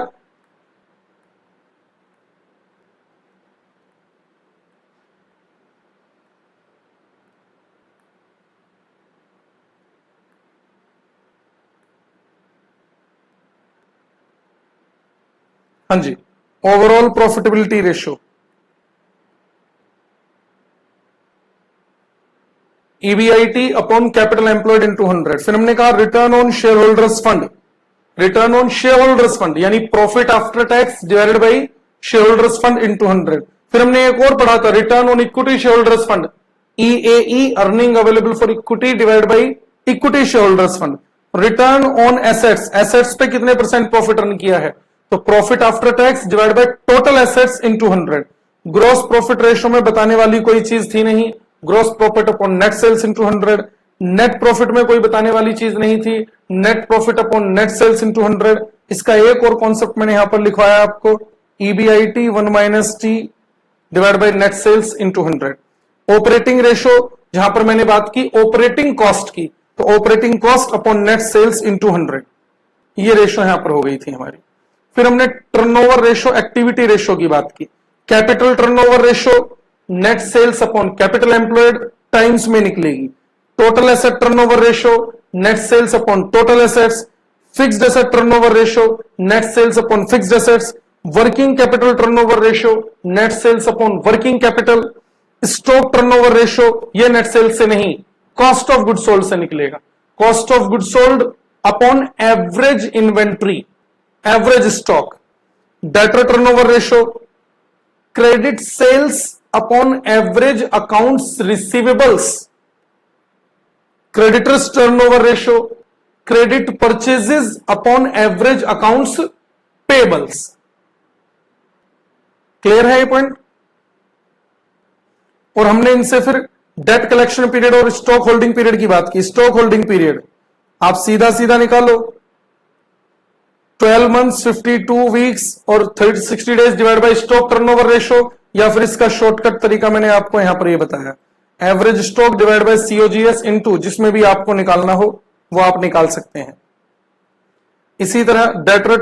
हाँ जी, overall profitability ratio. EBIT upon capital employed into 100। फिर हमने कहा return on share holders fund, return on share holders fund यानी profit after tax divided by share holders fund into 100। फिर हमने एक और पढ़ा था return on equity share holders fund, EAE earning available for equity divide by equity share holders fund. Return on assets, assets पे कितने परसेंट प्रॉफिट अर्न किया है, तो profit after tax divide by total assets into 100। Gross profit ratio में बताने वाली कोई चीज थी नहीं, gross profit upon net sales into 100। Net profit में कोई बताने वाली चीज नहीं थी, net profit upon net sales into 100। इसका एक और कॉन्सेप्ट मैंने यहां पर लिखवाया आपको, EBIT 1 minus T divide by net sales into 100। Operating ratio जहां पर मैंने बात की ऑपरेटिंग कॉस्ट की, तो operating cost upon net sales into 100, ये रेशियो यहां पर हो गई थी हमारी। फिर हमने टर्नओवर रेशियो एक्टिविटी रेशियो की बात की, capital turnover ratio net sales upon capital employed times में निकलेगी। Total asset turnover ratio net sales upon total assets. Fixed asset turnover ratio net sales upon fixed assets. Working capital turnover ratio net sales upon working capital. Stock turnover ratio ये नेट सेल्स से नहीं, कॉस्ट ऑफ गुड सोल्ड से निकलेगा, cost of good sold upon average inventory, average stock. Debtor turnover ratio credit sales upon average accounts receivables. Creditors turnover ratio credit purchases upon average accounts payables. Clear है ये पॉइंट? और हमने इनसे फिर डेट कलेक्शन पीरियड और स्टॉक होल्डिंग पीरियड की बात की। स्टॉक होल्डिंग पीरियड आप सीधा सीधा निकालो, 12 मंथ्स 52 वीक्स और 60 days divide by stock turnover ratio, या फिर इसका शॉर्टकट तरीका मैंने आपको यहां पर ये बताया, average stock divide by COGS into, जिसमें भी आपको निकालना हो वो आप निकाल सकते हैं। इसी तरह डेटर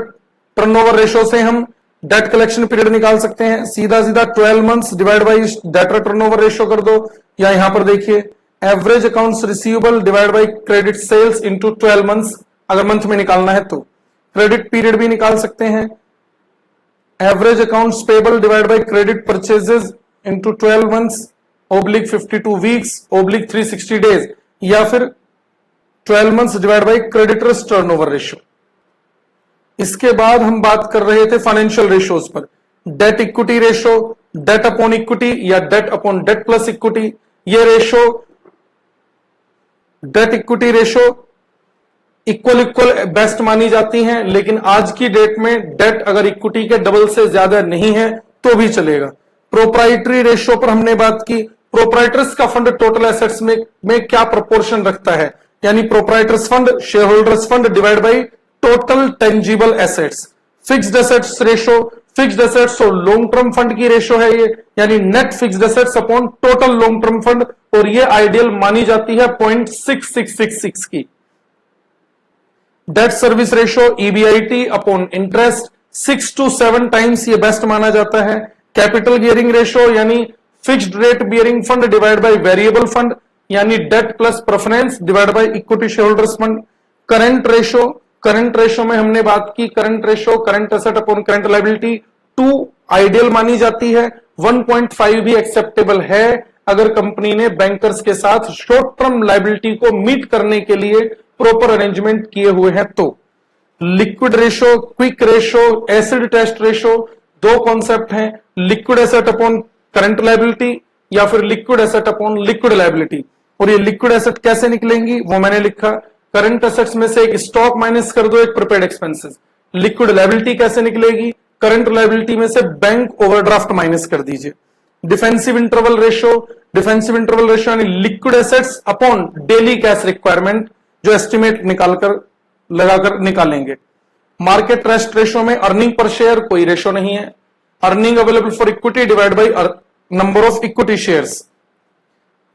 टर्नओवर रेशियो से हम डेट कलेक्शन पीरियड निकाल सकते हैं, सीधा सीधा 12 months divide by debtor turnover ratio कर दो, या यहां पर देखिए average accounts receivable divide by credit sales into 12 months, अगर मंथ में निकालना है तो। क्रेडिट पीरियड भी निकाल सकते हैं, average accounts payable divide by credit purchases into 12 months oblique 52 weeks oblique 360 days, या फिर 12 months divide by creditors turnover ratio. इसके बाद हम बात कर रहे थे फाइनेंशियल रेशियोज पर, debt equity ratio, debt upon equity या debt upon debt plus equity. ये ratio debt equity ratio equal best मानी जाती हैं, लेकिन आज की डेट में डेट अगर इक्विटी के डबल से ज्यादा नहीं है तो भी चलेगा। प्रोप्राइटरी रेशियो पर हमने बात की, प्रोप्राइटर्स का फंड टोटल एसेट्स में क्या प्रोपोर्शन रखता है, यानी proprietors fund share holders fund divide by total tangible assets. Fixed assets ratio, fixed assets और लॉन्ग टर्म फंड की रेशियो है ये, यानी net fixed assets upon total long term fund, और ये आइडियल मानी जाती है 0.6666 की। Debt service ratio EBIT upon interest 6 to 7 times ये बेस्ट माना जाता है। कैपिटल गियरिंग रेशियो यानी fixed rate bearing fund divide by variable fund, यानी debt plus preference divide by equity share holders fund. Current ratio, current ratio में हमने बात की current ratio current asset upon current liability 2 ideal मानी जाती है, 1.5 भी एक्सेप्टेबल है अगर कंपनी ने बैंकर्स के साथ शॉर्ट टर्म लायबिलिटी को मीट करने के लिए प्रॉपर अरेंजमेंट किए हुए हैं तो। Liquid ratio, quick ratio, acid test ratio, दो कॉन्सेप्ट हैं, liquid asset upon current liability या फिर liquid asset upon liquid liability. और ये लिक्विड एसेट कैसे निकलेंगी वो मैंने लिखा, करंट एसेट्स में से एक स्टॉक माइनस कर दो, एक प्रीपेड एक्सपेंसेस। लिक्विड लायबिलिटी कैसे निकलेगी, करंट लायबिलिटी में से बैंक ओवरड्राफ्ट माइनस कर दीजिए। Defensive interval ratio, defensive interval ratio यानी liquid assets upon daily cash requirement, जो एस्टिमेट निकालकर लगाकर निकालेंगे। मार्केट ट्रस्ट रेशियो में अर्निंग पर शेयर कोई रेशियो नहीं है, earning available for equity divide by number of equity shares.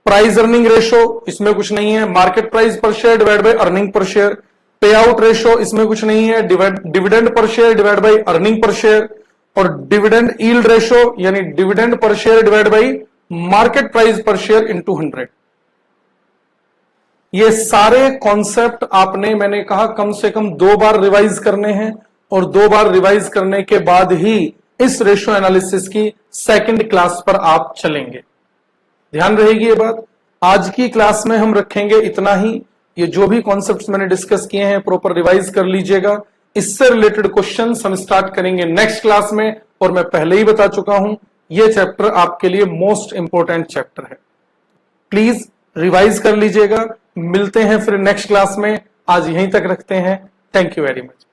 Price earning ratio इसमें कुछ नहीं है, market price per share divide by earning per share. Payout ratio इसमें कुछ नहीं है, dividend per share divide by earning per share. और डिविडेंड यील्ड रेशियो यानी dividend per share divide by market price per share into 100। ये सारे कॉन्सेप्ट आपने मैंने कहा कम से कम 2 बार रिवाइज करने हैं, और 2 बार रिवाइज करने के बाद ही इस रेशियो एनालिसिस की सेकंड क्लास पर आप चलेंगे। ध्यान रहेगी ये बात। आज की क्लास में हम रखेंगे इतना ही। ये जो भी कॉन्सेप्ट्स मैंने डिस्कस किए हैं प्रॉपर रिवाइज कर लीजिएगा। इससे रिलेटेड क्वेश्चंस हम स्टार्ट करेंगे नेक्स्ट क्लास में, और मैं पहले ही बता चुका हूं ये चैप्टर आपके लिए मोस्ट इंपॉर्टेंट चैप्टर है। प्लीज रिवाइज कर लीजिएगा। मिलते हैं फिर नेक्स्ट क्लास में। आज यहीं तक रखते हैं। Thank you very much.